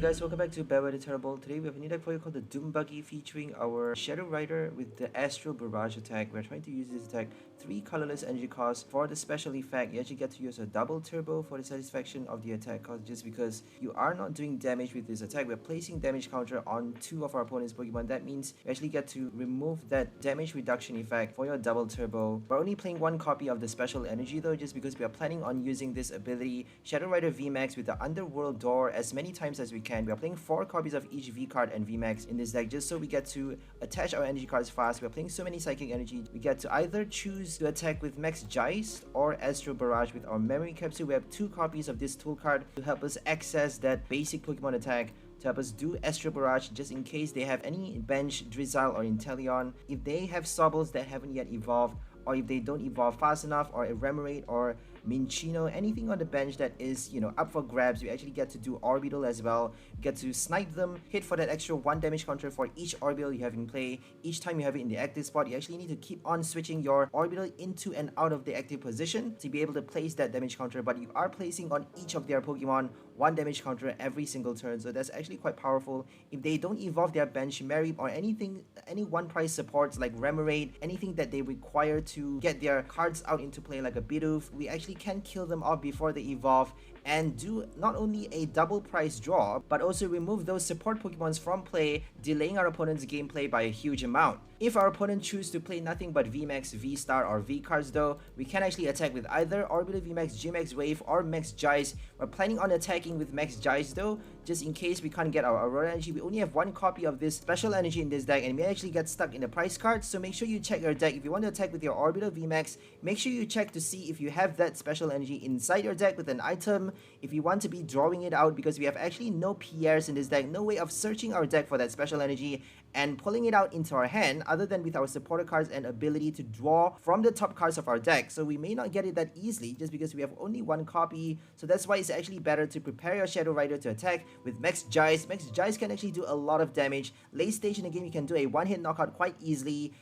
guys, welcome back to 𝑭𝒂𝒍𝒂𝒐𝒕. Today we have a new deck for you called the Doom Buggy featuring our Shadow Rider with the Astral Barrage attack. We're trying to use this attack 3 colorless energy cost. For the special effect, you actually get to use a double turbo for the satisfaction of the attack cost, just because you are not doing damage with this attack. We're placing damage counter on 2 of our opponent's Pokemon. That means you actually get to remove that damage reduction effect for your double turbo. We're only playing 1 copy of the special energy though, just because we are planning on using this ability Shadow Rider VMAX with the Underworld Door as many times as we can. We are playing 4 copies of each V card and VMAX in this deck just so we get to attach our energy cards fast. We are playing so many Psychic Energy. We get to either choose to attack with Max Geist or Astral Barrage with our Memory Capsule. We have 2 copies of this tool card to help us access that basic Pokemon attack, to help us do Astral Barrage just in case they have any bench Drizzile or Inteleon. If they have Sobbles that haven't yet evolved, or if they don't evolve fast enough, or a Remoraid or Cinccino, anything on the bench that is, up for grabs, we actually get to do Orbeetle as well. We get to snipe them, hit for that extra 1 damage counter for each Orbeetle you have in play. Each time you have it in the active spot, you actually need to keep on switching your Orbeetle into and out of the active position to be able to place that damage counter, but you are placing on each of their Pokemon 1 damage counter every single turn, so that's actually quite powerful. If they don't evolve their bench Marip or anything, any 1-price supports like Remoraid, anything that they require to get their cards out into play like a Bidoof, we actually can kill them off before they evolve and do not only a double price draw, but also remove those support Pokemons from play, delaying our opponent's gameplay by a huge amount. If our opponent chooses to play nothing but VMAX, V-Star, or V cards though, we can actually attack with either Orbeetle VMAX, GMAX Wave, or Max Geist. We're planning on attacking with Max Geist though, just in case we can't get our Aurora Energy. We only have 1 copy of this special energy in this deck and we actually get stuck in the price card, so make sure you check your deck. If you want to attack with your Orbeetle VMAX, make sure you check to see if you have that special energy inside your deck with an item. If you want to be drawing it out, because we have actually no PRs in this deck, no way of searching our deck for that special energy and pulling it out into our hand other than with our supporter cards and ability to draw from the top cards of our deck. So we may not get it that easily just because we have only 1 copy. So that's why it's actually better to prepare your Shadow Rider to attack with Max Geist. Max Geist can actually do a lot of damage. Late stage in the game, you can do a 1-hit knockout quite easily.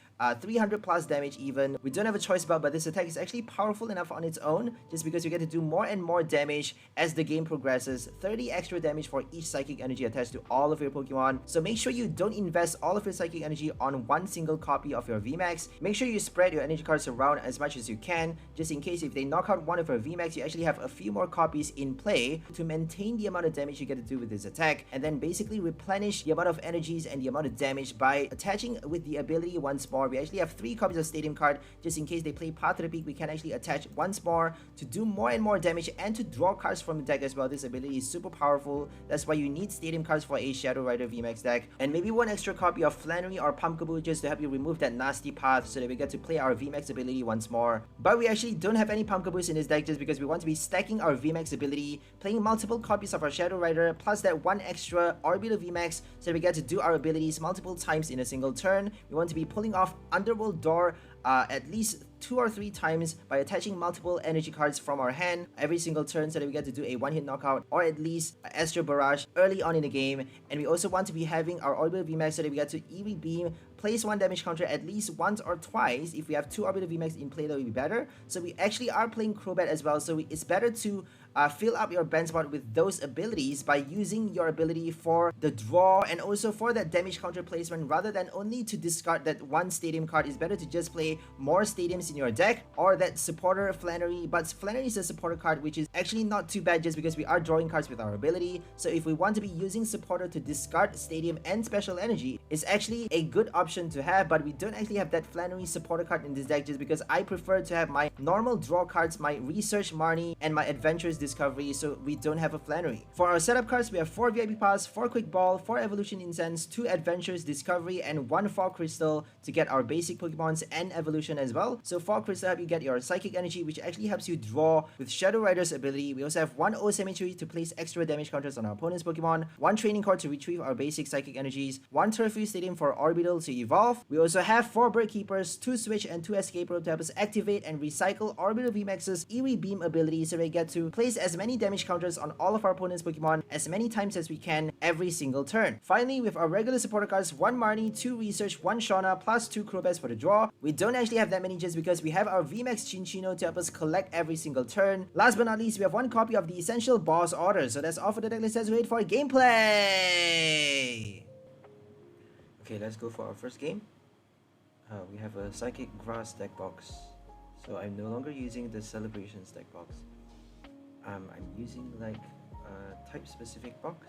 300 plus damage even. We don't have a choice about, but this attack is actually powerful enough on its own just because you get to do more and more damage as the game progresses. 30 extra damage for each Psychic Energy attached to all of your Pokemon. So make sure you don't invest all of your Psychic Energy on 1 single copy of your VMAX. Make sure you spread your energy cards around as much as you can, just in case if they knock out one of your VMAX, you actually have a few more copies in play to maintain the amount of damage you get to do with this attack, and then basically replenish the amount of energies and the amount of damage by attaching with the ability once more. We actually have 3 copies of Stadium card, just in case they play Path to the Peak. We can actually attach once more to do more and more damage and to draw cards from the deck as well. This ability is super powerful. That's why you need Stadium cards for a Shadow Rider VMAX deck, and maybe 1 extra copy of Flaaffy or Pumpkaboo just to help you remove that nasty path so that we get to play our VMAX ability once more. But we actually don't have any Pumpkaboos in this deck just because we want to be stacking our VMAX ability, playing multiple copies of our Shadow Rider plus that 1 extra Orbeetle VMAX so that we get to do our abilities multiple times in a single turn. We want to be pulling off Underworld Door at least 2 or 3 times by attaching multiple energy cards from our hand every single turn so that we get to do a 1-hit knockout or at least Astral Barrage early on in the game. And we also want to be having our Orbeetle VMAX so that we get to EV Beam, place 1 damage counter at least once or twice. If we have 2 Orbeetle VMAX in play, that would be better. So we actually are playing Crobat as well, so it's better to fill up your bench spot with those abilities by using your ability for the draw and also for that damage counter placement, rather than only to discard that 1 Stadium card. It's better to just play more Stadiums in your deck, or that supporter Flaaffy. But Flaaffy is a supporter card, which is actually not too bad just because we are drawing cards with our ability. So if we want to be using supporter to discard Stadium and special energy, it's actually a good option to have. But we don't actually have that Flaaffy supporter card in this deck just because I prefer to have my normal draw cards, my Research Marnie, and my Adventures Discovery, so we don't have a Flaaffy. For our setup cards, we have 4 VIP Pass, 4 Quick Ball, 4 Evolution Incense, 2 Adventures Discovery, and 1 Fog Crystal to get our basic Pokemons and Evolution as well. So Fog Crystal help you get your Psychic Energy, which actually helps you draw with Shadow Rider's ability. We also have 1 O Cemetery to place extra damage counters on our opponent's Pokemon, 1 Training Card to retrieve our basic Psychic Energies, 1 Turffield Stadium for Orbeetle to evolve. We also have 4 Bird Keepers, 2 Switch, and 2 Escape Rope to help us activate and recycle Orbeetle VMAX's EV Beam ability so we get to place as many damage counters on all of our opponent's Pokemon as many times as we can every single turn. Finally, with our regular supporter cards, 1 Marnie, 2 Research, 1 Shauna, plus 2 Crobats for the draw. We don't don't actually have that many just because we have our VMAX Cinccino to help us collect every single turn. Last but not least, we have one copy of the Essential Boss Order. So that's all for the deck list. Let's wait for gameplay! Okay, let's go for our first game. We have a Psychic Grass deck box. So I'm no longer using the Celebrations deck box. I'm using like a type specific box.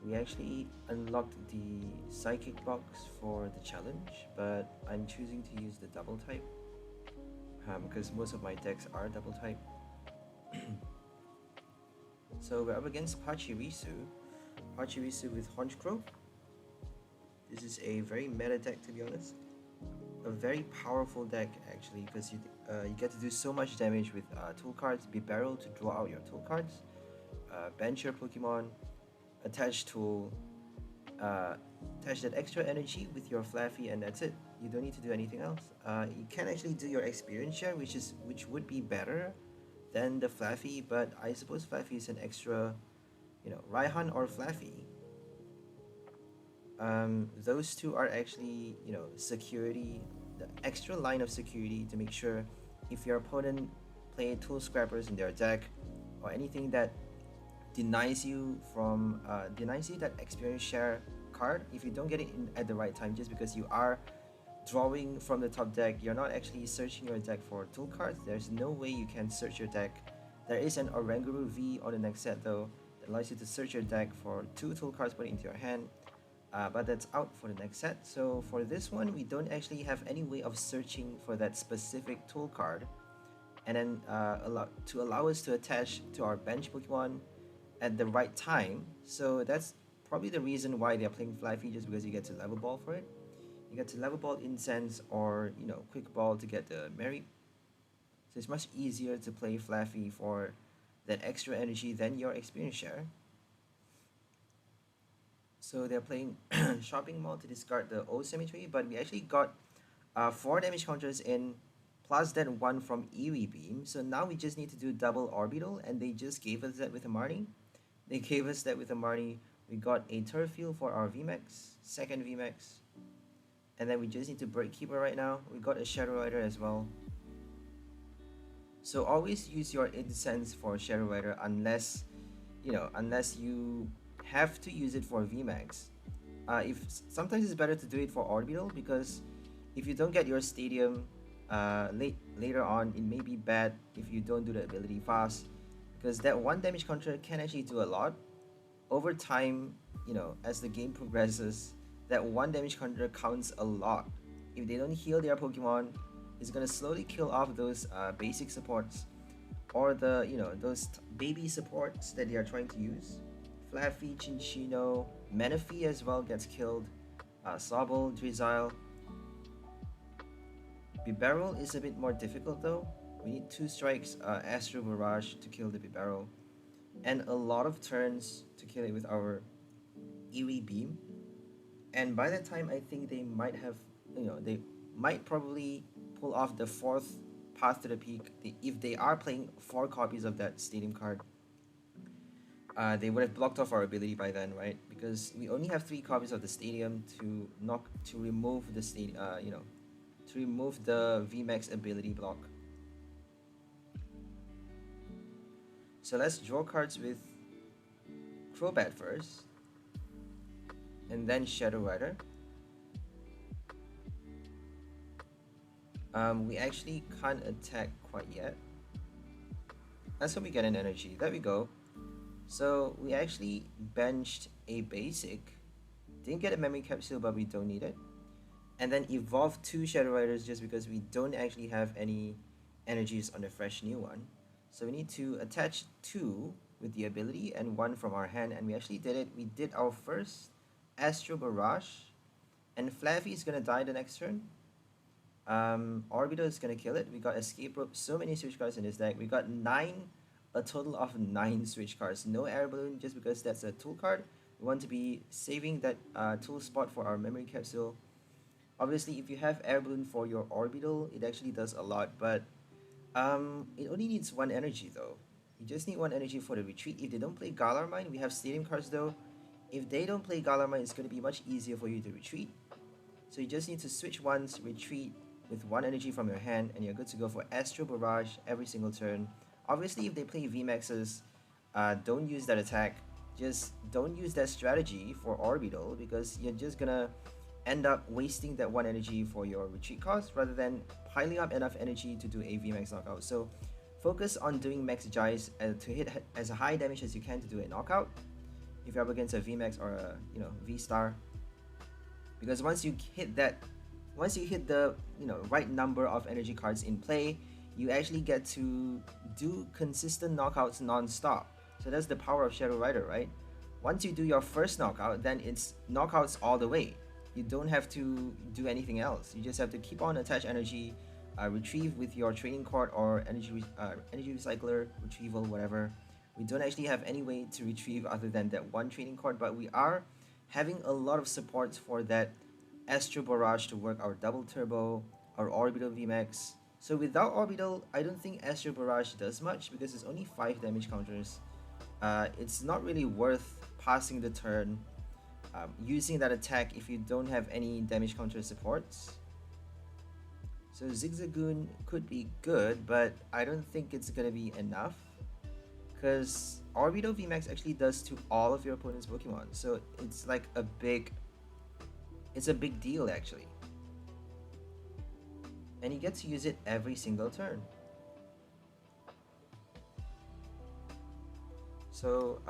We actually unlocked the Psychic box for the challenge, but I'm choosing to use the double type because most of my decks are double type. So we're up against Pachirisu with Honchkrow. This is a very meta deck, to be honest. A very powerful deck actually, because you get to do so much damage with tool cards. 𝑩𝒆𝒑𝒄𝒏 to draw out your tool cards, bench your Pokemon, attach tool, attach that extra energy with your Flaaffy, and that's it. You don't need to do anything else. You can actually do your experience share, which would be better than the Flaaffy, but I suppose Flaaffy is an extra, Raihan or Flaaffy. Those two are actually, security, the extra line of security to make sure if your opponent play tool scrappers in their deck or anything that denies you that experience share card, if you don't get it in at the right time just because you are drawing from the top deck, you're not actually searching your deck for tool cards. There's no way you can search your deck. There is an Oranguru V on the next set though that allows you to search your deck for 2 tool cards put into your hand, but that's out for the next set. So for this one, we don't actually have any way of searching for that specific tool card, and then allow us to attach to our bench Pokemon at the right time. So that's probably the reason why they're playing Flaaffy, just because you get to level ball for it. You get to level ball Incense or Quick Ball to get the Merit. So it's much easier to play Flaaffy for that extra energy than your experience share. So they're playing Shopping Mall to discard the 𝑭𝒐𝒓𝒏𝒕, but we actually got 4 damage counters in, plus that 1 from Eerie Beam. So now we just need to do double Orbeetle, and they just gave us that with a Marnie. We got a Turf Field for our VMAX, second VMAX. And then we just need to Bird Keeper right now. We got a Shadow Rider as well. So always use your Incense for Shadow Rider unless you have to use it for VMAX. Sometimes it's better to do it for Orbeetle, because if you don't get your Stadium later on, it may be bad if you don't do the ability fast, because that 1 damage counter can actually do a lot. Over time, as the game progresses, that 1 damage counter counts a lot. If they don't heal their Pokemon, it's gonna slowly kill off those basic supports, or those baby supports that they are trying to use. Flaaffy, Cinccino, Manaphy as well gets killed. Sobble, Drizzile. 𝑩𝒆𝒑𝒄𝒏 is a bit more difficult though. We need 2 strikes, Astral Barrage to kill the 𝑩𝒆𝒑𝒄𝒏, and a lot of turns to kill it with our Eerie Beam. And by that time, I think they might have, they might probably pull off the 4th Path to the Peak. If they are playing 4 copies of that Stadium card, they would have blocked off our ability by then, right? Because we only have 3 copies of the Stadium to remove the to remove the VMAX ability block. So let's draw cards with Crobat first, and then Shadow Rider. We actually can't attack quite yet. Let's hope we get an energy. There we go. So we actually benched a basic. Didn't get a memory capsule, but we don't need it. And then evolved 2 Shadow Riders just because we don't actually have any energies on the fresh new one. So we need to attach 2 with the ability and 1 from our hand, and we actually did it. We did our first Astral Barrage, and Flaaffy is gonna die the next turn. Orbeetle is gonna kill it. We got Escape Rope, so many switch cards in this deck. We got a total of 9 switch cards. No Air Balloon just because that's a tool card. We want to be saving that tool spot for our memory capsule. Obviously, if you have Air Balloon for your Orbeetle, it actually does a lot, but it only needs 1 energy though. You just need 1 energy for the retreat. If they don't play Galar Mine, we have Stadium cards though. If they don't play Galar Mine, it's going to be much easier for you to retreat. So you just need to switch once, retreat, with 1 energy from your hand, and you're good to go for Astral Barrage every single turn. Obviously, if they play VMAXs, don't use that attack. Just don't use that strategy for Orbeetle, because you're just gonna end up wasting that 1 energy for your retreat cost rather than piling up enough energy to do a VMAX knockout. So focus on doing Max Geist to hit as high damage as you can to do a knockout if you're up against a VMAX or a VSTAR, because once you hit the right number of energy cards in play, you actually get to do consistent knockouts non-stop. So that's the power of Shadow Rider, right? Once you do your first knockout, then it's knockouts all the way. You don't have to do anything else. You just have to keep on attach energy, retrieve with your training card or energy recycler, retrieval, whatever. We don't actually have any way to retrieve other than that 1 training card, but we are having a lot of supports for that Astral Barrage to work our double turbo, our Orbeetle VMAX. So without Orbeetle, I don't think Astral Barrage does much because it's only 5 damage counters. It's not really worth passing the turn using that attack if you don't have any damage counter supports. So Zigzagoon could be good, but I don't think it's gonna be enough, because Orbeetle VMAX actually does to all of your opponent's Pokemon, so it's like a big deal actually, and you get to use it every single turn. So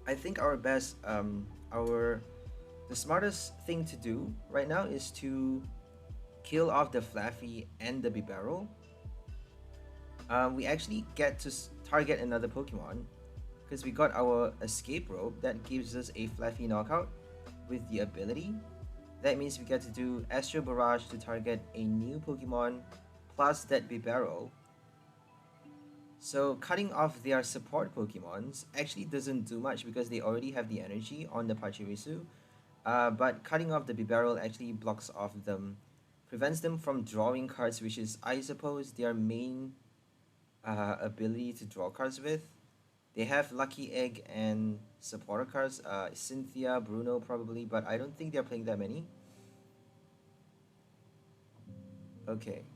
I think the smartest thing to do right now is to kill off the Flaaffy and the Bibarel. We actually get to target another Pokemon because we got our Escape Rope that gives us a Flaaffy knockout with the ability. That means we get to do Astral Barrage to target a new Pokemon plus that Bibarel. So cutting off their support Pokemons actually doesn't do much because they already have the energy on the Pachirisu. But cutting off the Bibarel actually blocks off them, prevents them from drawing cards, which is, I suppose, their main ability to draw cards with. They have Lucky Egg and supporter cards, Cynthia, Bruno probably, but I don't think they're playing that many. Okay.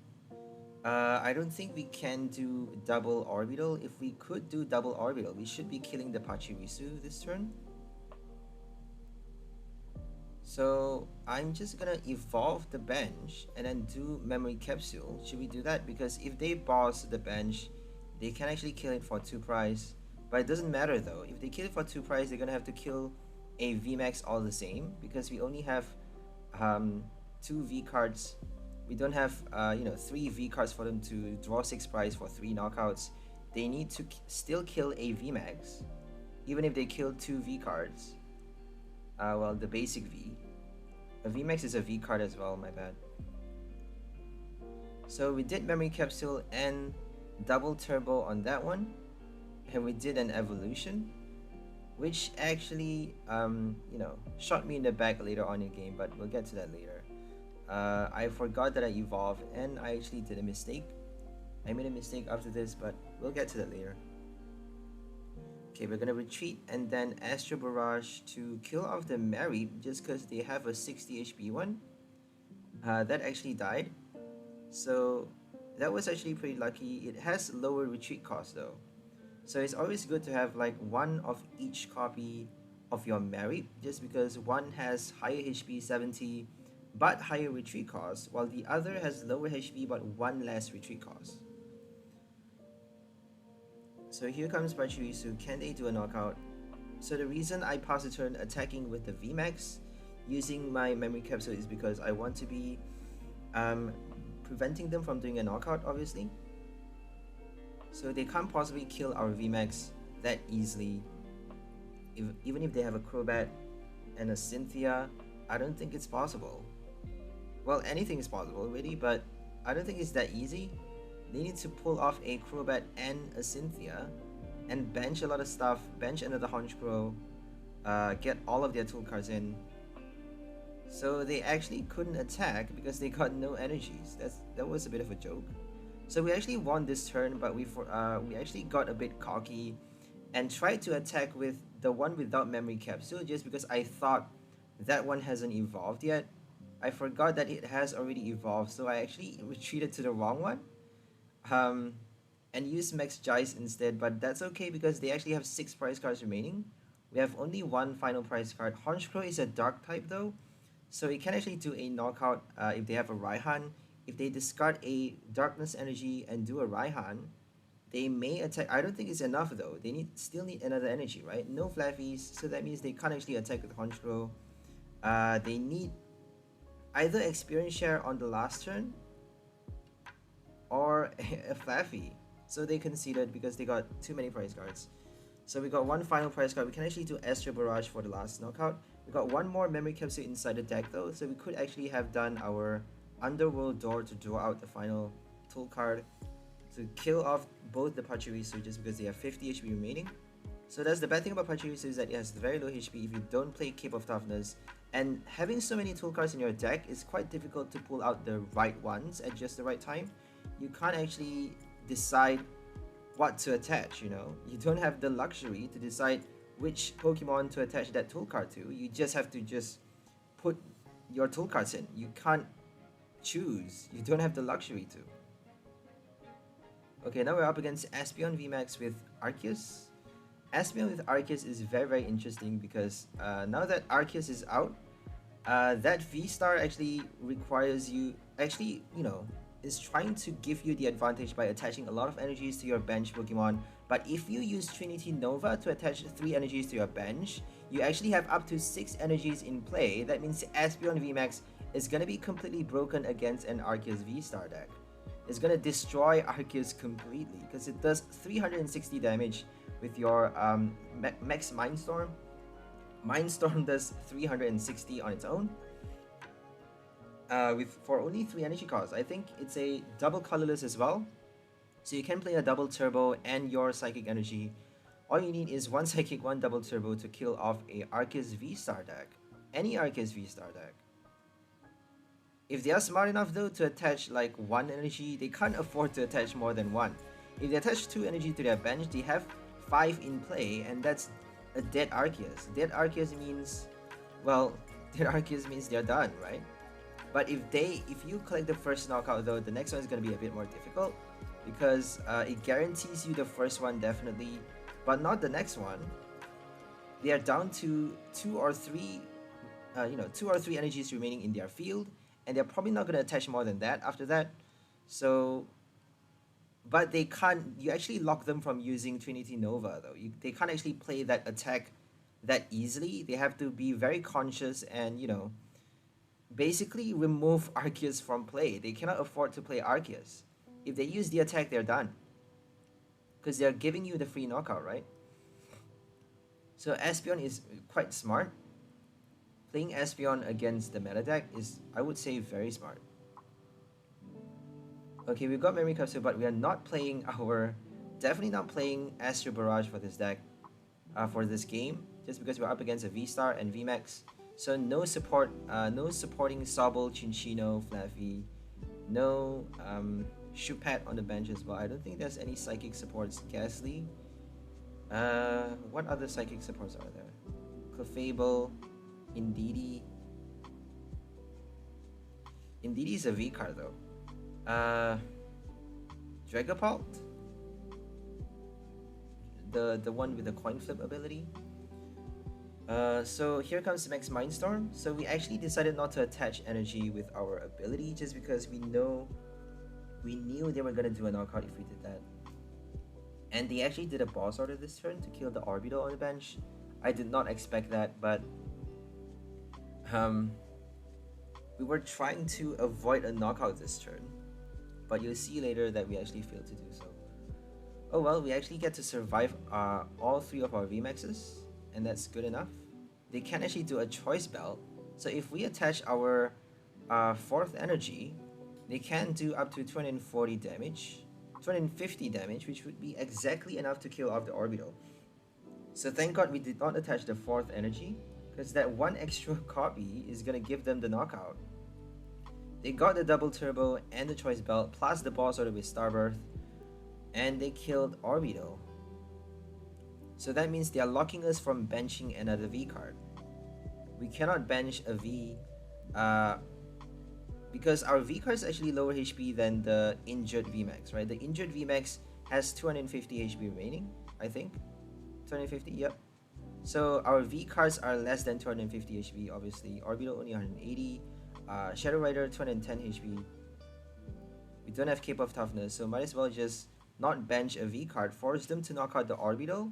I don't think we can do double Orbeetle. If we could do double Orbeetle, we should be killing the Pachirisu this turn. So I'm just gonna evolve the bench and then do Memory Capsule. Should we do that? Because if they boss the bench, they can actually kill it for 2 prize. But it doesn't matter though. If they kill it for 2 prize, they're gonna have to kill a VMAX all the same, because we only have 2 V cards. We don't have 3 V cards for them to draw 6 prize for 3 knockouts. They need to still kill a VMAX, even if they kill 2 V cards. Well, the basic V. A VMAX is a V card as well, my bad. So we did Memory Capsule and double turbo on that one, and we did an evolution, which actually shot me in the back later on in the game, but we'll get to that later. I forgot that I evolved and I actually did a mistake. I made a mistake after this, but we'll get to that later. Okay, we're gonna retreat and then Astral Barrage to kill off the Mary just because they have a 60 HP one. That actually died. So that was actually pretty lucky. It has lower retreat cost though. So it's always good to have like 1 of each copy of your Mary, just because one has higher HP 70 but higher retreat cost, while the other has lower HP but 1 less retreat cost. So here comes Pachirisu. Can they do a knockout? So the reason I pass the turn attacking with the VMAX using my Memory Capsule is because I want to be preventing them from doing a knockout, obviously. So they can't possibly kill our VMAX that easily. Even if they have a Crobat and a Cynthia, I don't think it's possible. Well, anything is possible really, but I don't think it's that easy. They need to pull off a Crobat and a Cynthia and bench a lot of stuff, bench another Honchkrow, get all of their tool cards in. So they actually couldn't attack because they got no energies. That was a bit of a joke. So we actually won this turn, but we actually got a bit cocky and tried to attack with the one without Memory Capsule just because I thought that one hasn't evolved yet. I forgot that it has already evolved, so I actually retreated to the wrong one. Um, and used Max Geist instead, but that's okay because they actually have 6 prize cards remaining. We have only one final prize card. Honchkrow is a dark type though, so it can actually do a knockout if they have a Raihan. If they discard a darkness energy and do a Raihan, they may attack. I don't think it's enough though. They still need another energy, right? No Flaaffys, so that means they can't actually attack with Honchkrow. They need either experience share on the last turn or a Flaaffy. So they conceded because they got too many prize cards. So we got one final prize card. We can actually do Astral Barrage for the last knockout. We got one more memory capsule inside the deck though, so we could actually have done our Underworld Door to draw out the final tool card to kill off both the Pachirisu just because they have 50 HP remaining. So that's the bad thing about Pachirisu, is that it has very low HP if you don't play Cape of Toughness. And having so many tool cards in your deck is quite difficult to pull out the right ones at just the right time. You can't actually decide what to attach, you know? You don't have the luxury to decide which Pokemon to attach that tool card to. You just have to just put your tool cards in. You can't choose. You don't have the luxury to. Okay, now we're up against Espeon VMAX with Arceus. Espeon with Arceus is very, very interesting because now that Arceus is out, that VSTAR actually requires you, is trying to give you the advantage by attaching a lot of energies to your bench Pokemon. But if you use Trinity Nova to attach 3 energies to your bench, you actually have up to 6 energies in play. That means Espeon VMAX is going to be completely broken against an Arceus VSTAR deck. It's going to destroy Arceus completely because it does 360 damage with your Max Mindstorm. Mindstorm does 360 on its own. For only 3 energy costs. I think it's a double colorless as well, so you can play a double turbo and your psychic energy. All you need is 1 psychic, 1 double turbo to kill off a Arceus VSTAR deck, any Arceus VSTAR deck. If they are smart enough though to attach like 1 energy, they can't afford to attach more than 1. If they attach 2 energy to their bench, they have 5 in play, and that's a dead Arceus. Dead Arceus means, well, dead Arceus means they're done, right? But if you collect the first knockout though, the next one is going to be a bit more difficult because it guarantees you the first one definitely, but not the next one. They are down to 2 or 3 energies remaining in their field, and they're probably not going to attach more than that after that. So, but they can't, you actually lock them from using Trinity Nova though. They can't actually play that attack that easily. They have to be very conscious and, basically remove Arceus from play. They cannot afford to play Arceus. If they use the attack, they're done. Because they're giving you the free knockout, right? So Espeon is quite smart. Playing Espeon against the meta deck is, I would say, very smart. Okay, we've got Memory Capsule, but we are not playing definitely not playing Astral Barrage for this deck, for this game, just because we're up against a VSTAR and VMAX. So no support, no supporting Sobble, Cinccino, Flaaffy, no Shupat on the bench as well. I don't think there's any psychic supports. Ghastly. What other psychic supports are there? Clefable, Indeedee. Indeedee is a V card though. Dragapult, the one with the coin flip ability. So here comes Max Mindstorm. So we actually decided not to attach energy with our ability just because we knew they were gonna do a knockout if we did that. And they actually did a boss order this turn to kill the Orbeetle on the bench. I did not expect that, but we were trying to avoid a knockout this turn. But you'll see later that we actually failed to do so. Oh well, we actually get to survive all 3 of our VMAXs, and that's good enough. They can actually do a choice belt. So if we attach our 4th energy, they can do up to 240 damage, 250 damage, which would be exactly enough to kill off the Orbeetle. So thank God we did not attach the 4th energy, because that 1 extra copy is gonna give them the knockout. They got the double turbo and the choice belt, plus the boss order with Starbirth, and they killed Orbeetle. So that means they are locking us from benching another V card. We cannot bench a V because our V card is actually lower HP than the injured VMAX, right? The injured VMAX has 250 HP remaining, I think. 250, yep. So our V cards are less than 250 HP, obviously. Orbeetle only 180. Shadow Rider 210 HP. We don't have Cape of Toughness, so might as well just not bench a V card. Force them to knock out the Orbeetle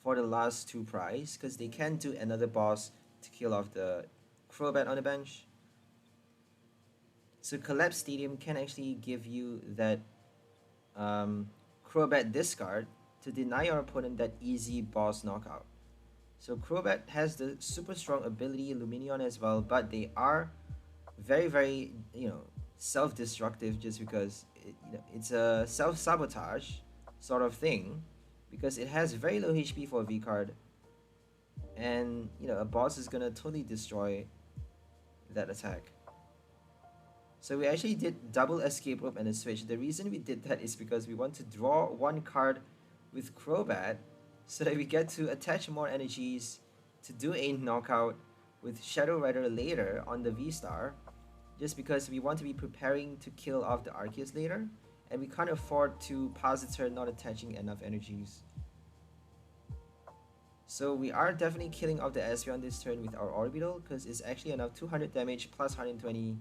for the last 2 prize, because they can do another boss to kill off the Crobat on the bench. So Collapse Stadium can actually give you that Crobat discard to deny your opponent that easy boss knockout. So Crobat has the super strong ability, Lumineon as well, but they are very, very, self-destructive, just because it's a self-sabotage sort of thing, because it has very low HP for a V card, and a boss is gonna totally destroy that attack. So we actually did double escape rope and a switch. The reason we did that is because we want to draw 1 card with Crobat, so that we get to attach more energies to do a knockout with Shadow Rider later on the VSTAR, just because we want to be preparing to kill off the Arceus later, and we can't afford to pass the turn not attaching enough energies. So we are definitely killing off the Espeon this turn with our Orbeetle, because it's actually enough 200 damage plus 120.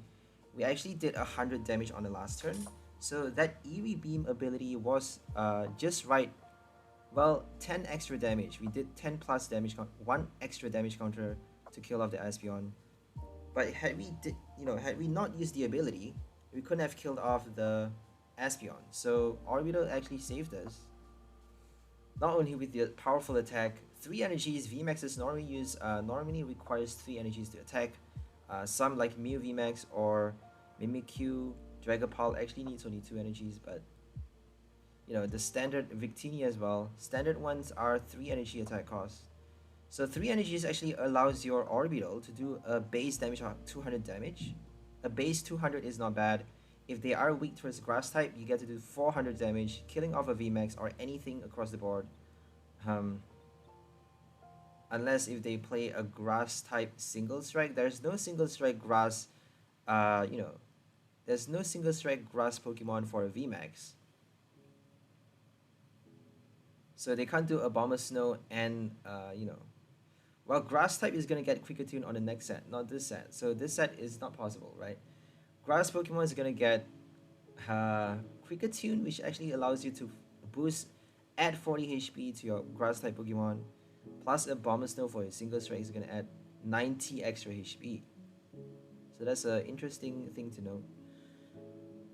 We actually did 100 damage on the last turn, so that Eerie Beam ability was just right. Well, 10 extra damage. We did 10 plus damage, 1 extra damage counter to kill off the Espeon. But had we not used the ability, we couldn't have killed off the Espeon. So Orbeetle actually saved us. Not only with the powerful attack, 3 energies. VMAXs normally requires 3 energies to attack. Some like Mew VMAX or Mimikyu, Dragapult actually needs only 2 energies, but the standard Victini as well. Standard ones are 3 energy attack cost. So 3 energies actually allows your Orbeetle to do a base damage of 200 damage. A base 200 is not bad. If they are weak towards grass type, you get to do 400 damage, killing off a VMAX or anything across the board. Unless if they play a grass type single strike. There's no single strike grass, there's no single strike grass Pokemon for a VMAX. So they can't do a Bomber Snow and, well, Grass type is going to get Quickatune on the next set, not this set. So this set is not possible, right? Grass Pokemon is going to get Quickatune, which actually allows you to add 40 HP to your Grass type Pokemon, plus a Bomber Snow for a single strike is going to add 90 extra HP. So that's an interesting thing to know.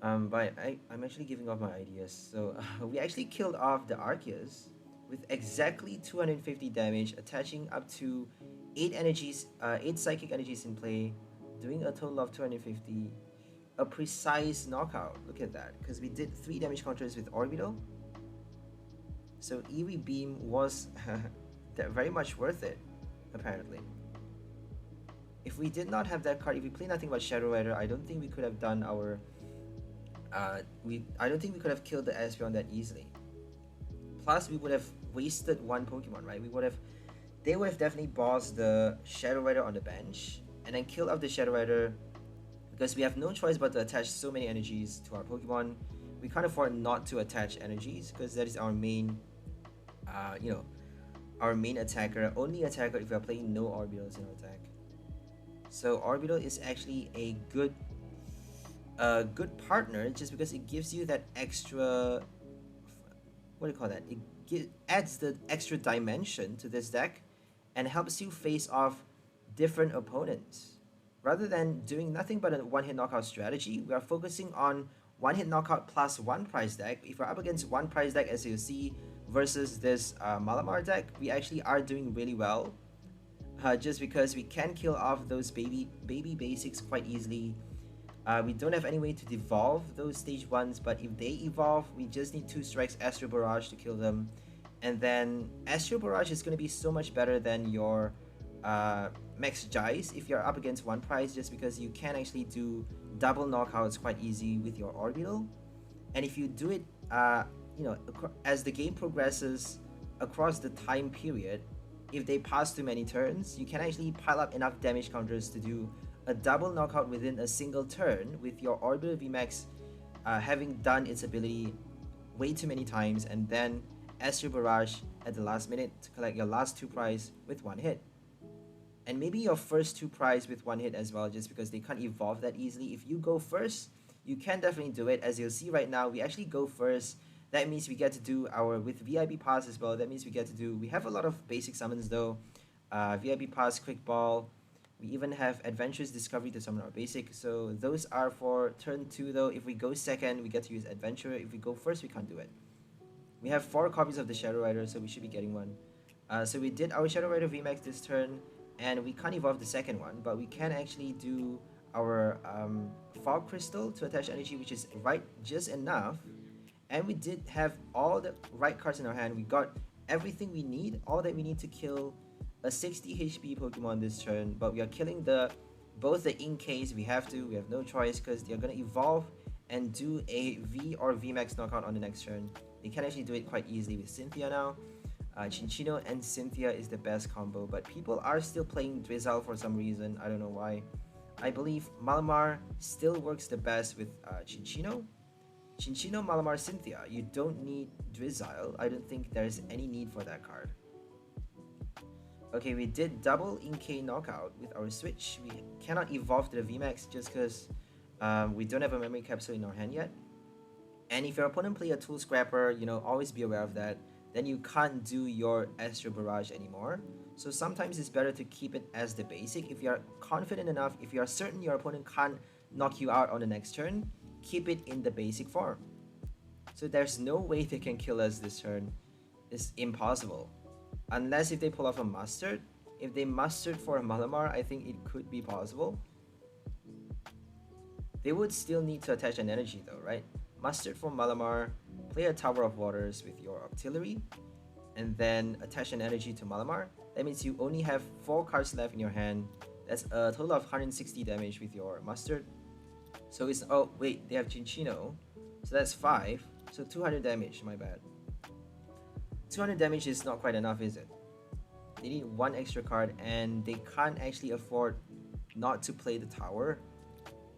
But I'm actually giving off my ideas. So we actually killed off the Arceus with exactly 250 damage, attaching up to 8 energies, 8 psychic energies in play, doing a total of 250. A precise knockout. Look at that, because we did 3 damage counters with Orbeetle. So Eerie Beam was very much worth it, apparently. If we did not have that card, if we play nothing but Shadow Rider, I don't think we could have done our I don't think we could have killed the Espeon that easily. Plus, we would have wasted 1 Pokemon, right? They would have definitely bossed the Shadow Rider on the bench and then killed off the Shadow Rider, because we have no choice but to attach so many energies to our Pokemon. We can't afford not to attach energies, because that is our main, our main attacker, only attacker if we are playing no Orbeetles in our attack. So Orbeetle is actually a good partner, just because it gives you that extra, it adds the extra dimension to this deck and helps you face off different opponents. Rather than doing nothing but a one-hit knockout strategy, we are focusing on one-hit knockout plus 1 prize deck. If we're up against 1 prize deck, as you see, versus this Malamar deck, we actually are doing really well, just because we can kill off those baby basics quite easily. We don't have any way to devolve those stage 1s, but if they evolve, we just need 2 strikes Astral Barrage to kill them. And then Astral Barrage is going to be so much better than your Max Geist if you're up against 1 prize, just because you can actually do double knockouts quite easy with your Orbeetle. And if you do it, as the game progresses across the time period, if they pass too many turns, you can actually pile up enough damage counters to do a double knockout within a single turn with your Orbeetle VMAX having done its ability way too many times, and then Astral Barrage at the last minute to collect your last 2 prize with 1 hit. And maybe your first 2 prize with 1 hit as well, just because they can't evolve that easily. If you go first, you can definitely do it. As you'll see right now, we actually go first. That means we get to do our, with VIP Pass as well, that means we get to do, we have a lot of basic summons though. VIP Pass, Quick Ball. We even have Adventurous Discovery to summon our basic. So those are for turn 2 though. If we go second, we get to use Adventurer. If we go first, we can't do it. We have 4 copies of the Shadow Rider, so we should be getting one. So we did our Shadow Rider VMAX this turn, and we can't evolve the second one, but we can actually do our Fog Crystal to attach energy, which is right just enough. And we did have all the right cards in our hand. We got everything we need, all that we need to kill a 60 HP Pokemon this turn, but we are killing both the 𝑖nk𝐻s. We have no choice, because they're going to evolve and do a V or VMAX knockout on the next turn. They can actually do it quite easily with Cynthia now. Cinccino and Cynthia is the best combo, but people are still playing Drizzile for some reason. I don't know why. I believe Malamar still works the best with Cinccino. Cinccino, Malamar, Cynthia. You don't need Drizzile. I don't think there's any need for that card. Okay, we did double 𝑖nk𝐻 knockout with our switch. We cannot evolve to the VMAX just because we don't have a memory capsule in our hand yet. And if your opponent play a Tool Scrapper, you know, always be aware of that. Then you can't do your Astral Barrage anymore. So sometimes it's better to keep it as the basic. If you're confident enough, if you're certain your opponent can't knock you out on the next turn, keep it in the basic form. So there's no way they can kill us this turn. It's impossible. Unless if they pull off a Mustard. If they Mustard for a Malamar, I think it could be possible. They would still need to attach an energy though, right? Mustard for Malamar, play a Tower of Waters with your Octillery, and then attach an energy to Malamar. That means you only have 4 cards left in your hand. That's a total of 160 damage with your Mustard. So it's, oh wait, they have Cinccino, so that's 5, so 200 damage, my bad. 200 damage is not quite enough, is it? They need 1 extra card, and they can't actually afford not to play the Tower,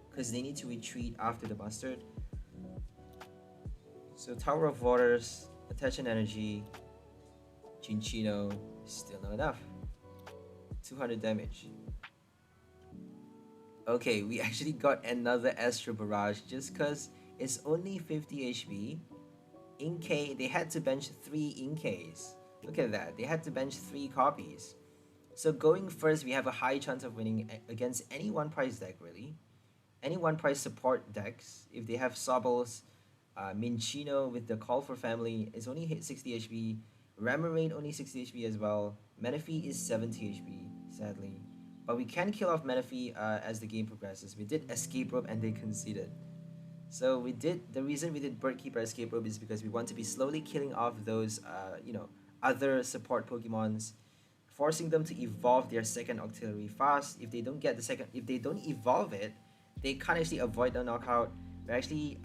because they need to retreat after the Mustard. So Tower of Waters, attach an energy, Cinccino, still not enough. 200 damage. Okay, we actually got another Astral Barrage just because it's only 50 HP. 𝑖nk𝐻, they had to bench 3 𝑖nk𝐻s. Look at that, they had to bench 3 copies. So going first, we have a high chance of winning against any 1-price deck, really. Any 1-price support decks. If they have Sobbles, Minccino with the Call for Family is only hit 60 HP. Remoraid only 60 HP as well. Manaphy is 70 HP, sadly. But we can kill off Manaphy as the game progresses. We did Escape Rope and they conceded. So we did, the reason we did Birdkeeper Escape Rope is because we want to be slowly killing off those, you know, other support Pokemons, forcing them to evolve their second Octillery fast. If they don't get the second, if they don't evolve it, they can't actually avoid the knockout. We're actually,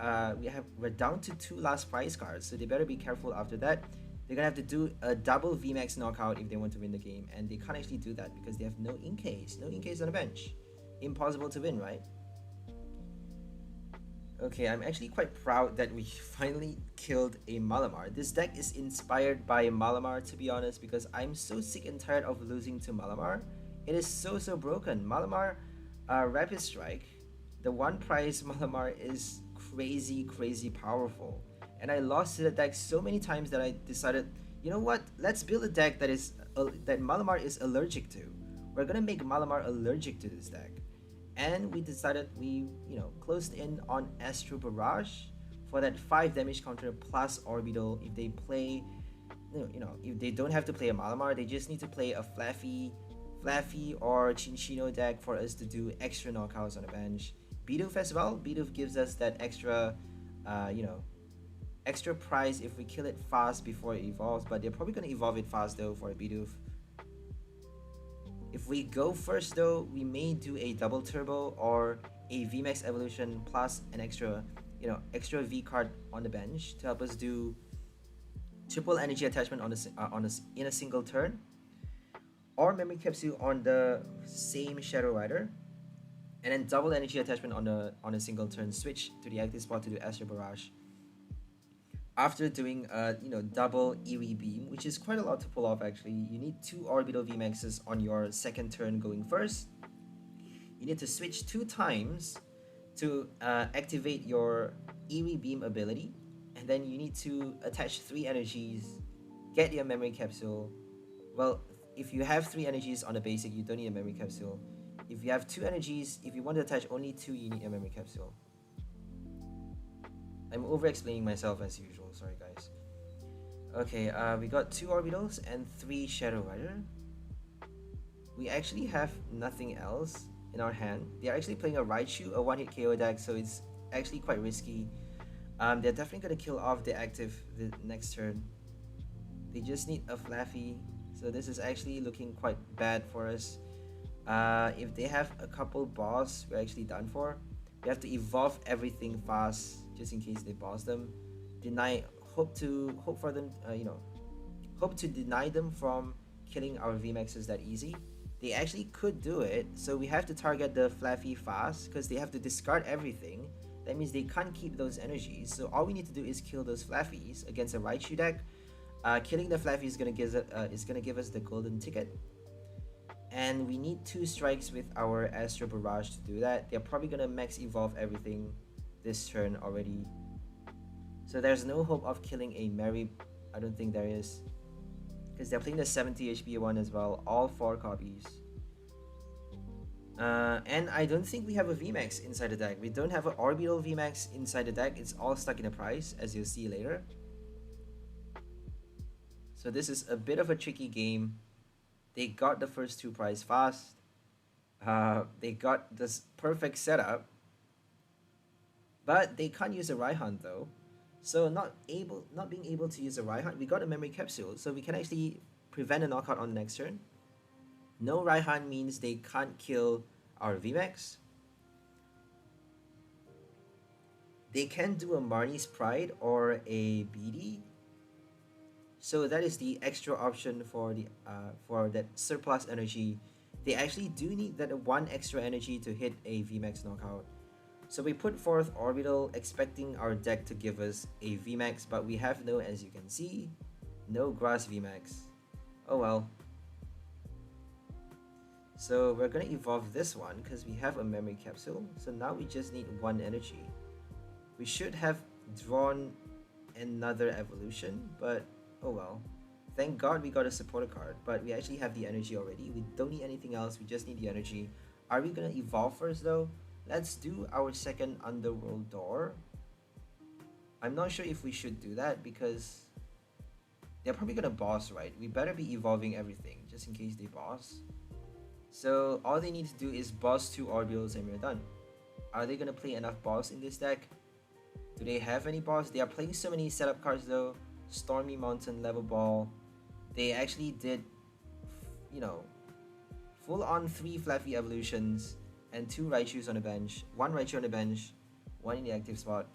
we're down to 2 last prize cards, so they better be careful after that. They're gonna have to do a double VMAX knockout if they want to win the game, and they can't actually do that because they have no 𝑖nk𝐻s. No 𝑖nk𝐻s on the bench. Impossible to win, right? Okay, I'm actually quite proud that we finally killed a Malamar. This deck is inspired by Malamar, to be honest, because I'm so sick and tired of losing to Malamar. It is so broken. Malamar, Rapid Strike, the 1-price Malamar is crazy powerful. And I lost to the deck so many times that I decided, you know what, let's build a deck that is that Malamar is allergic to. We're gonna make Malamar allergic to this deck. And we decided we, closed in on Astral Barrage for that 5 damage counter plus Orbeetle. If they play, if they don't have to play a Malamar, they just need to play a Flaaffy or Cinccino deck for us to do extra knockouts on the bench. Bidoof as well. Bidoof gives us that extra, extra prize if we kill it fast before it evolves, but they're probably going to evolve it fast though for a Bidoof. If we go first though, we may do a double turbo or a VMAX evolution plus an extra, extra V card on the bench to help us do triple energy attachment in a single turn, or memory capsule on the same Shadow Rider. And then double energy attachment on a single turn. Switch to the active spot to do Astral Barrage. After doing double Eerie Beam, which is quite a lot to pull off actually. You need 2 Orbital VMAXs on your second turn going first. You need to switch 2 times to activate your Eerie Beam ability, and then you need to attach 3 energies, get your memory capsule. Well, if you have 3 energies on a basic, you don't need a memory capsule. If you have 2 energies, if you want to attach only 2, you need a memory capsule. I'm over-explaining myself as usual, sorry guys. Okay, we got 2 Orbitals and 3 Shadow Rider. We actually have nothing else in our hand. They're actually playing a Raichu, a 1-hit KO deck, so it's actually quite risky. They're definitely going to kill off the active the next turn. They just need a Flaaffy, so this is actually looking quite bad for us. If they have a couple boss, we're actually done for. We have to evolve everything fast, just in case they boss them. Hope to deny them from killing our VMAXs that easy. They actually could do it, so we have to target the Flaaffy fast, because they have to discard everything. That means they can't keep those energies, so all we need to do is kill those Flaaffys against a Raichu deck. Killing the Flaaffy is gonna give us the golden ticket. And we need 2 strikes with our Astral Barrage to do that. They're probably gonna max evolve everything this turn already. So there's no hope of killing a Mary. I don't think there is. Because they're playing the 70 HP one as well. All 4 copies. And I don't think we have a VMAX inside the deck. We don't have an Orbital VMAX inside the deck. It's all stuck in a prize, as you'll see later. So this is a bit of a tricky game. They got the first 2 prize fast. They got this perfect setup. But they can't use a Raihan though. So not being able to use a Raihan, we got a memory capsule, so we can actually prevent a knockout on the next turn. No Raihan means they can't kill our VMAX. They can do a Marnie's Pride or a BD. So that is the extra option for that surplus energy. They actually do need that 1 extra energy to hit a VMAX knockout. So we put forth Orbital, expecting our deck to give us a VMAX, but we have no, as you can see, no Grass VMAX. Oh well. So we're gonna evolve this one because we have a memory capsule. So now we just need 1 energy. We should have drawn another evolution, but oh well. Thank God we got a supporter card, but we actually have the energy already. We don't need anything else, we just need the energy. Are we gonna evolve first though? Let's do our second Underworld door. I'm not sure if we should do that because they're probably gonna boss, right? We better be evolving everything just in case they boss. So all they need to do is boss 2 Orbitals and we're done. Are they gonna play enough boss in this deck? Do they have any boss? They are playing so many setup cards though. Stormy Mountain, Level Ball. They actually did, full on 3 Flaaffy evolutions and 2 Raichus on the bench. 1 Raichu on the bench, 1 in the active spot.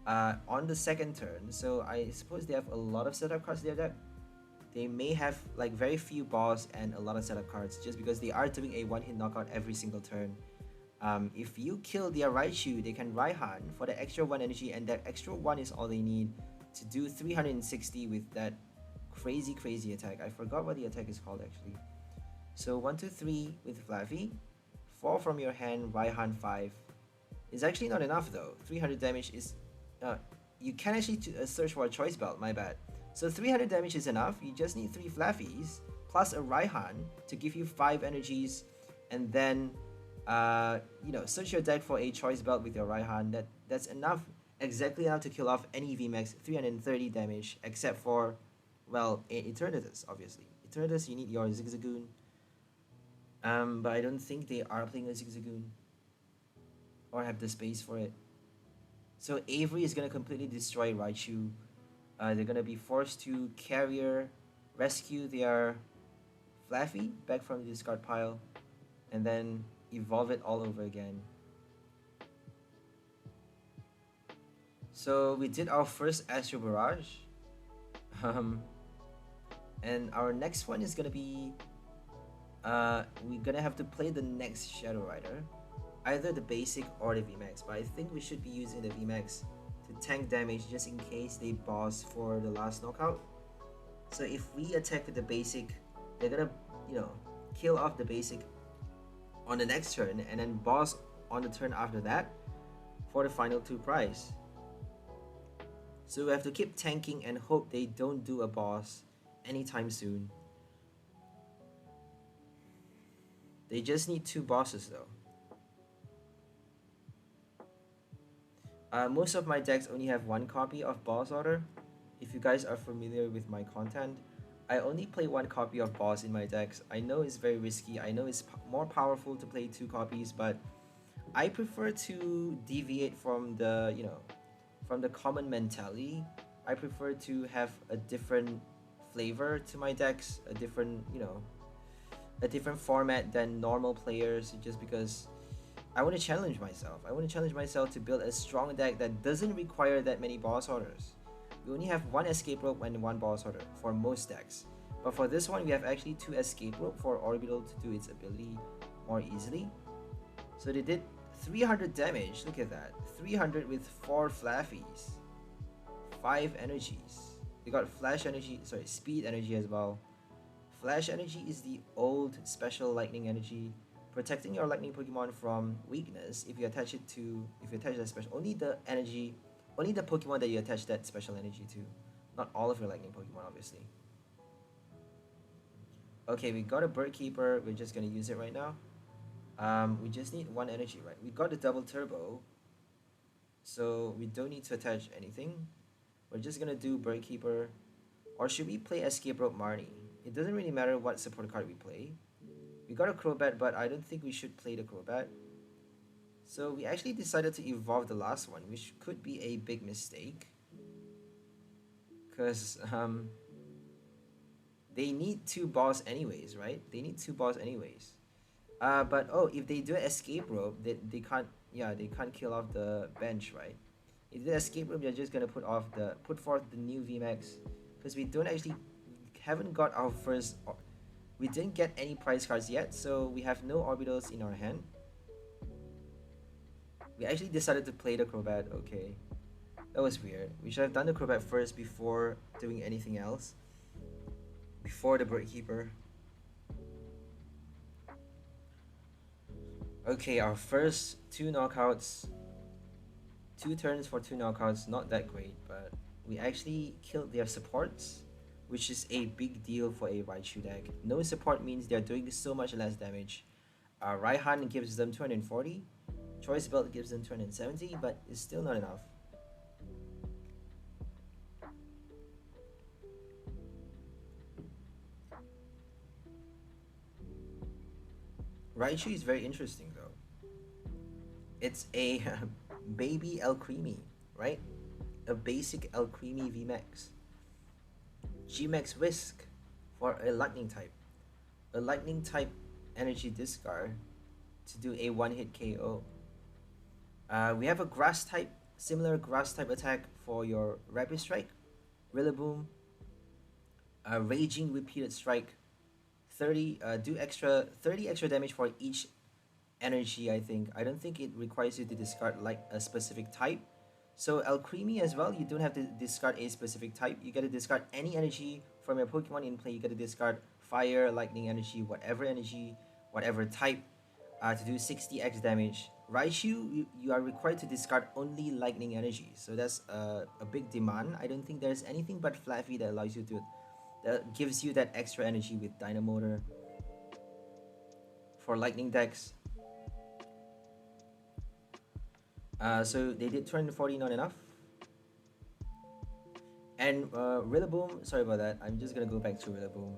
On the second turn, so I suppose they have a lot of setup cards in their deck. They may have like very few boss and a lot of setup cards just because they are doing a 1-hit knockout every single turn. If you kill their Raichu, they can Raihan for the extra 1 energy, and that extra 1 is all they need to do 360 with that crazy attack. I forgot what the attack is called actually. So 1, 2, 3 with Flaaffy. 4 from your hand, Raihan 5. Is actually not enough though. 300 damage is... you can actually search for a choice belt, my bad. So 300 damage is enough. You just need 3 Flaaffys plus a Raihan to give you 5 energies, and then search your deck for a choice belt with your Raihan. That's enough, exactly enough to kill off any VMAX. 330 damage, except for, well, Eternatus, obviously. Eternatus, you need your Zigzagoon. But I don't think they are playing a Zigzagoon or have the space for it. So Avery is gonna completely destroy Raichu. They're gonna be forced to Carrier, rescue their Flaaffy back from the discard pile, and then evolve it all over again. So we did our first Astral Barrage. And our next one is gonna be we're gonna have to play the next Shadow Rider. either the basic or the VMAX, but I think we should be using the VMAX to tank damage just in case they boss for the last knockout. So if we attack with the basic, they're gonna, you know, kill off the basic on the next turn and then boss on the turn after that for the final 2 prize. So we have to keep tanking and hope they don't do a boss anytime soon. They just need 2 bosses though. Most of my decks only have 1 copy of Boss Order. If you guys are familiar with my content, I only play 1 copy of Boss in my decks. I know it's very risky, I know it's more powerful to play 2 copies, but I prefer to deviate from the, you know, from the common mentality. I prefer to have a different flavor to my decks, a different, you know, a different format than normal players, just because I want to challenge myself. I want to challenge myself to build a strong deck that doesn't require that many boss orders. We only have 1 escape rope and 1 boss order for most decks. But for this one, we have actually 2 escape rope for Orbeetle to do its ability more easily. So they did 300 damage, look at that. 300 with 4 Flaaffys. 5 energies. They got Flash energy, sorry, Speed energy as well. Flash energy is the old special lightning energy, protecting your lightning Pokemon from weakness if you attach it to, that special, only the Pokemon that you attach that special energy to, not all of your lightning Pokemon obviously. Okay, we got a Bird Keeper, we're just gonna use it right now. We just need 1 energy, right? We got the double turbo, so we don't need to attach anything. We're just gonna do Bird Keeper, or should we play Escape Rope Marnie? It doesn't really matter what support card we play. We got a Crobat, but I don't think we should play the Crobat. So we actually decided to evolve the last one, which could be a big mistake. Because they need 2 boss anyways, right? They need 2 boss anyways. But oh, if they do an escape rope, they can't, yeah, they can't kill off the bench, right? If they escape rope, they're just gonna put forth the new VMAX, because we haven't got our first, we didn't get any prize cards yet, so we have no Orbeetles in our hand. We actually decided to play the Crobat, okay. That was weird. We should have done the Crobat first before doing anything else. Before the Bird Keeper. Okay, our first 2 knockouts. 2 turns for 2 knockouts, not that great, but we actually killed their supports, which is a big deal for a Raichu deck. No support means they're doing so much less damage. Raihan gives them 240, Choice Belt gives them 270, but it's still not enough. Raichu is very interesting though. It's a baby 𝑙𝑐𝑟EAMY, right? A basic 𝑙𝑐REAMY VMAX. G-Max Whisk for a lightning type. A lightning type energy discard to do a 1-hit KO. We have a grass type, similar grass type attack for your Rapid Strike, Rillaboom, Raging Repeated Strike, 30 extra damage for each energy, I think. I don't think it requires you to discard like a specific type. So 𝑙𝑐REAMY as well, you don't have to discard a specific type. You get to discard any energy from your Pokemon in play. You get to discard fire, lightning energy, whatever type, to do 60x damage. Raichu, you are required to discard only lightning energy. So that's a big demand. I don't think there's anything but Flaaffy that allows you to, that gives you that extra energy with Dynamotor for lightning decks. So they did 240, not enough. And Rillaboom, sorry about that, I'm just gonna go back to Rillaboom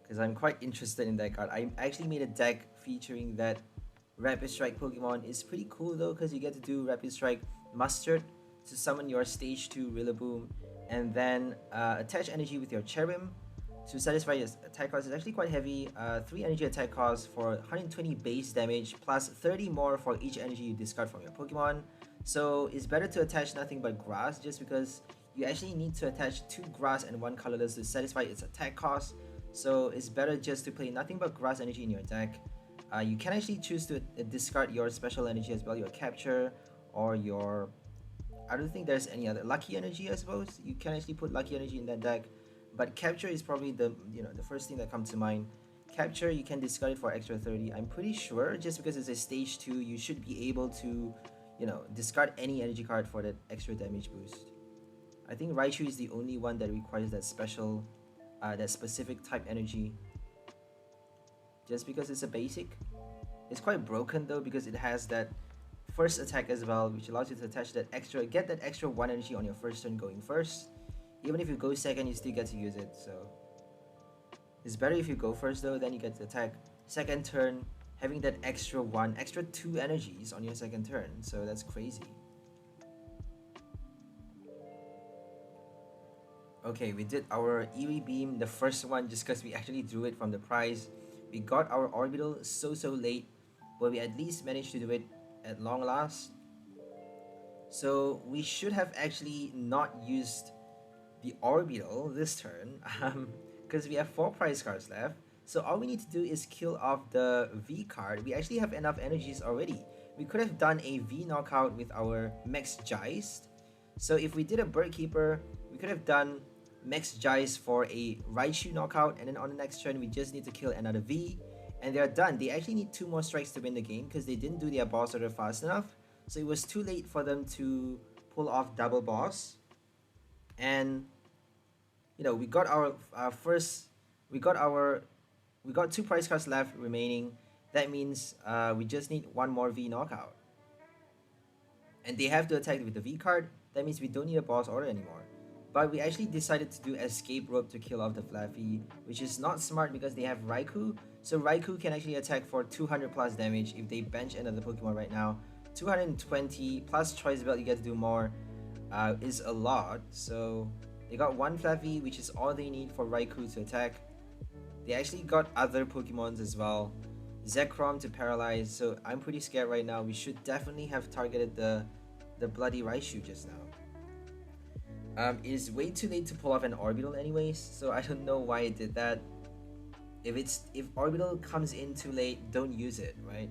because I'm quite interested in that card. I actually made a deck featuring that Rapid Strike Pokemon. It's pretty cool though, because you get to do Rapid Strike Mustard to summon your Stage 2 Rillaboom, and then attach energy with your Cherrim to satisfy your attack cost. It's actually quite heavy. 3 energy attack cost for 120 base damage, plus 30 more for each energy you discard from your Pokemon. So it's better to attach nothing but grass, just because you actually need to attach 2 grass and 1 colorless to satisfy its attack cost. So it's better just to play nothing but grass energy in your deck. You can actually choose to discard your special energy as well, your capture or your, I don't think there's any other lucky energy. I suppose you can actually put lucky energy in that deck, but capture is probably the the first thing that comes to mind. Capture, you can discard it for extra 30. I'm pretty sure just because it's a stage 2, you should be able to discard any energy card for that extra damage boost. I think Raichu is the only one that requires that special that specific type energy, just because it's a basic. It's quite broken though, because it has that first attack as well, which allows you to attach that extra, get that extra 1 energy on your first turn going first. Even if you go second, you still get to use it, so it's better if you go first though, then you get to attack second turn, having that extra 2 energies on your second turn, so that's crazy. Okay, we did our Eerie Beam, the first one, just because we actually drew it from the prize. We got our Orbital so late, but we at least managed to do it at long last. So we should have actually not used the Orbital this turn, because we have 4 prize cards left. So all we need to do is kill off the V card. We actually have enough energies already. We could have done a V knockout with our Max Geist. So if we did a Bird Keeper, we could have done Max Geist for a Raichu knockout, and then on the next turn we just need to kill another V, and they're done. They actually need 2 more strikes to win the game because they didn't do their boss order fast enough. So it was too late for them to pull off double boss. And we got our we got 2 prize cards left remaining. That means we just need 1 more V knockout, and they have to attack with the V card. That means we don't need a boss order anymore. But we actually decided to do Escape Rope to kill off the Flaaffy, which is not smart because they have Raikou. So Raikou can actually attack for 200 plus damage if they bench another Pokemon right now. 220 plus Choice Belt, you get to do more, is a lot. So they got 1 Flaaffy, which is all they need for Raikou to attack. They actually got other Pokemons as well. Zekrom to paralyze, so I'm pretty scared right now. We should definitely have targeted the bloody Raichu just now. It is way too late to pull off an Orbital anyways, so I don't know why it did that. If Orbital comes in too late, don't use it, right?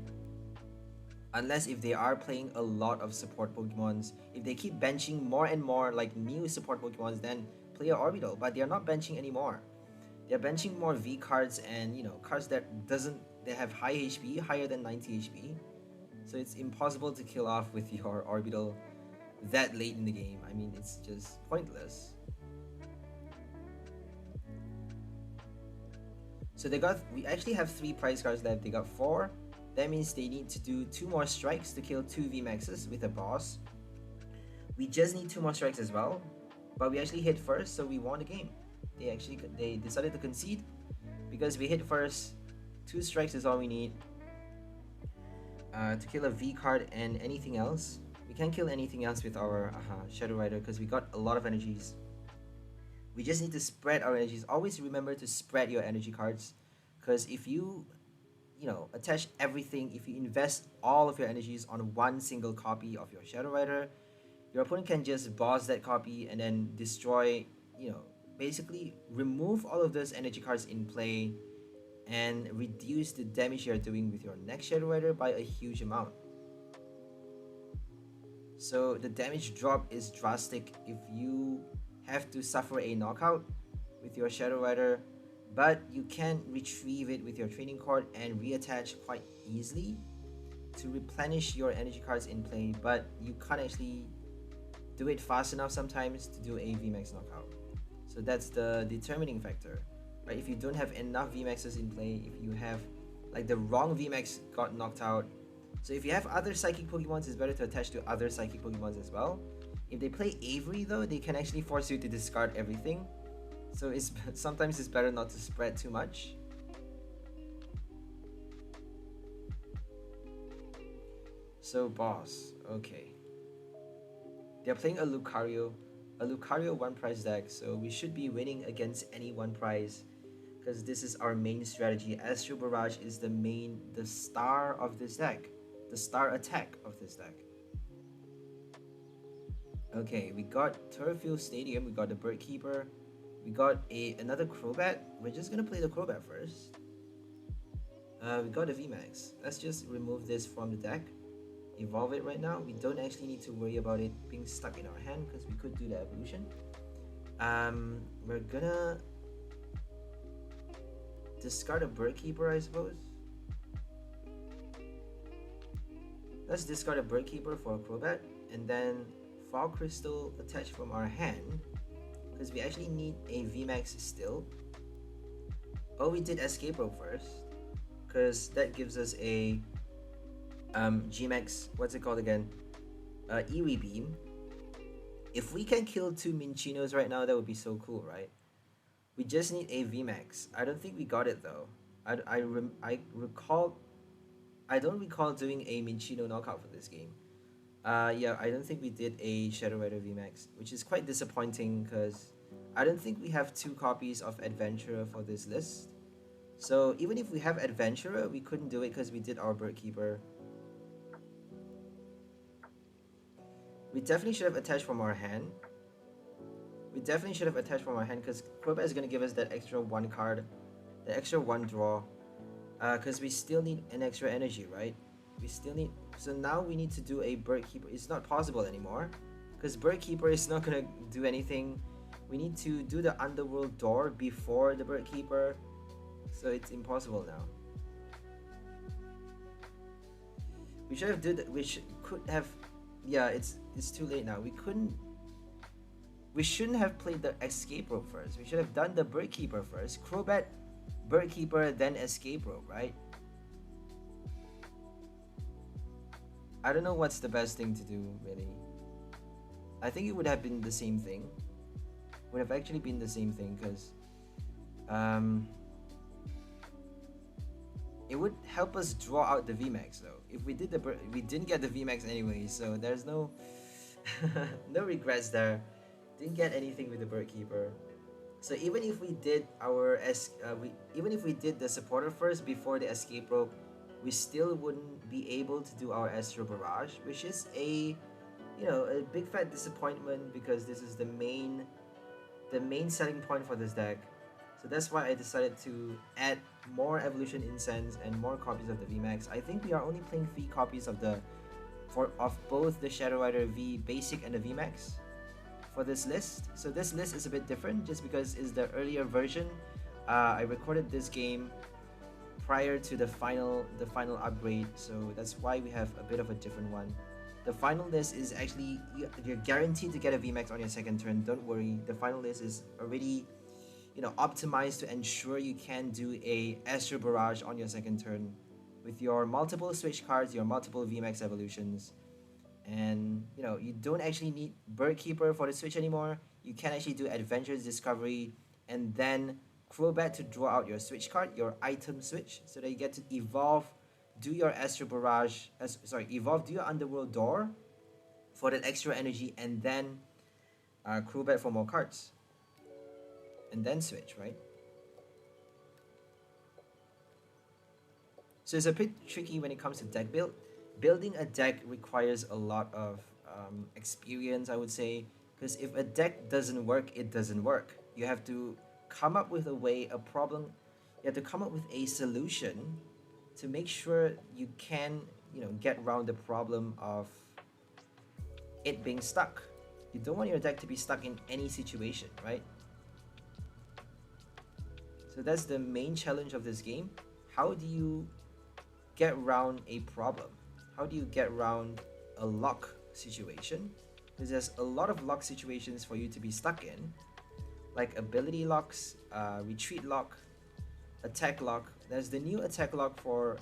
Unless if they are playing a lot of support Pokemons. If they keep benching more and more like new support Pokemons, then play an Orbital, but they are not benching anymore. They're benching more V cards and cards that have high HP, higher than 90 HP. So it's impossible to kill off with your Orbital that late in the game. I mean, it's just pointless. So we actually have 3 prize cards left. They got 4. That means they need to do 2 more strikes to kill 2 VMAXs with a boss. We just need 2 more strikes as well, but we actually hit first, so we won the game. They decided to concede because we hit first. 2 strikes is all we need to kill a V card, and anything else. We can't kill anything else with our Shadow Rider because we got a lot of energies. We just need to spread our energies. Always remember to spread your energy cards, because if you attach everything, if you invest all of your energies on 1 single copy of your Shadow Rider, your opponent can just boss that copy and then destroy, basically remove all of those energy cards in play and reduce the damage you're doing with your next Shadow Rider by a huge amount. So the damage drop is drastic if you have to suffer a knockout with your Shadow Rider, but you can retrieve it with your training card and reattach quite easily to replenish your energy cards in play, but you can't actually do it fast enough sometimes to do a VMAX knockout. So that's the determining factor, right? If you don't have enough VMAXs in play, if you have like the wrong VMAX got knocked out. So if you have other Psychic Pokemons, it's better to attach to other Psychic Pokemons as well. If they play Avery though, they can actually force you to discard everything. So sometimes it's better not to spread too much. So boss, okay. They're playing a Lucario 1 prize deck, so we should be winning against any 1 prize because this is our main strategy. Astral Barrage is the star of this deck, the star attack of this deck. Okay, we got Turffield Stadium, we got the Bird Keeper, we got another Crobat. We're just gonna play the Crobat first. We got a VMAX. Let's just remove this from the deck. Evolve it right now. We don't actually need to worry about it being stuck in our hand because we could do the evolution. We're gonna discard a Bird Keeper, I suppose. Let's discard a Bird Keeper for a Crobat, and then Fall Crystal attached from our hand, because we actually need a VMAX still. Oh, we did Escape Rope first, because that gives us a GMAX, what's it called again? Eevee Beam. If we can kill 2 Minchinos right now, that would be so cool, right? We just need a VMAX. I don't think we got it though. I don't recall doing a Minchino knockout for this game. Yeah, I don't think we did a Shadow Rider VMAX, which is quite disappointing because I don't think we have 2 copies of Adventurer for this list. So even if we have Adventurer, we couldn't do it because we did our Bird Keeper. We definitely should have attached from our hand. We definitely should have attached from our hand because Crobat is going to give us that extra 1 card, the extra 1 draw. Because we still need an extra energy, right? We still need... So now we need to do a Bird Keeper. It's not possible anymore. Because Bird Keeper is not going to do anything. We need to do the Underworld Door before the Bird Keeper. So it's impossible now. We should have did... We could have... Yeah, it's too late now. We couldn't... We shouldn't have played the Escape Rope first. We should have done the Bird Keeper first. Crobat, Bird Keeper, then Escape Rope, right? I don't know what's the best thing to do, really. I think it would have been the same thing. Would have actually been the same thing, because it would help us draw out the VMAX though. If we did we didn't get the VMAX anyway, so there's no no regrets there. Didn't get anything with the Bird Keeper. So even if we did our even if we did the supporter first before the Escape Rope, we still wouldn't be able to do our Astral Barrage, which is a a big fat disappointment because this is the main selling point for this deck. So that's why I decided to add more Evolution Incense and more copies of the VMAX. I think we are only playing 3 copies of both the Shadow Rider V Basic and the VMAX for this list. So this list is a bit different just because it's the earlier version. I recorded this game prior to the final upgrade, so that's why we have a bit of a different one. The final list is actually you're guaranteed to get a VMAX on your second turn. Don't worry, the final list is already optimized to ensure you can do a Astral Barrage on your second turn with your multiple switch cards, your multiple VMAX evolutions. And you don't actually need Bird Keeper for the switch anymore. You can actually do Adventurous Discovery and then Crobat to draw out your switch card, your item switch, so that you get to evolve, do your Astral Barrage, evolve, do your Underworld Door for that extra energy, and then Crobat for more cards. And then switch, right? So it's a bit tricky when it comes to deck build. Building a deck requires a lot of experience, I would say, because if a deck doesn't work, it doesn't work. You have to come up with you have to come up with a solution to make sure you can, get around the problem of it being stuck. You don't want your deck to be stuck in any situation, right? So that's the main challenge of this game. How do you get around a problem? How do you get around a lock situation? Because there's a lot of lock situations for you to be stuck in, like ability locks, retreat lock, attack lock. There's the new attack lock for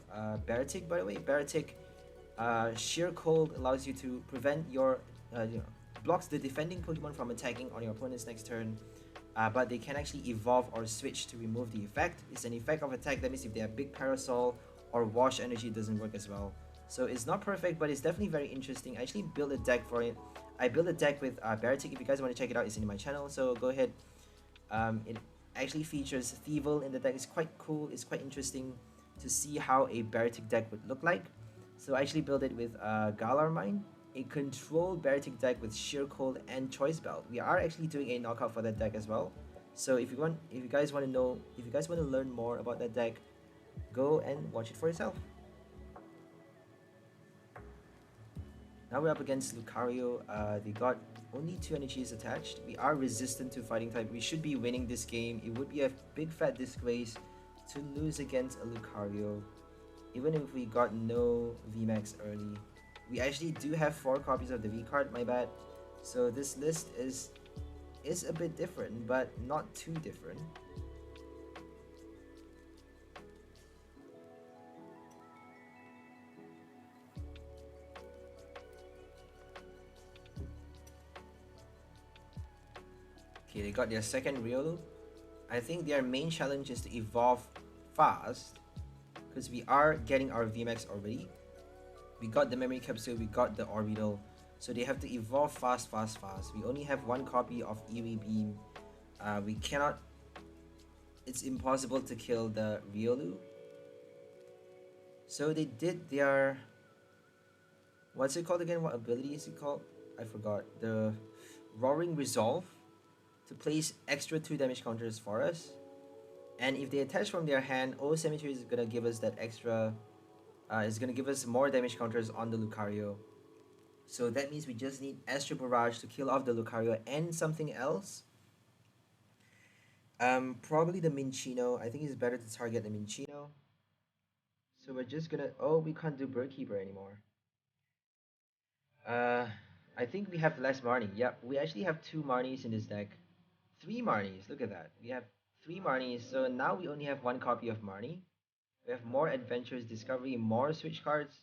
𝑏aratic, by the way. 𝑏aratic, Sheer Cold allows you to prevent your, blocks the defending Pokemon from attacking on your opponent's next turn. But they can actually evolve or switch to remove the effect. It's an effect of attack. That means if they have big Parasol or Wash Energy, it doesn't work as well. So it's not perfect, but it's definitely very interesting. I actually built a deck for it. I built a deck with 𝑏aratic. If you guys want to check it out, it's in my channel, so go ahead. It actually features Thievul in the deck. It's quite cool. It's quite interesting to see how a 𝑏aratic deck would look like. So I actually built it with Galarmine, a controlled 𝑏aratic deck with Sheer Cold and Choice Belt. We are actually doing a knockout for that deck as well. So if you guys want to learn more about that deck, Go and watch it for yourself. Now we're up against Lucario. They got only 2 energies attached. We are resistant to fighting type. We should be winning this game. It would be a big fat disgrace to lose against a Lucario, even if we got no VMAX early. We actually do have 4 copies of the V card, my bad. So this list is a bit different, but not too different. Okay, they got their second Riolu. I think their main challenge is to evolve fast, because we are getting our VMAX already. We got the memory capsule, we got the orbital, so they have to evolve fast. We only have 1 copy of Eerie Beam. We cannot, it's impossible to kill the Riolu. So they did their, what's it called again? What ability is it called? I forgot. The Roaring Resolve, to place extra 2 damage counters for us. And if they attach from their hand, 𝑭𝒐𝒓𝒏𝒕 is gonna give us that extra, is gonna give us more damage counters on the Lucario. So that means we just need Astral Barrage to kill off the Lucario and something else. Probably the Cinccino. I think it's better to target the Cinccino. So we're just gonna, oh, we can't do Bird Keeper anymore. I think we have less Marnie. Yep, we actually have 2 Marnies in this deck. 3 Marnies, look at that. We have 3 Marnies, so now we only have 1 copy of Marnie. We have more Adventures Discovery, more Switch cards,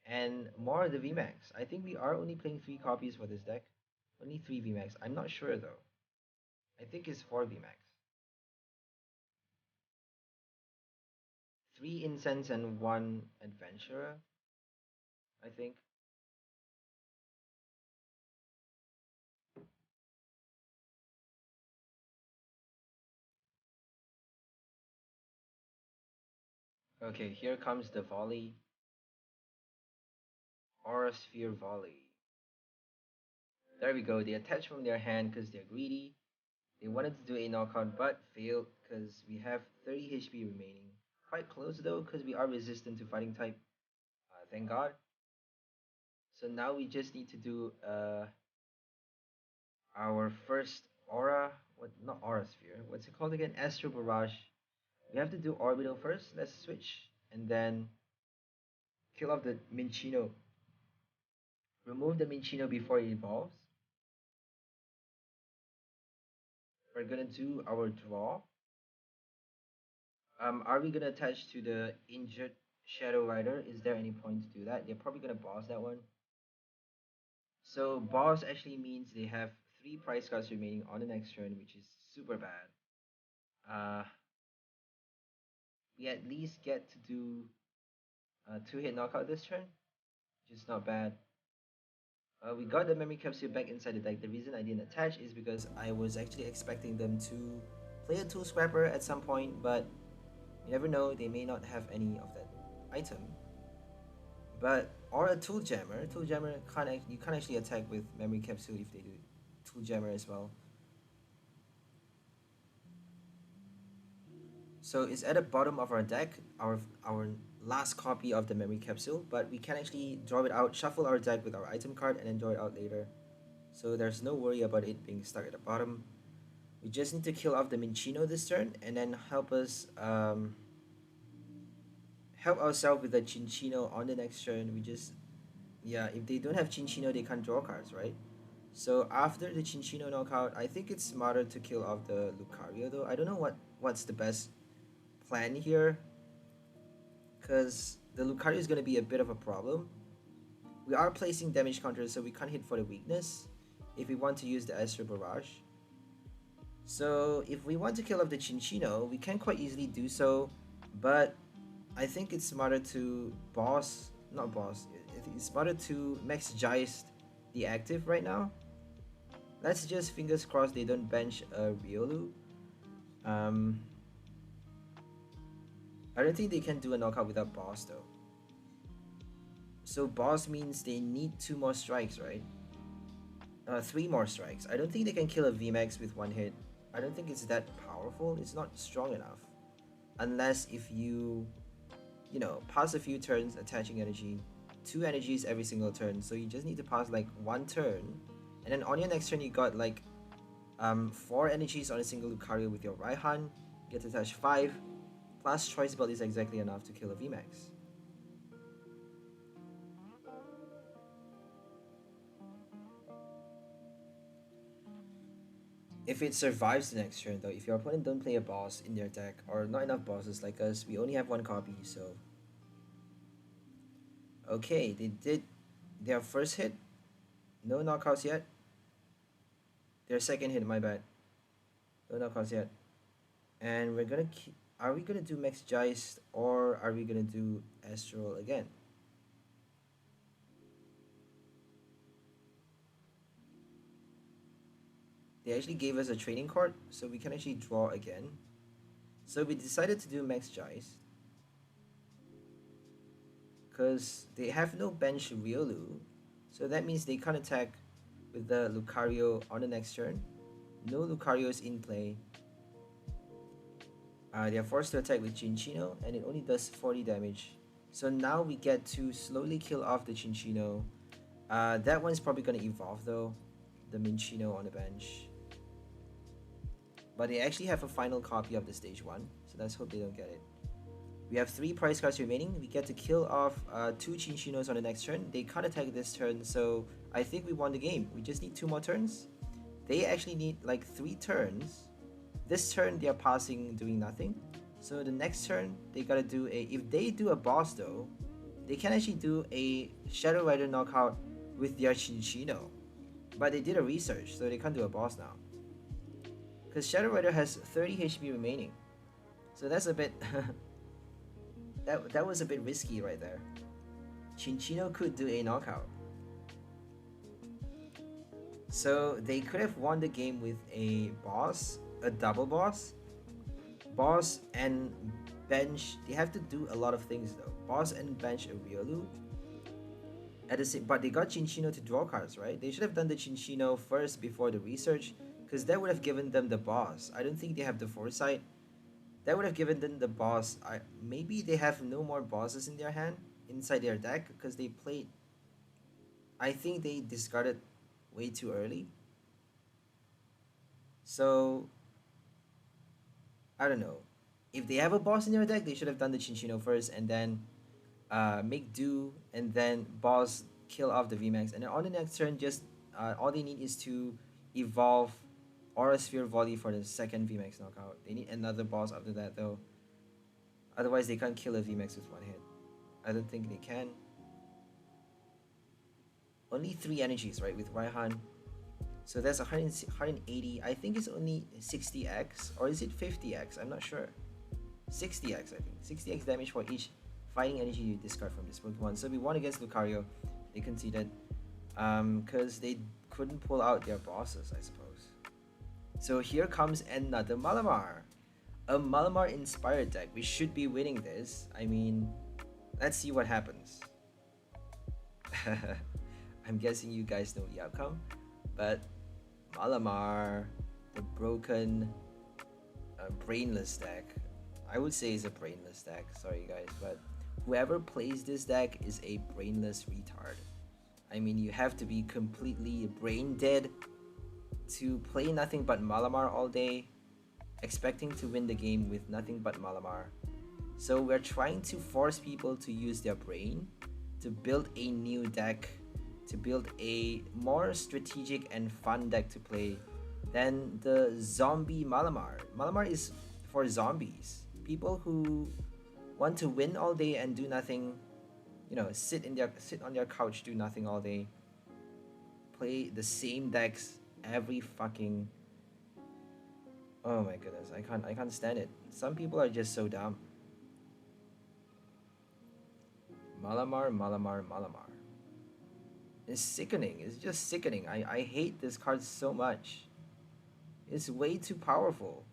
and more of the VMAX. I think we are only playing 3 copies for this deck. Only 3 VMAX. I'm not sure though. I think it's 4 VMAX. 3 Incense and 1 Adventurer, I think. Okay, here comes the volley. Aura Sphere Volley. There we go. They attach from their hand because they're greedy. They wanted to do a knockout but failed because we have 30 HP remaining. Quite close though because we are resistant to fighting type. Thank God. So now we just need to do our first aura. What? Not aura sphere. What's it called again? Astral Barrage. We have to do orbital first. Let's switch and then kill off the Cinccino. Remove the Cinccino before it evolves. We're gonna do our draw. Are we gonna attach to the injured Shadow Rider? Is there any point to do that? They're probably gonna boss that one. So boss actually means they have 3 prize cards remaining on the next turn, which is super bad. We at least get to do 2-hit knockout this turn, which is not bad. We got the memory capsule back inside the deck. The reason I didn't attach is because I was actually expecting them to play a tool scrapper at some point, but you never know, they may not have any of that item. But, or a tool jammer. Tool jammer you can't actually attack with memory capsule if they do tool jammer as well. So it's at the bottom of our deck, our last copy of the memory capsule, but we can actually draw it out, shuffle our deck with our item card, and then draw it out later. So there's no worry about it being stuck at the bottom. We just need to kill off the Cinccino this turn, and then help us help ourselves with the Cinccino on the next turn. We just, yeah, if they don't have Cinccino, they can't draw cards, right? So after the Cinccino knockout, I think it's smarter to kill off the Lucario though. I don't know what's the best plan here, because the Lucario is going to be a bit of a problem. We are placing damage counters, so we can't hit for the weakness if we want to use the Astral Barrage. So if we want to kill off the Cinccino, we can quite easily do so, but I think it's smarter to it's smarter to Max Geist the active right now. Let's just fingers crossed they don't bench a Riolu. I don't think they can do a knockout without boss though. So boss means they need 2 more strikes, right? 3 more strikes. I don't think they can kill a VMAX with 1 hit. I don't think it's that powerful. It's not strong enough. unless if you know, pass a few turns attaching energy, 2 energies every single turn. So you just need to pass like 1 turn, and then on your next turn you got like 4 energies on a single Lucario with your Raihan. You get to attach 5, plus Choice Belt is exactly enough to kill a VMAX. If it survives the next turn though, if your opponent don't play a boss in their deck, or not enough bosses like us, we only have 1 copy, so... Okay, they did their first hit. No knockouts yet. Their second hit, my bad. No knockouts yet. And we're gonna are we gonna do Max Geist, or are we gonna do Astral again? They actually gave us a training card, so we can actually draw again. So we decided to do Max Geist, because they have no bench Riolu, so that means they can't attack with the Lucario on the next turn. No Lucario is in play. They are forced to attack with Cinccino, and it only does 40 damage. So now we get to slowly kill off the Cinccino. That one's probably going to evolve though, the Minccino on the bench. But they actually have a final copy of the stage 1, so let's hope they don't get it. We have 3 prize cards remaining. We get to kill off 2 Cinccinos on the next turn. They can't attack this turn, so I think we won the game. We just need 2 more turns. They actually need like 3 turns. This turn they are passing, doing nothing. So the next turn they gotta do a... If they do a boss though, they can actually do a Shadow Rider knockout with their Cinccino. But they did a research, so they can't do a boss now. Because Shadow Rider has 30 HP remaining. So that's a bit... that was a bit risky right there. Cinccino could do a knockout. So they could have won the game with a boss, a double boss. Boss and bench, they have to do a lot of things though. Boss and bench a Riolu. At the same, but they got Cinccino to draw cards, right? They should have done the Cinccino first before the research, because that would have given them the boss. I don't think they have the foresight. That would have given them the boss. Maybe they have no more bosses in their hand, inside their deck, because they played... I think they discarded way too early. So, I don't know. If they have a boss in their deck, they should have done the Cinccino first, and then make do, and then boss, kill off the VMAX. And then on the next turn, just all they need is to evolve Aura Sphere Volley for the second VMAX knockout. They need another boss after that though. Otherwise they can't kill a VMAX with 1 hit. I don't think they can. Only 3 energies, right, with Raihan. So that's 180. I think it's only 60x, or is it 50x? I'm not sure. 60x, I think. 60x damage for each fighting energy you discard from this Pokemon. So we won against Lucario. They conceded because they couldn't pull out their bosses, I suppose. So here comes another Malamar. A Malamar inspired deck. We should be winning this. I mean, let's see what happens. I'm guessing you guys know the outcome. But Malamar, the broken, brainless deck. I would say it's a brainless deck. Sorry guys, but whoever plays this deck is a brainless retard. I mean, you have to be completely brain dead to play nothing but Malamar all day, expecting to win the game with nothing but Malamar. So we're trying to force people to use their brain to build a new deck, to build a more strategic and fun deck to play than the zombie Malamar. Malamar is for zombies, people who want to win all day and do nothing, you know, sit on their couch, do nothing all day, play the same decks every fucking... Oh my goodness, I can't stand it. Some people are just so dumb. Malamar. It's sickening. It's just sickening. I hate this card so much. It's way too powerful.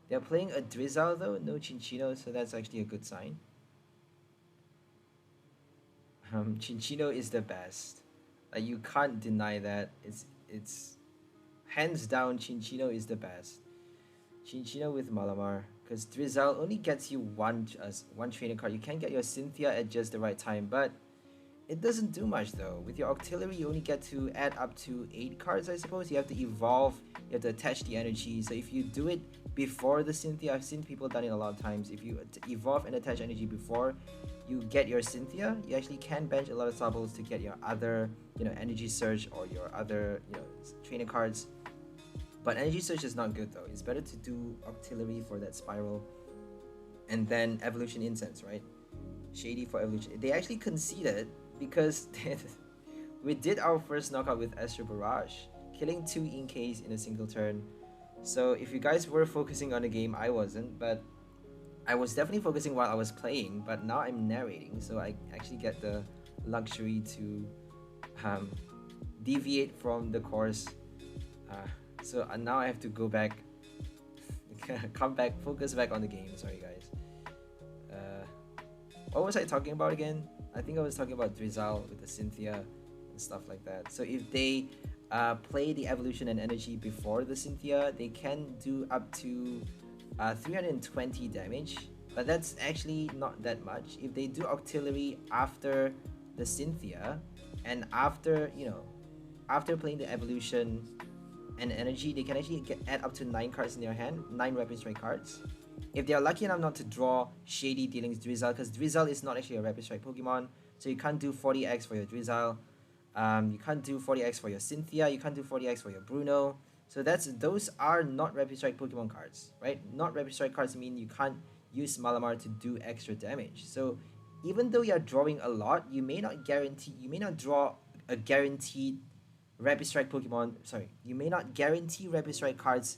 They're playing a Drizzle though, no Cinccino, so that's actually a good sign. Cinccino is the best. Like, you can't deny that. It's hands down, Cinccino is the best. Cinccino with Malamar, because Drizzle only gets you one training card. You can get your Cynthia at just the right time, but it doesn't do much though. With your Octillery, you only get to add up to 8 cards, I suppose. You have to evolve, you have to attach the energy. So if you do it before the Cynthia, I've seen people done it a lot of times. If you evolve and attach energy before you get your Cynthia, you actually can bench a lot of Sobbles to get your other, Energy Surge or your other, trainer cards. But Energy Surge is not good though. It's better to do Octillery for that Spiral. And then Evolution Incense, right? Shady for Evolution. They actually conceded because we did our first knockout with Astral Barrage, killing 2 Inks in a single turn. So if you guys were focusing on the game, I wasn't, but I was definitely focusing while I was playing, but now I'm narrating, so I actually get the luxury to deviate from the course. So now I have to go back, come back, focus back on the game. Sorry guys. What was I talking about again? I think I was talking about Drizzle with the Cynthia and stuff like that. So if they play the Evolution and Energy before the Cynthia, they can do up to 320 damage, but that's actually not that much. If they do Octillery after the Cynthia and after playing the Evolution and Energy, they can actually add up to 9 cards in their hand, 9 Rapid Strike cards. If they are lucky enough not to draw Shady Dealings Drizzle, because Drizzle is not actually a Rapid Strike Pokemon, so you can't do 40x for your Drizzle, you can't do 40x for your Cynthia, you can't do 40x for your Bruno. So those are not Rapid Strike Pokemon cards, right? Not Rapid Strike cards mean you can't use Malamar to do extra damage. So even though you are drawing a lot, you may not draw a guaranteed Rapid Strike Pokemon. Sorry, you may not guarantee Rapid Strike cards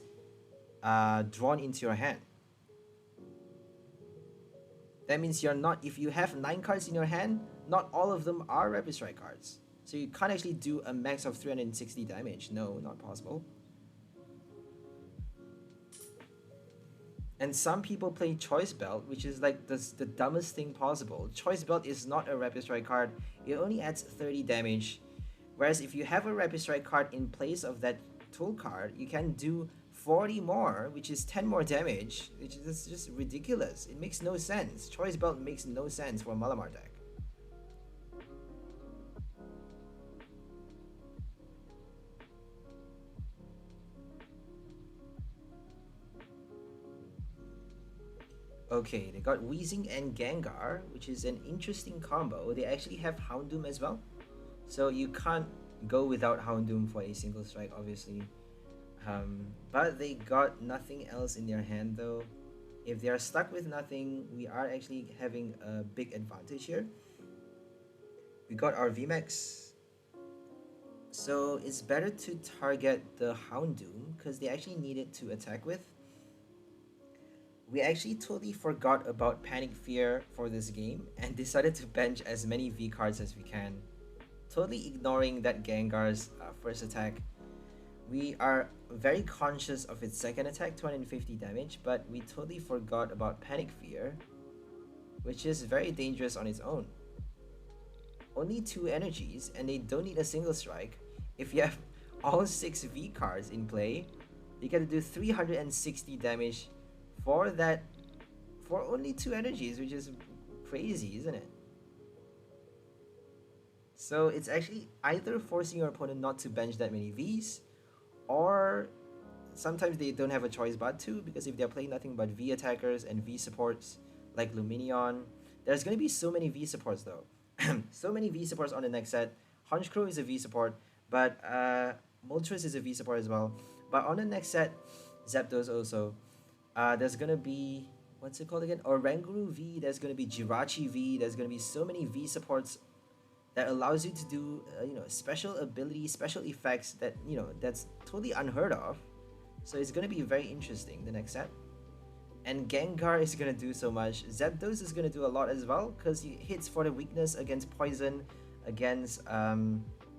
drawn into your hand. That means if you have 9 cards in your hand, not all of them are Rapid Strike cards. So you can't actually do a max of 360 damage. No, not possible. And some people play Choice Belt, which is like the dumbest thing possible. Choice Belt is not a Rapid Strike card. It only adds 30 damage. Whereas if you have a Rapid Strike card in place of that tool card, you can do 40 more, which is 10 more damage, which is just ridiculous. It makes no sense. Choice Belt makes no sense for a Malamar deck. Okay, they got Weezing and Gengar, which is an interesting combo. They actually have Houndoom as well, so you can't go without Houndoom for a single strike, obviously. But they got nothing else in their hand though. If they are stuck with nothing, we are actually having a big advantage here. We got our VMAX, so it's better to target the Houndoom because they actually need it to attack with. We actually totally forgot about Panic Fear for this game and decided to bench as many V cards as we can, totally ignoring that Gengar's first attack. We are very conscious of its second attack, 250 damage, but we totally forgot about Panic Fear, which is very dangerous on its own. Only 2 energies, and they don't need a single strike. If you have all 6 V cards in play, you get to do 360 damage for only 2 energies, which is crazy, isn't it? So it's actually either forcing your opponent not to bench that many Vs, or sometimes they don't have a choice but to, because if they're playing nothing but V attackers and V supports like Lumineon, there's going to be so many V supports though. So many V supports on the next set. Honchkrow is a V support, but Moltres is a V support as well. But on the next set, Zapdos also. There's going to be, what's it called again? Oranguru V, there's going to be Jirachi V, there's going to be so many V supports that allows you to do special abilities, special effects that that's totally unheard of. So it's going to be very interesting the next set. And Gengar is going to do so much. Zapdos is going to do a lot as well because he hits for the weakness against poison, against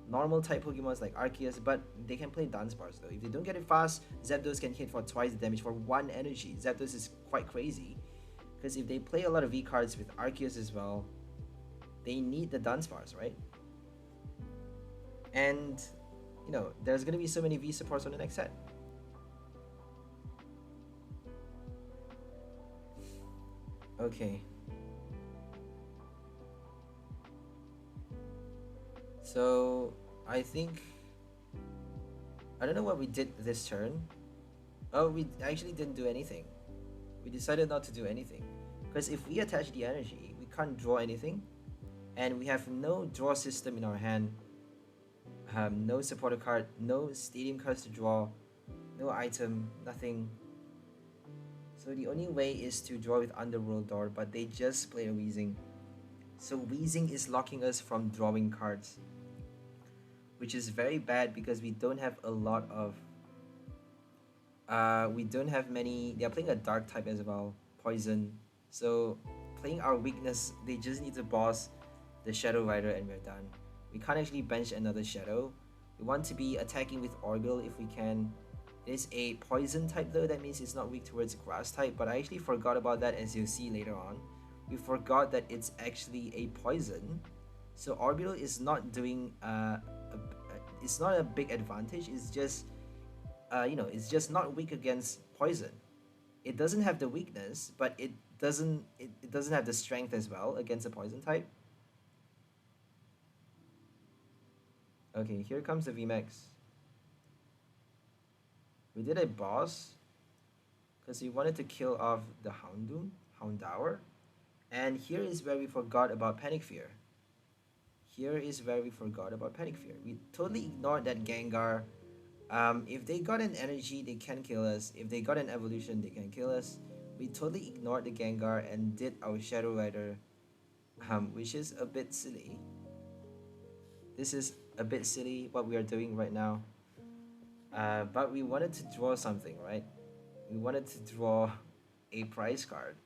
normal type Pokemons like Arceus, but they can play Dunsparce though. If they don't get it fast, Zapdos can hit for twice the damage for 1 energy. Zapdos is quite crazy because if they play a lot of V cards with Arceus as well, they need the Dunsparce, right? And there's gonna be so many V supports on the next set. Okay. So I think I don't know what we did this turn. Oh, we actually didn't do anything. We decided not to do anything. Because if we attach the energy, we can't draw anything. And we have no draw system in our hand. No supporter card, no stadium cards to draw, no item, nothing. So the only way is to draw with Underworld Door, but they just play a Weezing. So Weezing is locking us from drawing cards, which is very bad because we don't have a lot of we don't have many. They're playing a dark type as well, poison. So playing our weakness, they just need to boss the Shadow Rider and we're done. We can't actually bench another Shadow. We want to be attacking with Orbeetle if we can. It is a poison type though, that means it's not weak towards grass type, but I actually forgot about that, as you'll see later on. We forgot that it's actually a poison. So Orbeetle is not doing it's not a big advantage, it's just it's just not weak against poison. It doesn't have the weakness, but it doesn't have the strength as well against a poison type. Okay, here comes the VMAX. We did a boss because we wanted to kill off the Houndour. And here is where we forgot about Panic Fear. Here is where we forgot about Panic Fear. We totally ignored that Gengar. If they got an energy, they can kill us. If they got an evolution, they can kill us. We totally ignored the Gengar and did our Shadow Rider, which is a bit silly. This is a bit silly what we are doing right now. But we wanted to draw something, right? We wanted to draw a prize card.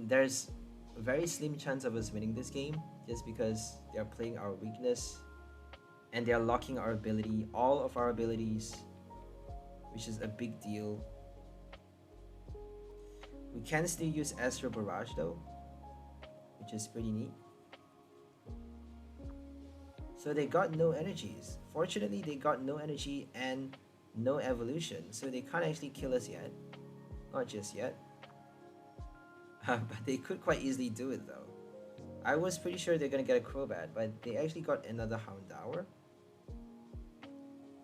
There's a very slim chance of us winning this game just because they're playing our weakness and they're locking our ability, all of our abilities, which is a big deal. We can still use Astral Barrage though, which is pretty neat. So they got no energies. Fortunately, they got no energy and no evolution, so they can't actually kill us yet. Not just yet. But they could quite easily do it though. I was pretty sure they're gonna get a Crobat, but they actually got another Houndour.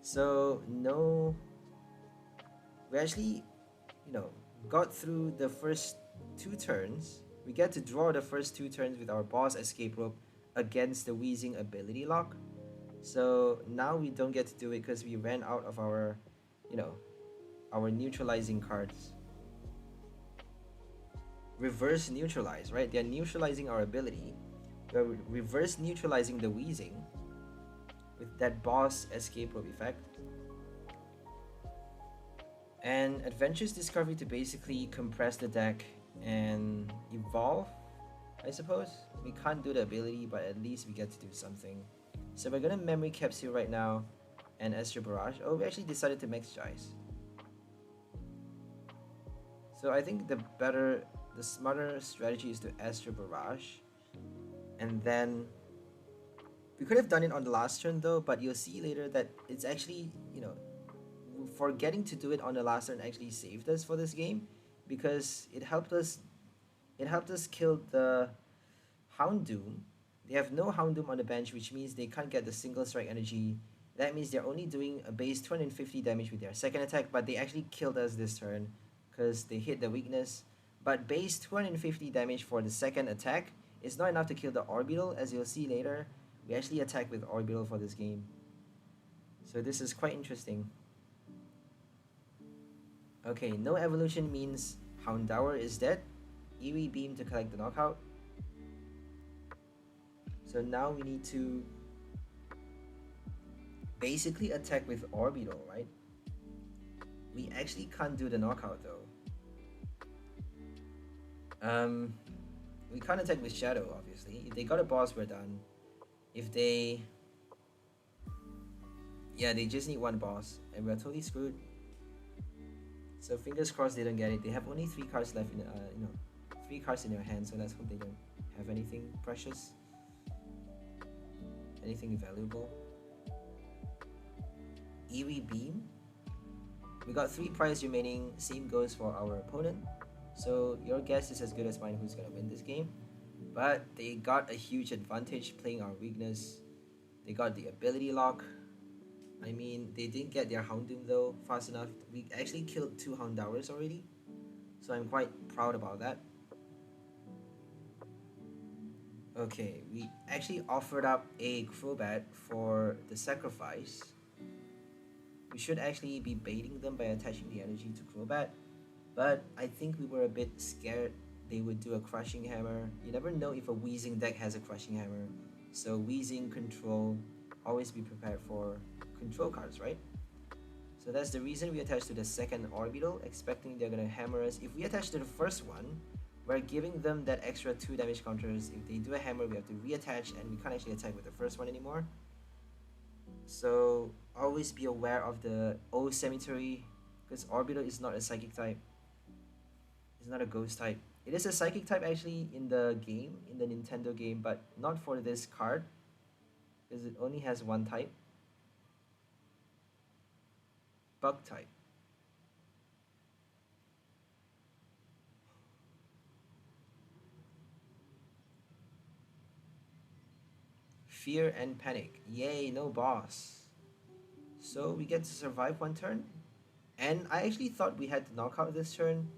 So no, we actually, got through the first 2 turns. We get to draw the first 2 turns with our boss escape rope against the Weezing ability lock. So now we don't get to do it because we ran out of our, our neutralizing cards. Reverse neutralize, right? They're neutralizing our ability. We're reverse neutralizing the Weezing with that boss escape rope effect. And Adventurous Discovery to basically compress the deck and evolve, I suppose. We can't do the ability, but at least we get to do something. So we're gonna Memory Capsule right now and Astral Barrage. Oh, we actually decided to Max Geist. So I think the smarter strategy is to Astral Barrage. And then we could have done it on the last turn though, but you'll see later that it's actually, forgetting to do it on the last turn actually saved us for this game, because it helped us kill the Houndoom. They have no Houndoom on the bench, which means they can't get the single strike energy. That means they're only doing a base 250 damage with their second attack, but they actually killed us this turn because they hit the weakness. But base 250 damage for the second attack is not enough to kill the Orbeetle, as you'll see later. We actually attack with Orbeetle for this game. So this is quite interesting. Okay, no evolution means Houndour is dead. Eerie Beam to collect the knockout. So now we need to basically attack with Orbeetle, right? We actually can't do the knockout though. We can't attack with Shadow, obviously. If they got a boss, we're done. If they... Yeah, they just need one boss, and we're totally screwed. So fingers crossed they don't get it. They have only 3 cards left in, 3 cards in their hand, so let's hope they don't have anything precious. Anything valuable. Eerie Beam? We got 3 prizes remaining, same goes for our opponent. So your guess is as good as mine who's gonna win this game. But they got a huge advantage playing our weakness. They got the ability lock. I mean, they didn't get their Houndoom though fast enough. We actually killed 2 Houndours already. So I'm quite proud about that. Okay, we actually offered up a Crobat for the sacrifice. We should actually be baiting them by attaching the energy to Crobat. But I think we were a bit scared they would do a Crushing Hammer. You never know if a Weezing deck has a Crushing Hammer. So Weezing, Control, always be prepared for control cards, right? So that's the reason we attached to the second Orbeetle, expecting they're gonna hammer us. If we attach to the first one, we're giving them that extra 2 damage counters. If they do a hammer, we have to reattach and we can't actually attack with the first one anymore. So always be aware of the 𝑭𝒐𝒒𝒕, because Orbeetle is not a Psychic type. It's not a Ghost type. It is a Psychic type actually in the game, in the Nintendo game, but not for this card, because it only has 1 type. Bug type. Fear and Panic. Yay, no boss. So we get to survive 1 turn. And I actually thought we had to knock out this turn,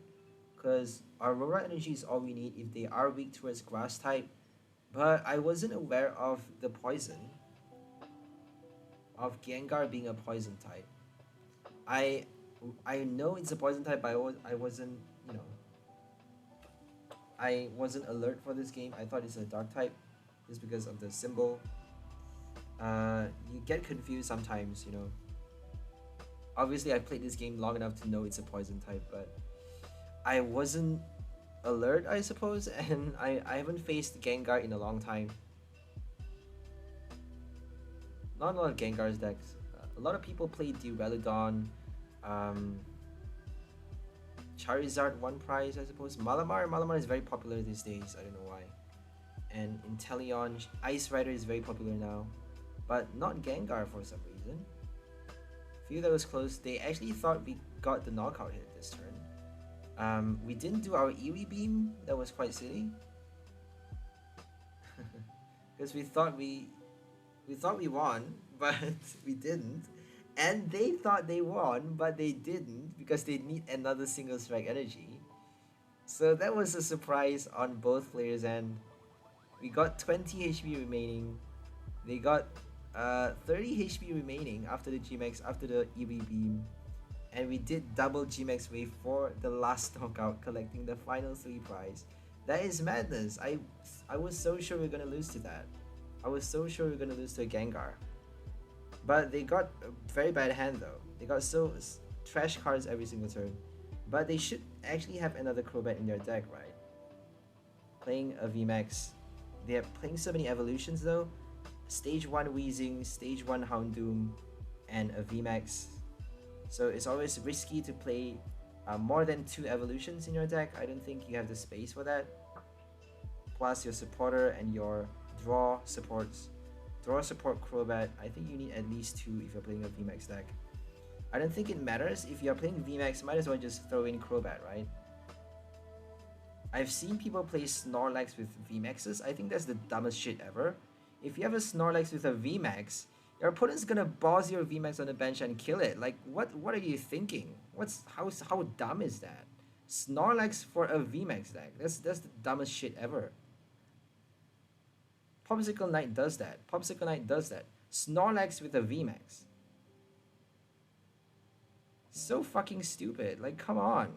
because our Aurora Energy is all we need if they are weak towards Grass type. But I wasn't aware of the poison, of Gengar being a poison type. I know it's a poison type, but I wasn't, you know, I wasn't alert for this game. I thought it's a dark type just because of the symbol. You get confused sometimes, you know. Obviously, I played this game long enough to know it's a poison type, but I wasn't alert, I suppose, and I haven't faced Gengar in a long time. Not a lot of Gengar's decks. A lot of people play 𝑑𝑢𝑟𝑒𝑙𝑢don, Charizard 1 prize, I suppose. Malamar is very popular these days, I don't know why. And Inteleon, Ice Rider is very popular now, but not Gengar for some reason. Few that was close. They actually thought we got the knockout hit this turn. We didn't do our Eerie Beam. That was quite silly. Because we thought we won, but we didn't. And they thought they won, but they didn't, because they need another single strike energy. So that was a surprise on both players' end. We got 20 HP remaining. They got 30 HP remaining after the GMAX, after the Eerie Beam. And we did double GMAX wave for the last knockout, collecting the final 3 prize. That is madness. I was so sure we were gonna lose to that. I was so sure we were gonna lose to a Gengar. But they got a very bad hand though. They got so trash cards every single turn. But they should actually have another Crobat in their deck, right? Playing a VMAX. They are playing so many evolutions though. Stage 1 Weezing, Stage 1 Houndoom, and a VMAX. So it's always risky to play more than 2 evolutions in your deck. I don't think you have the space for that. Plus your supporter and your draw supports. Draw support Crobat, I think you need at least 2 if you're playing a VMAX deck. I don't think it matters. If you're playing VMAX, might as well just throw in Crobat, right? I've seen people play Snorlax with VMAXs. I think that's the dumbest shit ever. If you have a Snorlax with a VMAX, your opponent's gonna boss your VMAX on the bench and kill it. Like, what are you thinking? How dumb is that? Snorlax for a VMAX deck. That's the dumbest shit ever. Popsicle Knight does that. Popsicle Knight does that. Snorlax with a VMAX. So fucking stupid. Like, come on.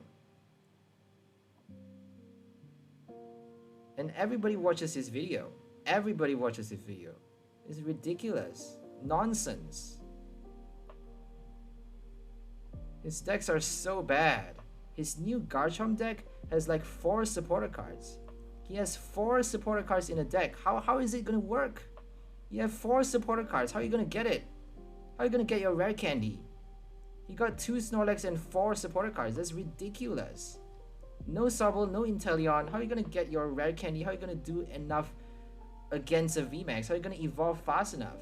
And everybody watches his video. Everybody watches his video. It's ridiculous. Nonsense. His decks are so bad. His new Garchomp deck has like 4 supporter cards. He has 4 supporter cards in a deck. How is it gonna work? You have 4 supporter cards. How are you gonna get it? How are you gonna get your rare candy? He got 2 Snorlax and 4 supporter cards. That's ridiculous. No Sobble, no Inteleon. How are you gonna get your rare candy? How are you gonna do enough against a VMAX? How are you gonna evolve fast enough?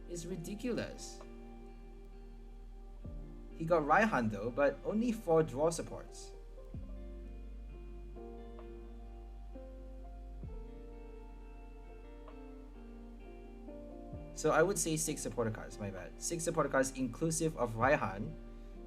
It's ridiculous. He got Raihan though, but only 4 draw supports. So I would say 6 supporter cards, my bad. 6 supporter cards inclusive of Raihan.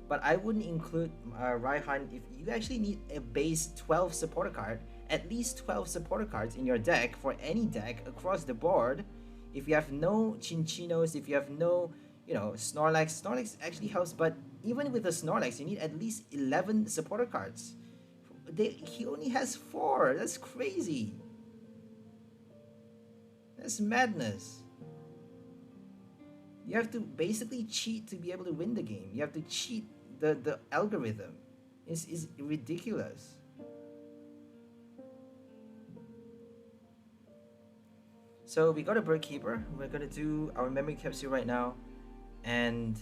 But I wouldn't include Raihan if you actually need a base 12 supporter card, at least 12 supporter cards in your deck for any deck across the board. If you have no Cinccinos, if you have no, you know, Snorlax actually helps, but even with the Snorlax, you need at least 11 supporter cards. He only has 4. That's crazy. That's madness. You have to basically cheat to be able to win the game. You have to cheat the algorithm. It's ridiculous. So we got a Bird Keeper. We're gonna do our memory capsule right now, and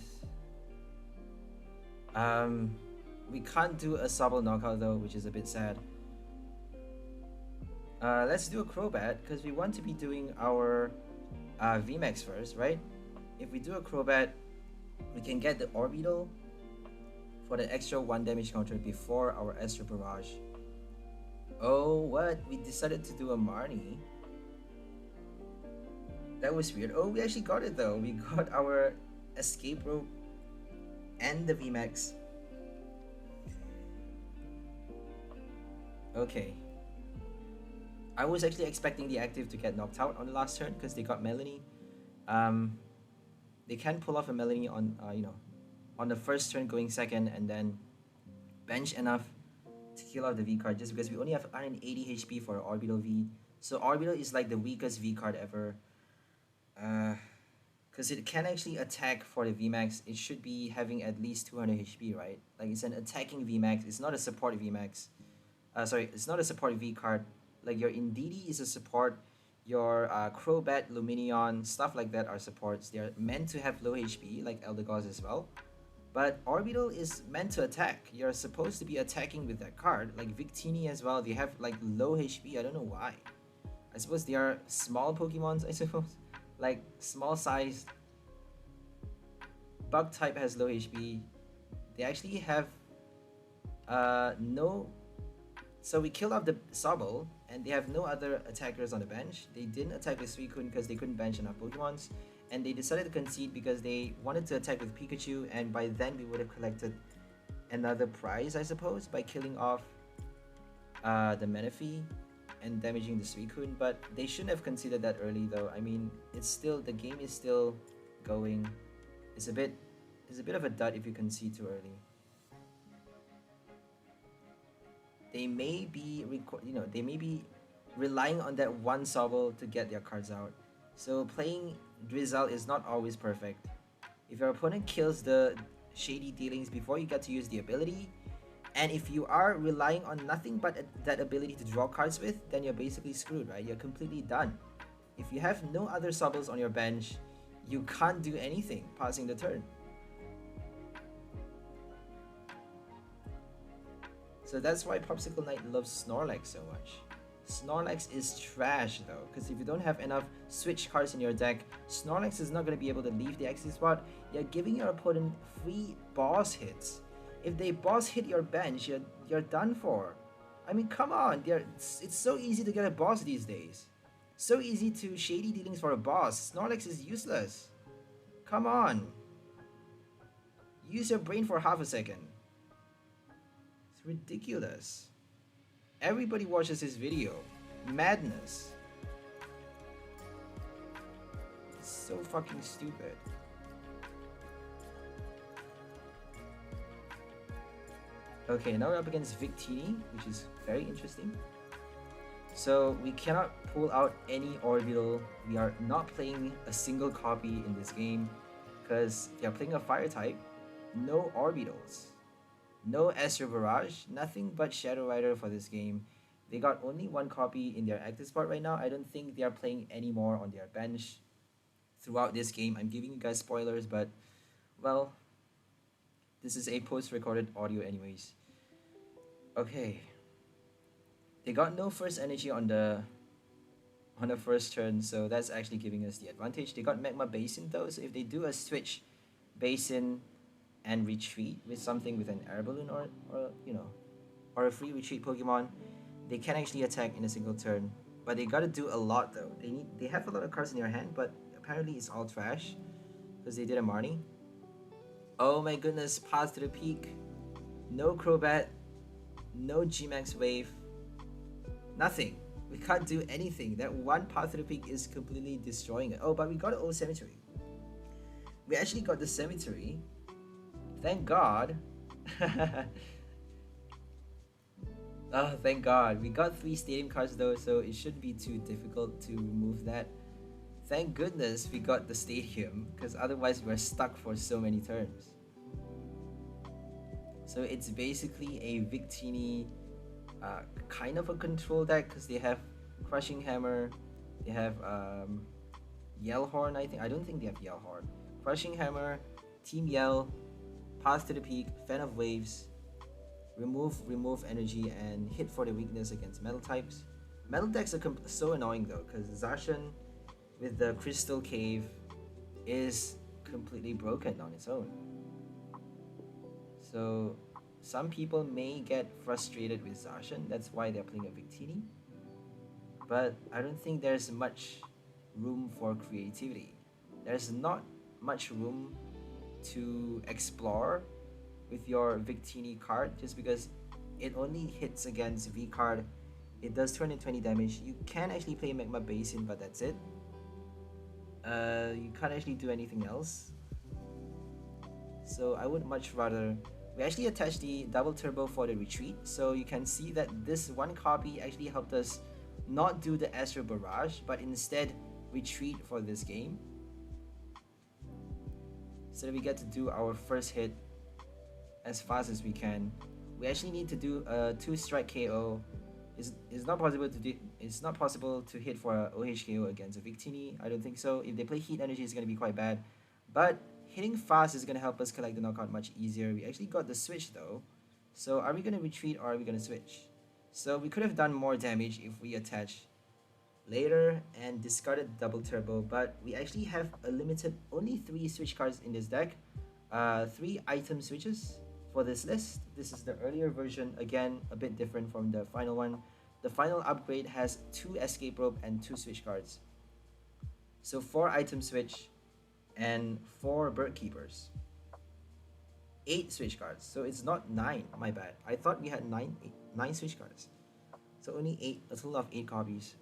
we can't do a Sobble knockout though, which is a bit sad. Let's do a Crobat because we want to be doing our VMAX first, right? If we do a Crobat, we can get the Orbeetle for the extra 1 damage counter before our Astral Barrage. Oh, what? We decided to do a Marnie. That was weird. Oh, we actually got it though. We got our Escape Rope and the VMAX. Okay. I was actually expecting the active to get knocked out on the last turn because they got Melanie. They can pull off a Melanie on, you know, on the first turn going second and then bench enough to kill out the V card just because we only have 180 HP for Orbeetle V. So Orbeetle is like the weakest V card ever. Because it can actually attack for the VMAX. It should be having at least 200 HP, right? Like it's an attacking VMAX. It's not a support VMAX. Sorry, it's not a support V card. Like your Indeedee is a support. Your Crobat, Lumineon, stuff like that are supports. They're meant to have low HP, like Eldegoss as well. But Orbeetle is meant to attack. You're supposed to be attacking with that card. Like Victini as well, they have like low HP. I don't know why. I suppose they are small Pokemons, I suppose. Like small sized. Bug type has low HP. They actually have no. So we killed off the Sobble, and they have no other attackers on the bench. They didn't attack with Suicune because they couldn't bench enough Pokemons, and they decided to concede because they wanted to attack with Pikachu, and by then we would have collected another prize, I suppose, by killing off the Manaphy and damaging the Suicune. But they shouldn't have conceded that early, though. I mean, it's still, the game is still going. It's a bit of a dud if you concede too early. They may be, they may be relying on that one Sobble to get their cards out. So playing Drizzle is not always perfect. If your opponent kills the shady dealings before you get to use the ability, and if you are relying on nothing but that ability to draw cards with, then you're basically screwed, right? You're completely done. If you have no other Sobbles on your bench, you can't do anything passing the turn. So that's why Popsicle Knight loves Snorlax so much. Snorlax is trash though, because if you don't have enough switch cards in your deck, Snorlax is not going to be able to leave the exit spot. You're giving your opponent free boss hits. If they boss hit your bench, you're done for. I mean, come on, it's so easy to get a boss these days. So easy to shady dealings for a boss. Snorlax is useless. Come on. Use your brain for half a second. Ridiculous. Everybody watches this video. Madness. It's so fucking stupid. Okay, now we're up against Victini, which is very interesting. So we cannot pull out any Orbeetle. We are not playing a single copy in this game because they are playing a fire type. No Orbeetles. No Astral Barrage, nothing but Shadow Rider for this game. They got only 1 copy in their active spot right now. I don't think they are playing any more on their bench throughout this game. I'm giving you guys spoilers, but, well, this is a post-recorded audio anyways. Okay. They got no first energy on the first turn, so that's actually giving us the advantage. They got Magma Basin though, so if they do a switch Basin and retreat with something with an air balloon or you know, or a free retreat Pokemon, they can actually attack in a single turn. But they gotta do a lot though. They have a lot of cards in their hand, but apparently it's all trash because they did a Marnie. Oh my goodness, Path to the Peak. No Crobat, no G-Max Wave, nothing. We can't do anything. That one Path to the Peak is completely destroying it. Oh, but we got an old Cemetery. We actually got the Cemetery. Thank God. Oh, thank God. We got 3 Stadium cards though, so it shouldn't be too difficult to remove that. Thank goodness we got the Stadium, because otherwise we're stuck for so many turns. So it's basically a Victini kind of a control deck, because they have Crushing Hammer, they have Yellhorn, I think. I don't think they have Yellhorn. Crushing Hammer, Team Yell, Path to the Peak, Fan of Waves, remove energy, and hit for the weakness against metal types. Metal decks are so annoying though, because Zacian with the Crystal Cave is completely broken on its own. So some people may get frustrated with Zacian, that's why they're playing a Victini. But I don't think there's much room for creativity. There's not much room to explore with your Victini card, just because it only hits against V card. It does 220 damage. You can actually play Magma Basin, but that's it. You can't actually do anything else. So I would much rather... We actually attached the double turbo for the retreat, so you can see that this one copy actually helped us not do the Astral Barrage, but instead retreat for this game, so that we get to do our first hit as fast as we can. We actually need to do a 2-strike KO. It's not possible to do. It's not possible to hit for a OH KO against a Victini. I don't think so. If they play Heat Energy, it's gonna be quite bad. But hitting fast is gonna help us collect the knockout much easier. We actually got the switch though. So are we gonna retreat or are we gonna switch? So we could have done more damage if we attach later and discarded double turbo, but we actually have a limited only 3 switch cards in this deck. 3 item switches for this list. This is the earlier version, again a bit different from the final one. The final upgrade has 2 escape rope and 2 switch cards. So 4 item switch and 4 bird keepers. 8 switch cards. So it's not 9, my bad. I thought we had 9 switch cards. So only 8, a total of 8 copies.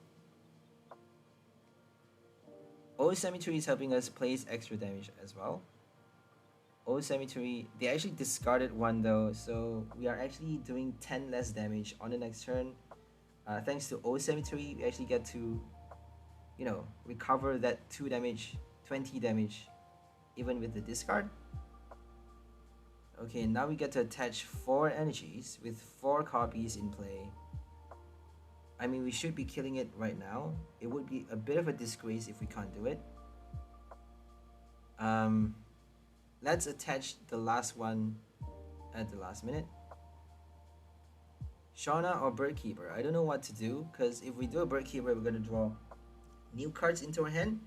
Old Cemetery is helping us place extra damage as well. Old Cemetery, they actually discarded 1 though, so we are actually doing 10 less damage on the next turn. Thanks to Old Cemetery, we actually get to, you know, recover that 2 damage, 20 damage, even with the discard. Okay, now we get to attach 4 energies with 4 copies in play. I mean, we should be killing it right now. It would be a bit of a disgrace if we can't do it. Let's attach the last one at the last minute. Shauna or Bird Keeper? I don't know what to do, because if we do a Bird Keeper, we're going to draw new cards into our hand.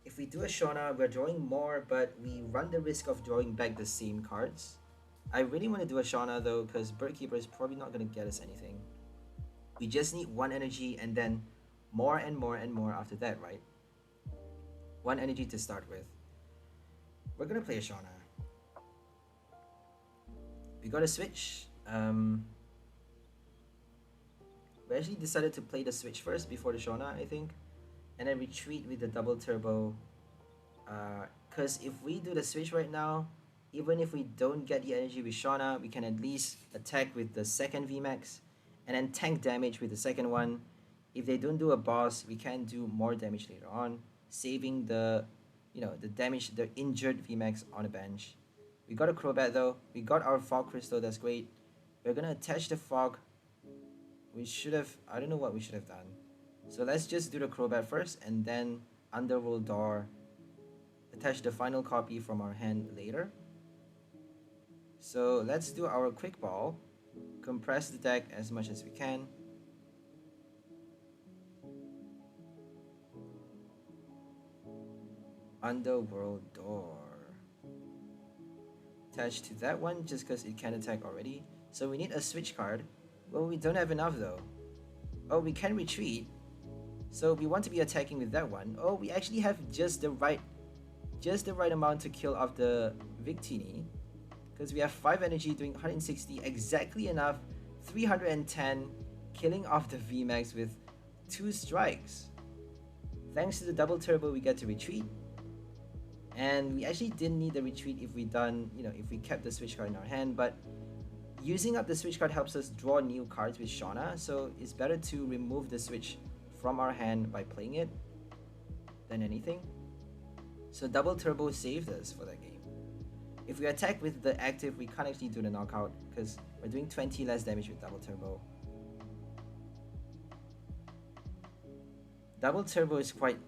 If we do a Shauna, we're drawing more, but we run the risk of drawing back the same cards. I really want to do a Shauna though, because Bird Keeper is probably not going to get us anything. We just need 1 energy and then more and more and more after that, right? 1 energy to start with. We're going to play a Shauna. We got a switch. We actually decided to play the switch first before the Shauna, I think. And then retreat with the double turbo. Because if we do the switch right now, even if we don't get the energy with Shauna, we can at least attack with the second VMAX and then tank damage with the second one. If they don't do a boss, we can do more damage later on, saving the, you know, the damage, the injured VMAX on the bench. We got a Crobat though. We got our Fog Crystal, that's great. We're gonna attach the Fog. We should have, I don't know what we should have done. So let's just do the Crobat first and then Underworld Door. Attach the final copy from our hand later. So let's do our Quick Ball. Compress the deck as much as we can. Underworld Door. attach to that one just because it can attack already. So we need a switch card. Well, we don't have enough though. Oh, we can retreat. So we want to be attacking with that one. Oh, we actually have just the right amount to kill off the Victini. Because we have 5 energy doing 160, exactly enough, 310, killing off the VMAX with 2 strikes. Thanks to the double turbo, we get to retreat. And we actually didn't need the retreat if we kept the switch card in our hand, but using up the switch card helps us draw new cards with Shauna, so it's better to remove the switch from our hand by playing it than anything. So double turbo saved us for that game. If we attack with the active, we can't actually do the knockout because we're doing 20 less damage with double turbo. Double turbo is quite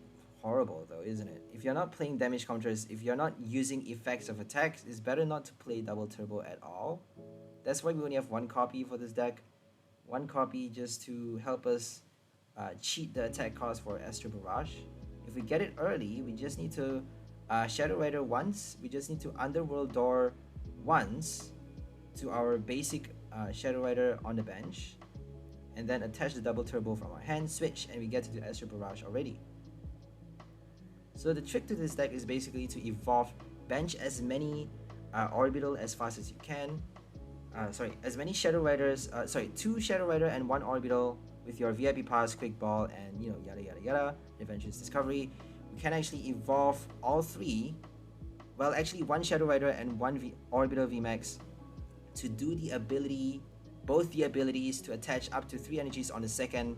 horrible though, isn't it? If you're not playing damage counters, if you're not using effects of attacks, it's better not to play double turbo at all. That's why we only have 1 copy for this deck. 1 copy just to help us cheat the attack cost for Astral Barrage. If we get it early, we just need to Shadow Rider once. We just need to Underworld Door once to our basic Shadow Rider on the bench. And then attach the double turbo from our hand, switch, and we get to do Astral Barrage already. So the trick to this deck is basically to evolve, bench as many Orbital as fast as you can. As many Shadow Riders, 2 Shadow Rider and 1 Orbital with your VIP Pass, Quick Ball, and yada yada yada, Adventurous Discovery. We can actually evolve all 3, well actually 1 Shadow Rider and 1 Orbital VMAX to do the ability, both the abilities to attach up to 3 energies on the second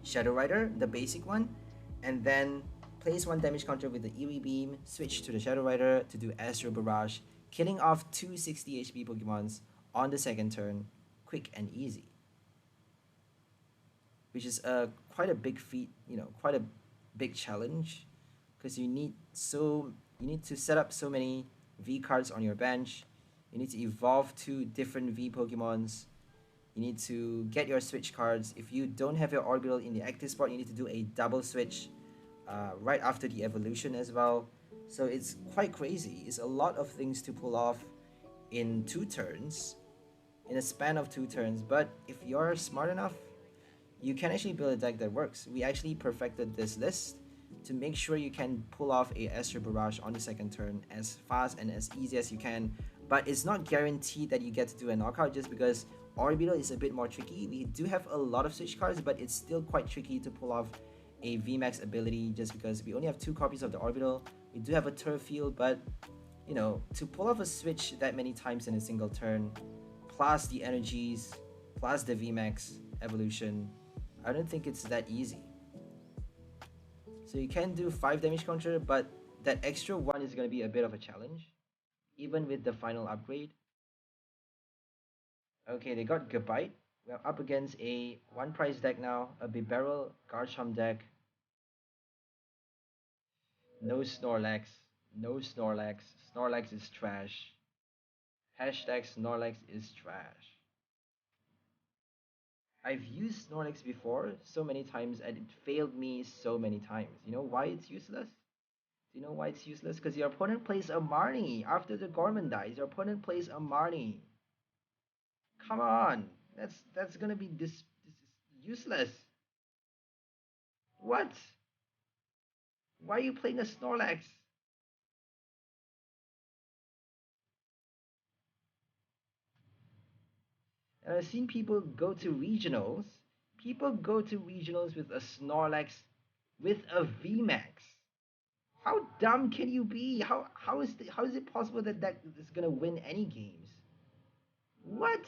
Shadow Rider, the basic one, and then place 1 damage counter with the Eerie Beam, switch to the Shadow Rider to do Astral Barrage, killing off 2 60 HP Pokemons on the second turn, quick and easy. Which is quite a big feat, quite a big challenge, because you need to set up so many V cards on your bench. You need to evolve 2 different V Pokemons. You need to get your switch cards. If you don't have your Orbital in the active spot, you need to do a double switch right after the evolution as well. So it's quite crazy. It's a lot of things to pull off in 2 turns, in a span of 2 turns. But if you're smart enough, you can actually build a deck that works. We actually perfected this list to make sure you can pull off a Astral Barrage on the second turn as fast and as easy as you can. But it's not guaranteed that you get to do a knockout just because Orbital is a bit more tricky. We do have a lot of switch cards, but it's still quite tricky to pull off a VMAX ability just because we only have 2 copies of the Orbital. We do have a Turf Field, but to pull off a switch that many times in a single turn, plus the energies, plus the VMAX evolution, I don't think it's that easy. So you can do 5 damage counter, but that extra 1 is going to be a bit of a challenge, even with the final upgrade. Okay, they got 𝑔𝒂𝒑. We're up against a 1 price deck now, a Bibarel Garchomp deck. No Snorlax. No Snorlax. Snorlax is trash. Hashtag Snorlax is trash. I've used Snorlax before so many times and it failed me so many times. You know why it's useless? Do you know why it's useless? Because your opponent plays a Marnie. After the Gorman dies, your opponent plays a Marnie. Come on. That's gonna be this is useless. What? Why are you playing a Snorlax? And I've seen people go to regionals. People go to regionals with a Snorlax with a VMAX. How dumb can you be? How is it possible that is gonna win any games? What?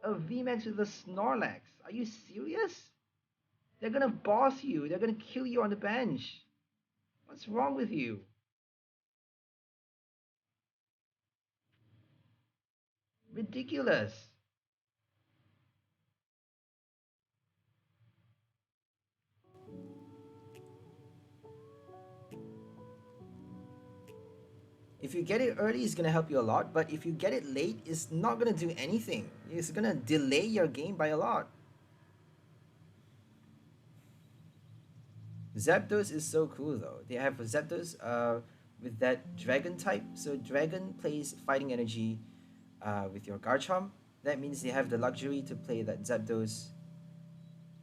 A VMAX with a Snorlax? Are you serious? They're gonna boss you. They're gonna kill you on the bench. What's wrong with you? Ridiculous. If you get it early, it's gonna help you a lot, but if you get it late, it's not gonna do anything. It's gonna delay your game by a lot. Zapdos is so cool though. They have Zapdos with that Dragon type. So Dragon plays Fighting Energy with your Garchomp. That means they have the luxury to play that Zapdos.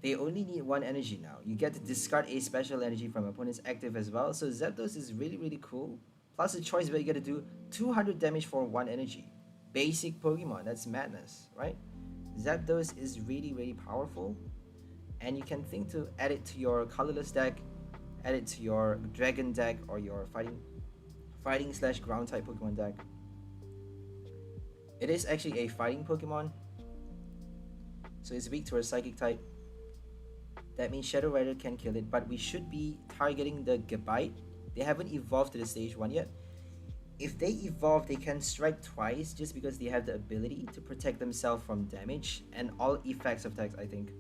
They only need one energy now. You get to discard a special energy from opponent's active as well. So Zapdos is really, really cool. Plus the choice where you get to do 200 damage for one energy. Basic Pokemon, that's madness, right? Zapdos is really, really powerful. And you can think to add it to your colorless deck, add it to your Dragon deck or your fighting slash ground type Pokemon deck. It is actually a fighting Pokemon. So it's weak to a Psychic type. That means Shadow Rider can kill it, but we should be targeting the 𝑨𝒂𝒑. They haven't evolved to the stage 1 yet. If they evolve, they can strike twice just because they have the ability to protect themselves from damage and all effects of attacks, I think.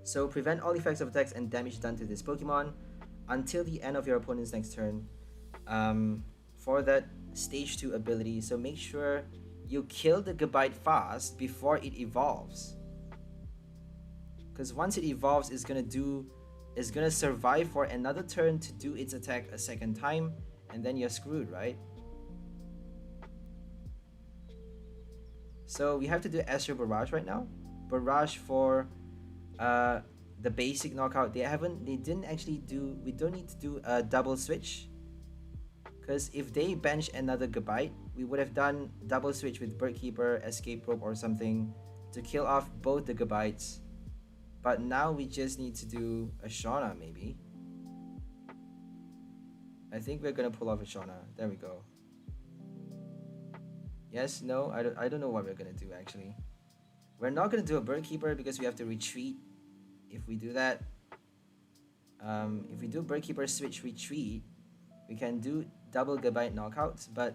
So prevent all effects of attacks and damage done to this Pokemon until the end of your opponent's next turn for that stage 2 ability. So make sure you kill the 𝑨𝒂𝒑 fast before it evolves. Because once it evolves, it's gonna survive for another turn to do its attack a second time, and then you're screwed, right? So we have to do Astral Barrage right now. Barrage for the basic knockout. We don't need to do a double switch. Because if they bench another 𝑨𝒂𝒑, we would have done double switch with Bird Keeper, Escape Rope or something to kill off both the 𝑨𝒂𝒑s. But now we just need to do a Shauna, maybe. I think we're gonna pull off a Shauna. There we go. Yes, no, I don't know what we're gonna do actually. We're not gonna do a Bird Keeper because we have to retreat. If we do that, if we do Bird Keeper switch retreat, we can do double 𝑨𝒂𝒑 knockouts, but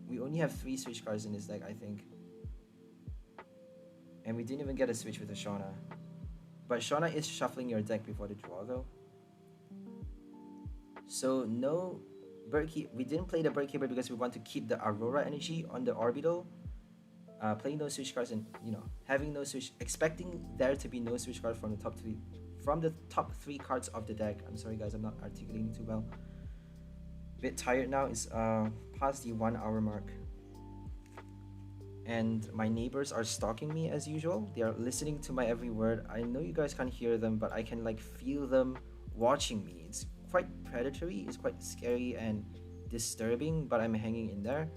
we only have 3 switch cards in this deck, I think. And we didn't even get a switch with the Shauna. But Shauna is shuffling your deck before the draw though. So no Bird Keeper. We didn't play the Bird Keeper because we want to keep the Aurora energy on the Orbeetle. Playing no switch cards and having no switch, expecting there to be no switch cards from the top 3 cards of the deck. I'm sorry guys, I'm not articulating too well. Bit tired now. It's past the 1 hour mark. And my neighbors are stalking me as usual. They are listening to my every word. I know you guys can't hear them, but I can like feel them watching me. It's quite predatory, it's quite scary and disturbing, but I'm hanging in there.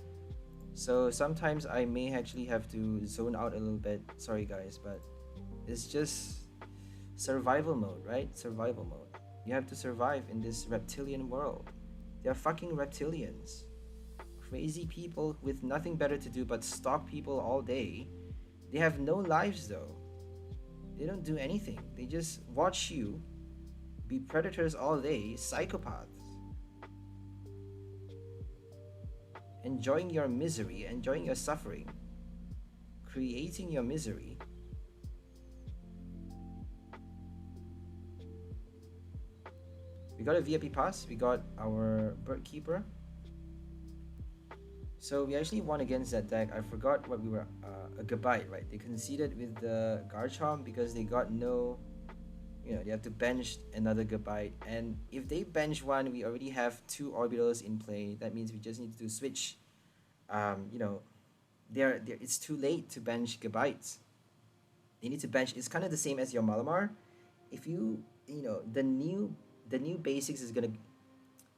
So sometimes I may actually have to zone out a little bit. Sorry guys, but it's just survival mode, right? Survival mode. You have to survive in this reptilian world. They're fucking reptilians. Crazy people with nothing better to do but stalk people all day. They have no lives though. They don't do anything. They just watch you be predators all day, psychopaths. Enjoying your misery, enjoying your suffering, creating your misery. We got a VIP pass, we got our Bird Keeper. So we actually won against that deck. I forgot what we were, a 𝑨𝒂𝒑, right? They conceded with the Garchomp because they got no, they have to bench another 𝑨𝒂𝒑. And if they bench one, we already have 2 Orbeetles in play. That means we just need to do switch. It's too late to bench 𝑨𝒂𝒑s. They need to bench. It's kind of the same as your Malamar. If the new basics is gonna,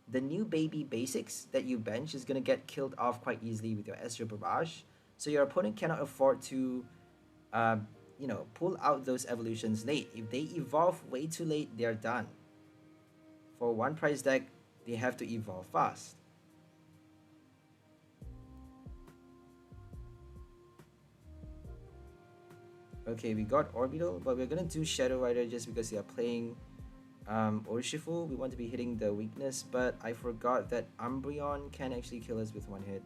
the new baby basics that you bench is gonna get killed off quite easily with your Astral Barrage. So your opponent cannot afford to, pull out those evolutions late. If they evolve way too late, they're done. For 1 price deck, they have to evolve fast. Okay, we got Orbeetle, but we're gonna do Shadow Rider just because they are playing Urshifu. We want to be hitting the weakness, but I forgot that Umbreon can actually kill us with 1 hit.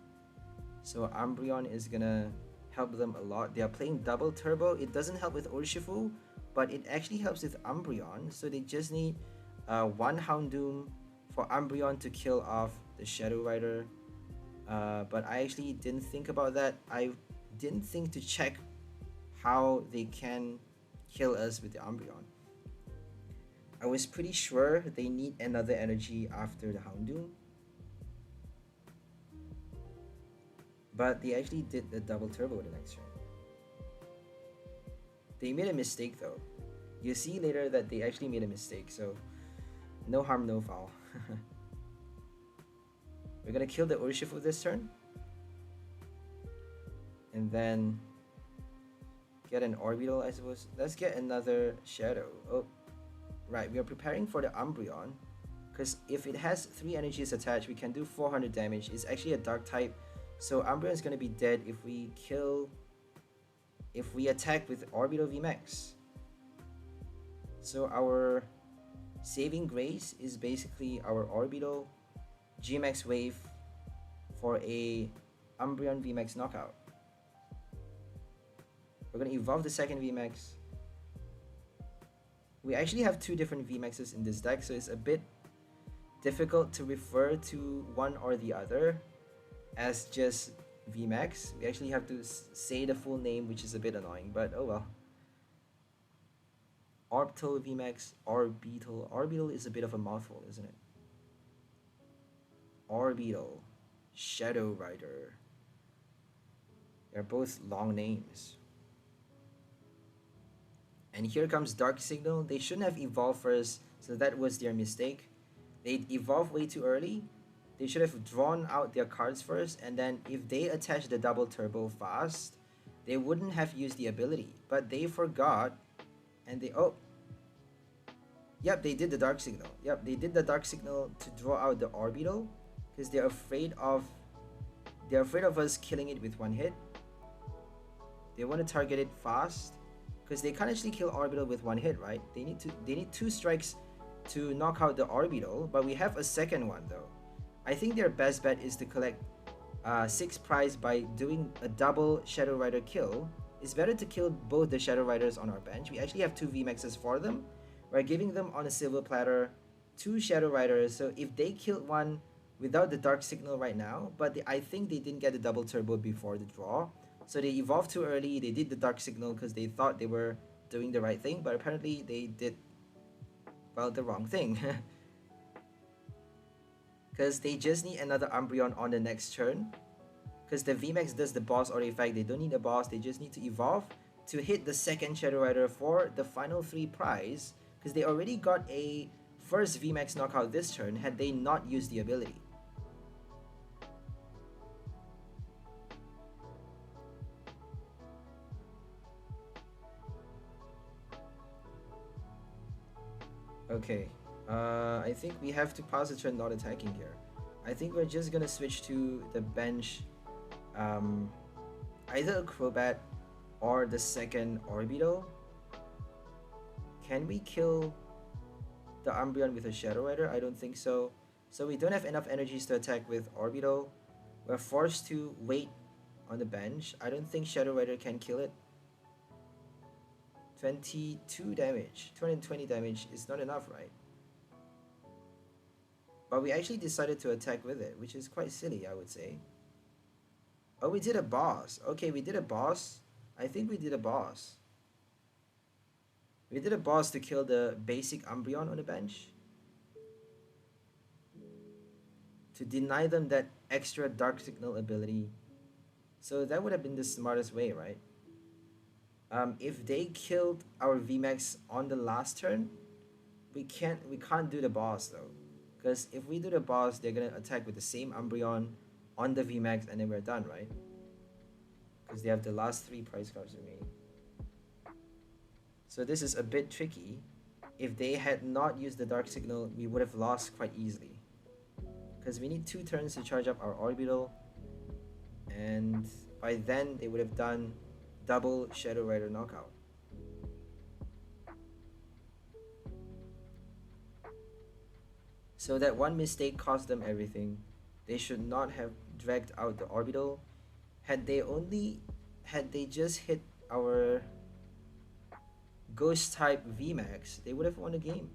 So Umbreon is gonna help them a lot. They are playing double turbo. It doesn't help with Urshifu, but it actually helps with Umbreon. So they just need 1 Houndoom for Umbreon to kill off the Shadow Rider. But I actually didn't think about that. I didn't think to check how they can kill us with the Umbreon. I was pretty sure they need another energy after the Houndoom. But they actually did the double turbo the next turn. They made a mistake though. You'll see later that they actually made a mistake, so no harm, no foul. We're gonna kill the Urshifu this turn. And then get an Orbeetle, I suppose. Let's get another Shadow. Oh, right, we are preparing for the Umbreon. Because if it has 3 energies attached, we can do 400 damage. It's actually a dark type. So Umbreon is going to be dead if we attack with Orbeetle VMAX. So our saving grace is basically our Orbeetle GMAX wave for a Umbreon VMAX knockout. We're going to evolve the second VMAX. We actually have 2 different VMAXs in this deck, so it's a bit difficult to refer to one or the other as just VMAX. We actually have to say the full name, which is a bit annoying, but oh well. Orbeetle VMAX, Orbeetle. Orbeetle is a bit of a mouthful, isn't it? Orbeetle, Shadow Rider. They're both long names. And here comes Dark Signal. They shouldn't have evolved first, so that was their mistake. They evolved way too early. They should have drawn out their cards first, and then if they attach the double turbo fast, they wouldn't have used the ability. But they forgot, and they they did the Dark Signal. Yep, they did the Dark Signal to draw out the Orbeetle, because they're afraid of us killing it with one hit. They want to target it fast, because they can't actually kill Orbeetle with one hit, right? They need 2 strikes to knock out the Orbeetle, but we have a second one though. I think their best bet is to collect 6 prize by doing a double Shadow Rider kill. It's better to kill both the Shadow Riders on our bench. We actually have 2 VMAXs for them. We're giving them on a silver platter 2 Shadow Riders, so if they killed one without the Dark Signal right now, but I think they didn't get the double turbo before the draw, so they evolved too early. They did the Dark Signal because they thought they were doing the right thing, but apparently they did, well, the wrong thing. Because they just need another Umbreon on the next turn. Because the VMAX does the boss or effect. They don't need a boss. They just need to evolve to hit the second Shadow Rider for the final 3 prize. Because they already got a first VMAX knockout this turn had they not used the ability. Okay, I think we have to pass the turn not attacking here. I think we're just gonna switch to the bench, either a Crobat or the second Orbeetle. Can we kill the Umbreon with a Shadow Rider? I don't think so. So we don't have enough energies to attack with Orbeetle. We're forced to wait on the bench. I don't think Shadow Rider can kill it. 22 damage, 220 damage is not enough, right? But we actually decided to attack with it, which is quite silly, I would say. Oh, we did a boss. Okay, we did a boss. I think we did a boss. We did a boss to kill the basic Umbreon on the bench, to deny them that extra Dark Signal ability. So that would have been the smartest way, right? If they killed our VMAX on the last turn, we can't do the boss though, because if we do the boss, they're gonna attack with the same Umbreon on the VMAX, and then we're done, right? Because they have the last 3 prize cards remaining. So this is a bit tricky. If they had not used the Dark Signal, we would have lost quite easily, because we need 2 turns to charge up our Orbeetle, and by then they would have done double Shadow Rider knockout. So that one mistake cost them everything. They should not have dragged out the Orbeetle. Had they just hit our Ghost type VMAX, they would have won the game.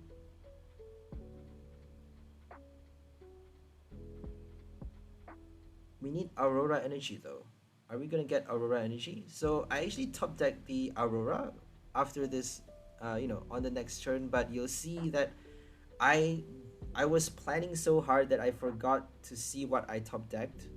We need Aurora Energy though. Are we gonna get Aurora Energy? So I actually top decked the Aurora after this, on the next turn, but you'll see that I was planning so hard that I forgot to see what I top decked.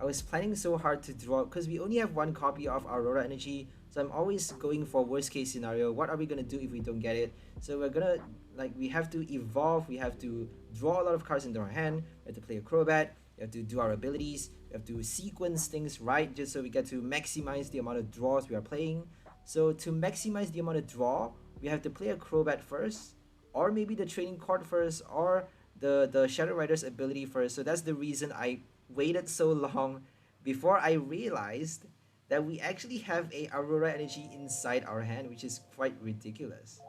I was planning so hard to draw because we only have one copy of Aurora Energy, so I'm always going for worst case scenario. What are we gonna do if we don't get it? So we're gonna, like, we have to evolve, we have to draw a lot of cards into our hand, we have to play a Crobat, we have to do our abilities, we have to sequence things right just so we get to maximize the amount of draws we are playing. So to maximize the amount of draw, we have to play a Crobat first, or maybe the training card first, or the Shadow Rider's ability first. So that's the reason I waited so long before I realized that we actually have a Aurora Energy inside our hand, which is quite ridiculous.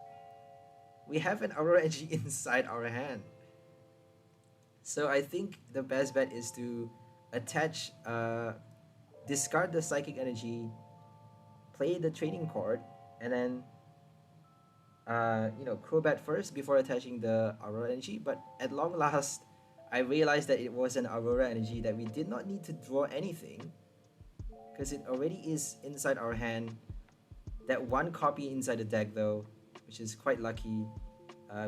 We have an Aurora Energy inside our hand. So I think the best bet is to attach, discard the Psychic Energy, play the training card, and then Crobat first before attaching the Aurora Energy. But at long last, I realized that it was an Aurora Energy, that we did not need to draw anything because it already is inside our hand. That one copy inside the deck though, which is quite lucky.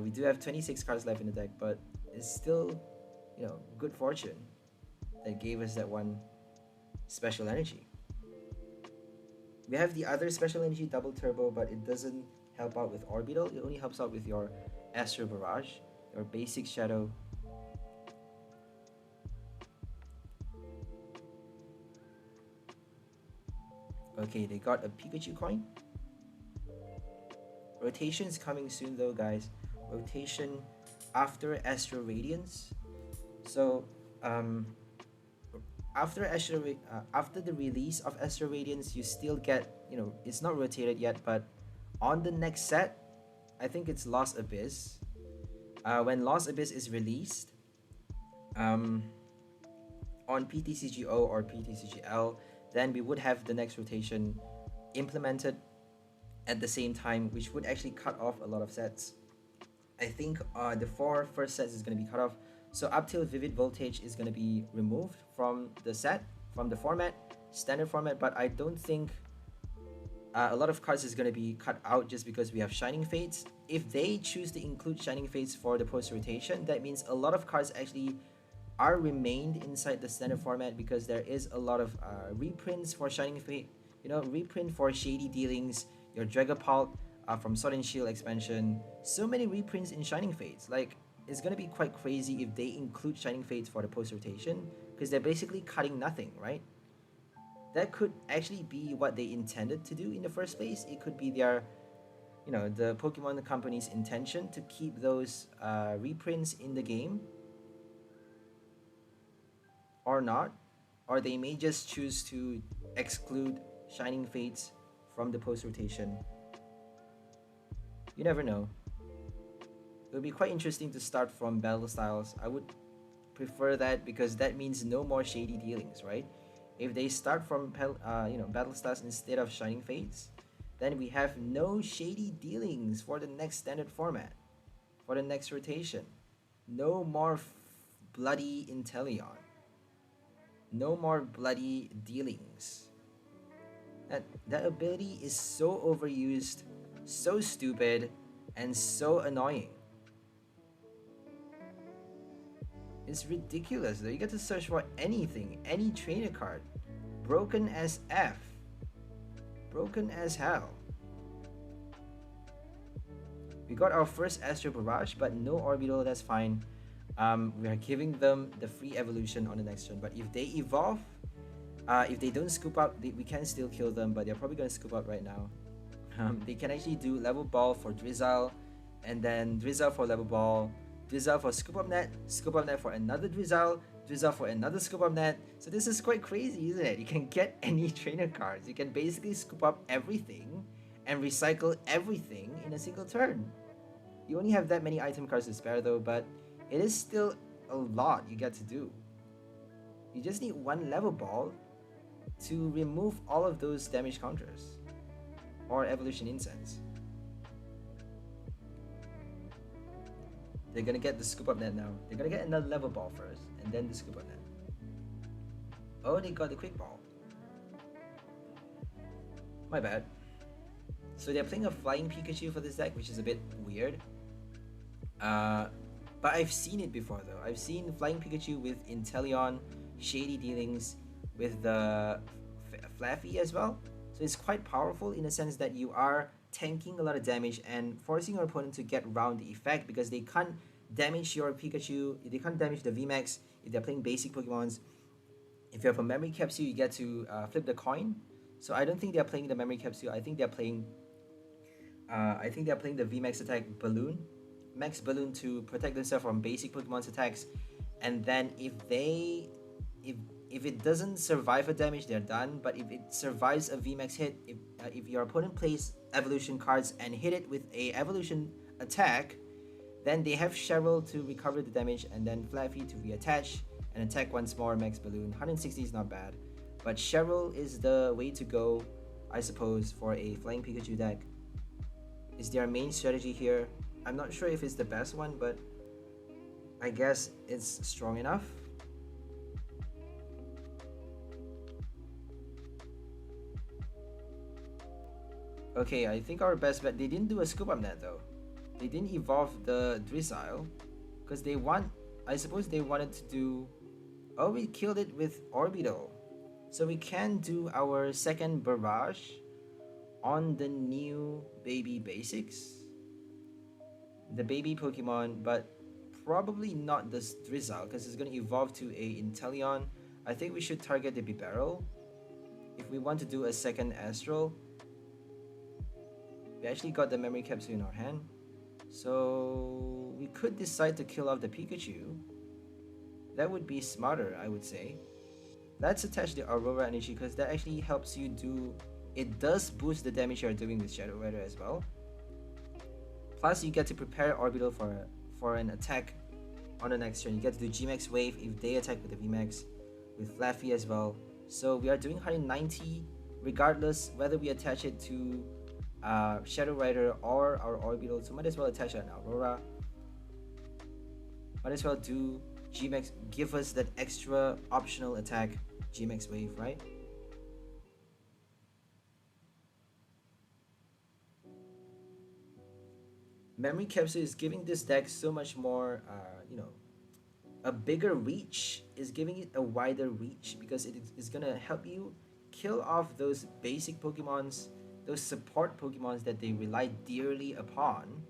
We do have 26 cards left in the deck, but it's still, good fortune that gave us that one special energy. We have the other special energy, Double Turbo, but it doesn't help out with Orbeetle. It only helps out with your Astral Barrage, your basic Shadow. Okay, they got a Pikachu coin. Rotation's coming soon though, guys. Rotation after Astral Radiance. So, after the release of Astral Radiance, you still get, it's not rotated yet, but on the next set, I think it's Lost Abyss. When Lost Abyss is released, on PTCGO or PTCGL, then we would have the next rotation implemented at the same time, which would actually cut off a lot of sets. I think the 4 first sets is going to be cut off. So up till Vivid Voltage is going to be removed from the set, from the format, standard format, but I don't think a lot of cards is going to be cut out just because we have Shining Fates. If they choose to include Shining Fates for the post-rotation, that means a lot of cards actually are remained inside the standard format because there is a lot of reprints for Shining Fate, reprint for Shady Dealings, your Dragapult from Sword and Shield expansion. So many reprints in Shining Fates. Like, it's going to be quite crazy if they include Shining Fates for the post-rotation because they're basically cutting nothing, right? That could actually be what they intended to do in the first place. It could be their, the Pokemon company's intention to keep those reprints in the game, or not, or they may just choose to exclude Shining Fates from the post-rotation. You never know. It would be quite interesting to start from Battle Styles. I would prefer that because that means no more Shady Dealings, right? If they start from Battle Styles instead of Shining Fates, then we have no Shady Dealings for the next standard format, for the next rotation. No more bloody Inteleon. No more bloody Dealings. That ability is so overused, so stupid, and so annoying. It's ridiculous though. You get to search for anything, any trainer card. Broken as F. Broken as hell. We got our first Astral Barrage, but no Orbeetle, that's fine. We are giving them the free evolution on the next turn. But if they evolve, if they don't scoop up, we can still kill them, but they're probably going to scoop up right now. They can actually do Level Ball for Drizzle, and then Drizzle for Level Ball, Drizzle for Scoop Up Net for another Drizzle, Drizzle for another Scoop Up Net. So this is quite crazy, isn't it? You can get any trainer cards. You can basically scoop up everything and recycle everything in a single turn. You only have that many item cards to spare though, but it is still a lot you get to do. You just need one Level Ball to remove all of those damage counters or Evolution Incense. They're gonna get the Scoop Up Net now. They're gonna get another Level Ball first, and then the Scoop Up Net. Oh, they got the Quick Ball. My bad. So they're playing a Flying Pikachu for this deck, which is a bit weird. But I've seen it before though. I've seen Flying Pikachu with Inteleon, Shady Dealings, with the Flaaffy as well. So it's quite powerful in a sense that you are tanking a lot of damage and forcing your opponent to get around the effect, because they can't damage your Pikachu, they can't damage the VMAX if they're playing basic Pokemons. If you have a memory capsule, you get to flip the coin. So I don't think they're playing the memory capsule. I think they're playing the VMAX attack balloon, max balloon, to protect themselves from basic Pokemon's attacks. And then if it doesn't survive a damage, they're done. But if it survives a VMAX hit, if your opponent plays evolution cards and hit it with a evolution attack, then they have Cheryl to recover the damage, and then Flaaffy to reattach and attack once more. Max balloon 160 is not bad, but Cheryl is the way to go, I suppose, for a flying Pikachu deck. Is their main strategy here. I'm not sure if it's the best one, but I guess it's strong enough. Okay, I think our best bet, they didn't do a scoop up net though. They didn't evolve the Drizzile, because I suppose they wanted to do, oh, we killed it with Orbeetle. So we can do our second Barrage on the new baby basics, the baby Pokemon, but probably not this Drizzile, because it's going to evolve to a Inteleon. I think we should target the Bibarel if we want to do a second Astral. We actually got the memory capsule in our hand, so we could decide to kill off the Pikachu. That would be smarter, I would say. Let's attach the Aurora Energy, because that actually helps you do, it does boost the damage you're doing with Shadow Rider as well. Plus you get to prepare Orbeetle for an attack on the next turn. You get to do G-Max Wave if they attack with the VMAX, with Flaaffy as well. So we are doing 190 regardless whether we attach it to Shadow Rider or our Orbeetle. So might as well attach an Aurora. Might as well do G-Max, give us that extra optional attack, G-Max Wave, right? Memory Capsule is giving this deck so much more, a bigger reach, is giving it a wider reach, because it is gonna help you kill off those basic Pokemons, those support Pokemons that they rely dearly upon,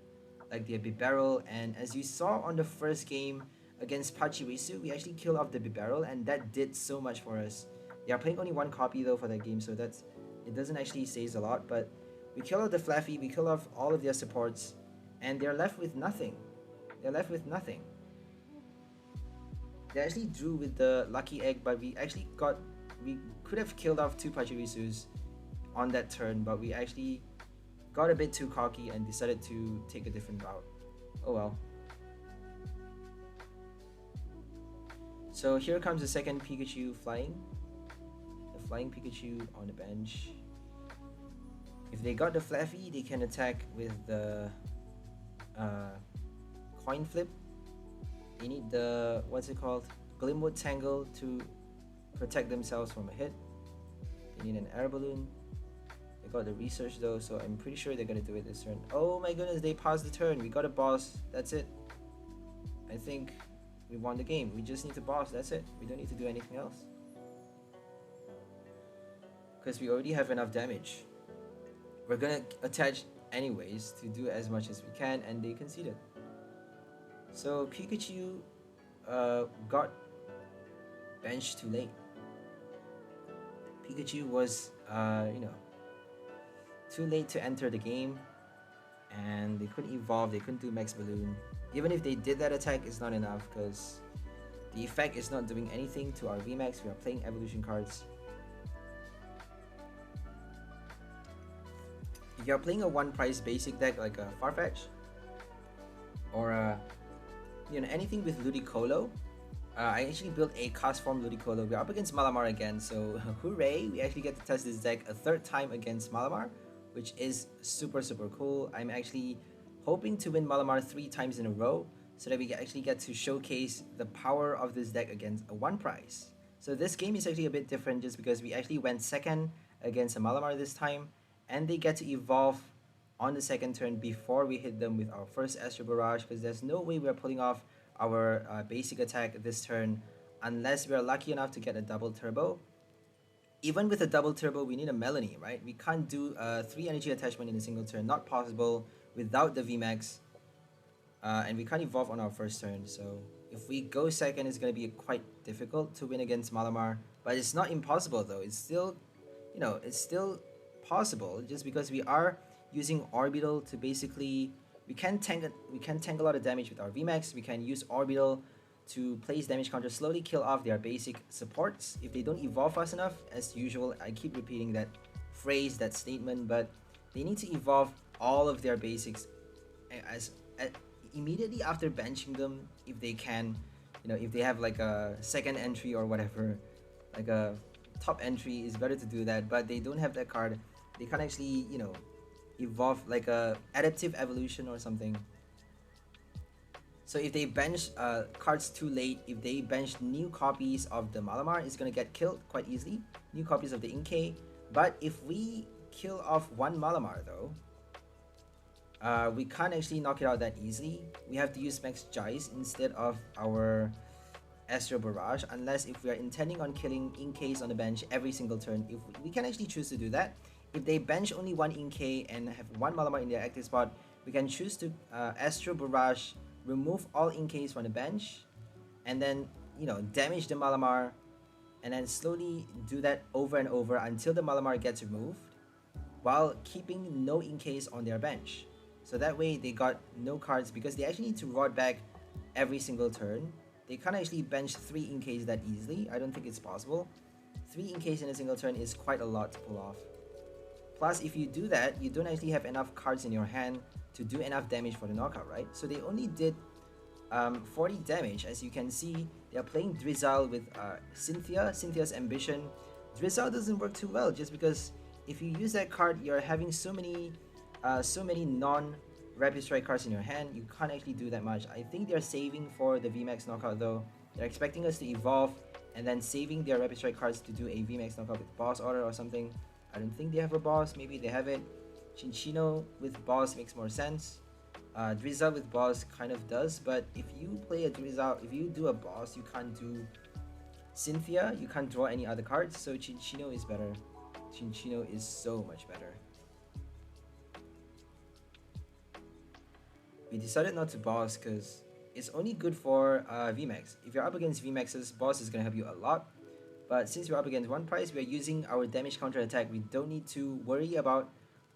like the Bibarel. And as you saw on the first game against Pachirisu, we actually killed off the Bibarel, and that did so much for us. They are playing only one copy though for that game, so it doesn't actually say a lot, but we kill off the Flaaffy, we kill off all of their supports, and they're left with nothing. They're left with nothing. They actually drew with the Lucky Egg, but we could have killed off two Pachirisus on that turn, but we actually got a bit too cocky and decided to take a different route. Oh well. So here comes the second Pikachu flying. The flying Pikachu on the bench. If they got the Flaaffy, they can attack with the coin flip. They need the, what's it called, Glimwood Tangle to protect themselves from a hit. They need an air balloon. They got the research though, so I'm pretty sure they're gonna do it this turn. Oh my goodness, they paused the turn. We got a boss. That's it. I think we won the game. We just need to boss. That's it. We don't need to do anything else, because we already have enough damage. We're gonna attach anyways to do as much as we can, and they conceded. So Pikachu got benched too late. Pikachu was too late to enter the game, and they couldn't evolve, they couldn't do Max Balloon. Even if they did that attack, it's not enough, because the effect is not doing anything to our VMAX. We are playing evolution cards. If you're playing a one price basic deck like a Farfetch or anything with Ludicolo, I actually built a cast form Ludicolo. We're up against Malamar again, so hooray! We actually get to test this deck a third time against Malamar, which is super cool. I'm actually hoping to win Malamar 3 times in a row, so that we actually get to showcase the power of this deck against a one price. So this game is actually a bit different, just because we actually went second against a Malamar this time, and they get to evolve on the second turn before we hit them with our first Astral Barrage, because there's no way we're pulling off our basic attack this turn unless we're lucky enough to get a double turbo. Even with a double turbo, we need a Melanie, right? We can't do 3 energy attachment in a single turn. Not possible without the VMAX. And we can't evolve on our first turn. So if we go second, it's going to be quite difficult to win against Malamar. But it's not impossible though. It's still, you know, it's still possible just because we are using Orbeetle to basically, we can tank a lot of damage with our VMAX. We can use Orbeetle to place damage counter, slowly kill off their basic supports if they don't evolve fast enough. As usual, I keep repeating that phrase, that statement, but they need to evolve all of their basics as immediately after benching them if they can. You know, if they have like a second entry or whatever, like a top entry, is better to do that, but they don't have that card. They can't actually, you know, evolve like a adaptive evolution or something. So if they bench cards too late, if they bench new copies of the Malamar, it's going to get killed quite easily. New copies of the Inkay. But if we kill off one Malamar though, we can't actually knock it out that easily. We have to use Max Geist instead of our Astral Barrage, unless if we are intending on killing Inkays on the bench every single turn. If we can actually choose to do that. If they bench only one Inkay and have one Malamar in their active spot, we can choose to Astral Barrage, remove all Inkays from the bench, and then, you know, damage the Malamar, and then slowly do that over and over until the Malamar gets removed, while keeping no Inkays on their bench. So that way they got no cards, because they actually need to rod back every single turn. They can't actually bench 3 Inkays that easily. I don't think it's possible. 3 Inkays in a single turn is quite a lot to pull off. Plus, if you do that, you don't actually have enough cards in your hand to do enough damage for the knockout, right? So they only did 40 damage. As you can see, they are playing Drizzile with Cynthia's Ambition. Drizzile doesn't work too well, just because if you use that card, you're having so many non-Rapid Strike cards in your hand. You can't actually do that much. I think they're saving for the VMAX knockout though. They're expecting us to evolve and then saving their Rapid Strike cards to do a VMAX knockout with boss order or something. I don't think they have a boss. Maybe they have it. Cinccino with boss makes more sense. Drizzile with boss kind of does, but if you play a Drizzile, if you do a boss, you can't do Cynthia, you can't draw any other cards, so Cinccino is better. Cinccino is so much better. We decided not to boss because it's only good for VMAX. If you're up against VMAXs, boss is going to help you a lot. But since we're up against one price, we are using our damage counter attack. We don't need to worry about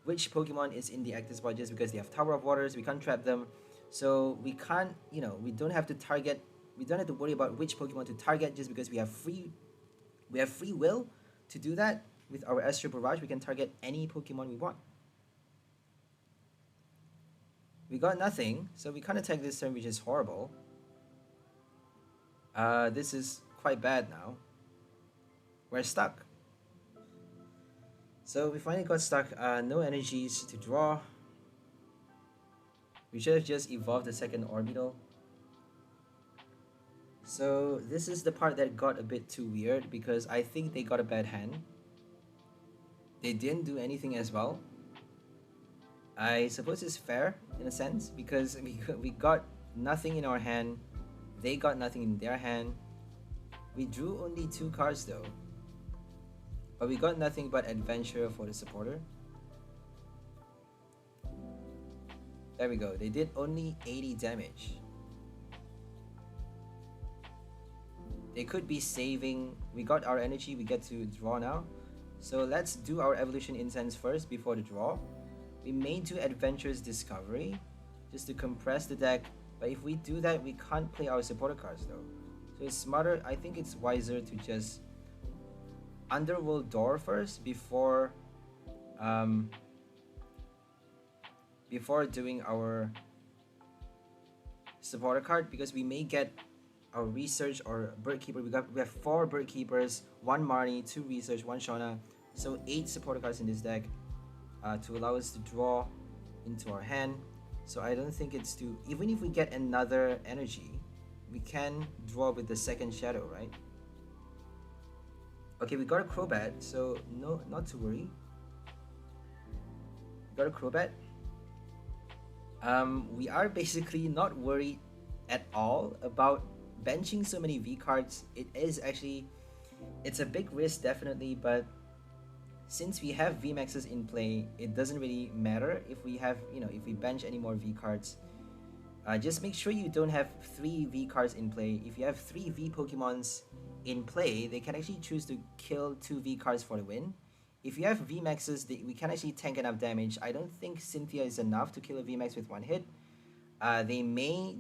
which Pokemon is in the active spot, just because they have Tower of Waters. We can't trap them. So we can't, you know, we don't have to target, we don't have to worry about which Pokemon to target, just because we have free will to do that. With our Astral Barrage, we can target any Pokemon we want. We got nothing, so we can't attack this turn, which is horrible. This is quite bad now. We're stuck. So we finally got stuck. No energies to draw. We should have just evolved the second Orbeetle. So this is the part that got a bit too weird, because I think they got a bad hand. They didn't do anything as well. I suppose it's fair in a sense, because we got nothing in our hand. They got nothing in their hand. We drew only 2 cards though. But we got nothing but Adventure for the supporter. There we go. They did only 80 damage. They could be saving. We got our energy. We get to draw now. So let's do our Evolution Incense first before the draw. We may do Adventure's Discovery just to compress the deck. But if we do that, we can't play our supporter cards though. So it's smarter. I think it's wiser to just Underworld Door first before doing our supporter card, because we may get our Research or Bird Keeper. We have 4 Bird Keepers, 1 Marnie, 2 Research, 1 Shauna, so 8 supporter cards in this deck to allow us to draw into our hand. So I don't think it's too, even if we get another energy, we can draw with the second Shadow, right? Okay, we got a Crobat, so no, not to worry. We got a Crobat. We are basically not worried at all about benching so many V cards. It is actually, It's a big risk, definitely, but since we have VMAXs in play, it doesn't really matter if we have, if we bench any more V cards. Just make sure you don't have 3 V cards in play. If you have 3 V Pokemons in play, they can actually choose to kill 2 V cards for the win. If you have VMAXs, we can actually tank enough damage. I don't think Cynthia is enough to kill a VMAX with 1 hit. They may,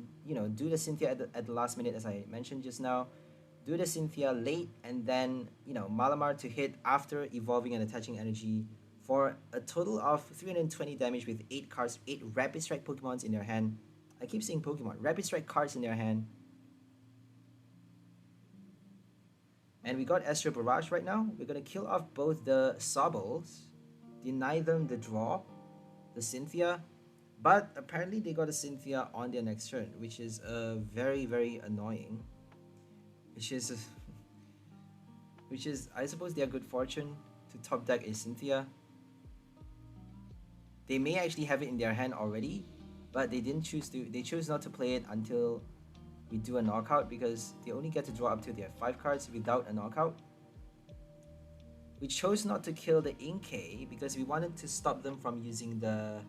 do the Cynthia at the last minute, as I mentioned just now. Do the Cynthia late, and then, Malamar to hit after evolving and attaching energy for a total of 320 damage with 8 cards, 8 Rapid Strike Pokemons in their hand. I keep saying Pokemon. Rapid Strike cards in their hand. And we got Astral Barrage right now. We're going to kill off both the Sobbles, deny them the draw, the Cynthia. But apparently they got a Cynthia on their next turn, which is very, very annoying. Which is, I suppose, their good fortune to top deck a Cynthia. They may actually have it in their hand already, but they chose not to play it until we do a knockout, because they only get to draw up to their 5 cards without a knockout. We chose not to kill the Inkay because we wanted to stop them from using the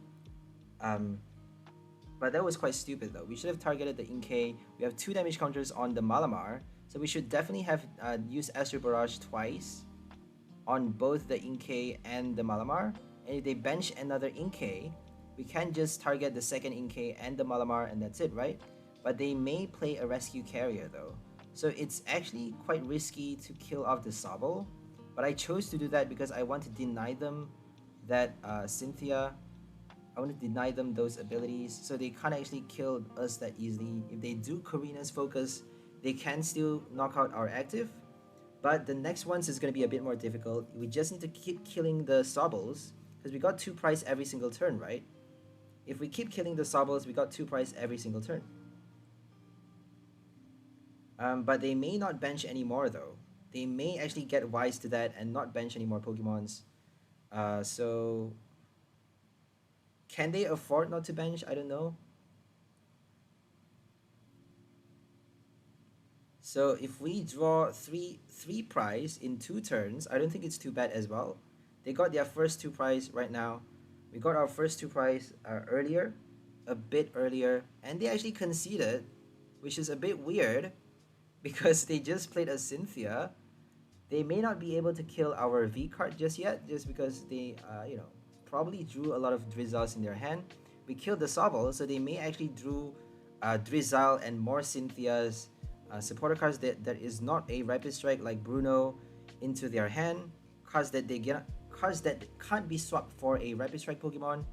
but that was quite stupid though. We should have targeted the Inkay. We have 2 damage counters on the Malamar, so we should definitely have used Astral Barrage twice on both the Inkay and the Malamar. And if they bench another Inkay, we can just target the second Inkay and the Malamar, and that's it, right? But they may play a rescue carrier though, so it's actually quite risky to kill off the Sobble. But I chose to do that because I want to deny them that Cynthia. I want to deny them those abilities, so they can't actually kill us that easily. If they do Karina's Focus, they can still knock out our active. But the next ones is going to be a bit more difficult. We just need to keep killing the Sobbles, because we got 2 prize every single turn, right? If we keep killing the Sobbles, we got 2 prize every single turn. But they may not bench anymore though. They may actually get wise to that and not bench any more Pokemons. So can they afford not to bench? I don't know. So if we draw three prize in 2 turns, I don't think it's too bad as well. They got their first 2 prize right now. We got our first 2 prize earlier, a bit earlier, and they actually conceded, which is a bit weird because they just played a Cynthia. They may not be able to kill our V card just yet, just because they, probably drew a lot of Drizzles in their hand. We killed the Sobble, so they may actually drew Drizzle and more Cynthias, supporter cards that is not a Rapid Strike like Bruno, into their hand. Cards that can't be swapped for a Rapid Strike Pokemon,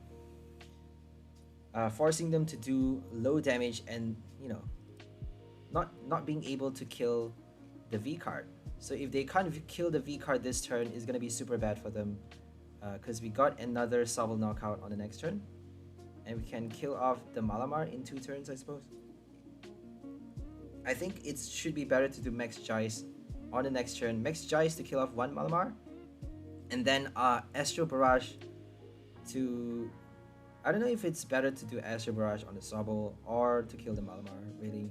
forcing them to do low damage and not being able to kill the V card. So if they can't kill the V card this turn, it's gonna be super bad for them, because we got another Sobble knockout on the next turn, and we can kill off the Malamar in 2 turns, I suppose. I think it should be better to do Max Geist on the next turn. Max Geist to kill off 1 Malamar, and then Astral Barrage to... I don't know if it's better to do Astral Barrage on the Sobble or to kill the Malamar, really.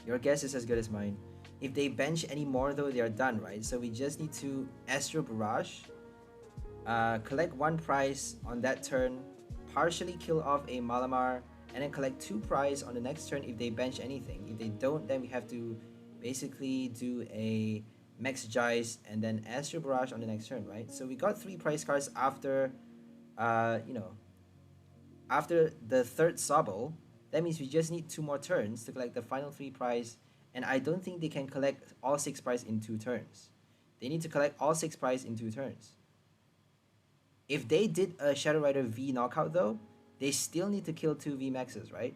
Your guess is as good as mine. If they bench any more though, they are done, right? So we just need to Astral Barrage, collect 1 prize on that turn, partially kill off a Malamar, and then collect 2 prize on the next turn if they bench anything. If they don't, then we have to basically do a Max Geist and then Astral Barrage on the next turn, right? So we got 3 prize cards after, after the 3rd Sobble. That means we just need 2 more turns to collect the final 3 prize, and I don't think they can collect all 6 prize in 2 turns. They need to collect all 6 prize in 2 turns. If they did a Shadow Rider V knockout though, they still need to kill 2 VMAXs, right?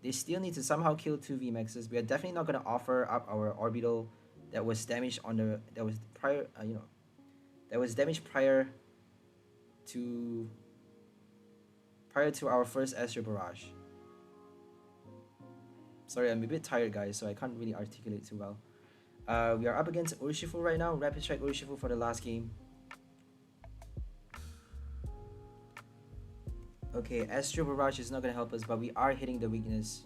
They still need to somehow kill 2 VMAXs. We are definitely not going to offer up our Orbeetle that was damaged on the... that was prior, that was damaged prior to our first Astral Barrage. Sorry, I'm a bit tired, guys, so I can't really articulate too well. We are up against Urshifu right now. Rapid Strike Urshifu for the last game. Okay, Astral Barrage is not going to help us, but we are hitting the weakness.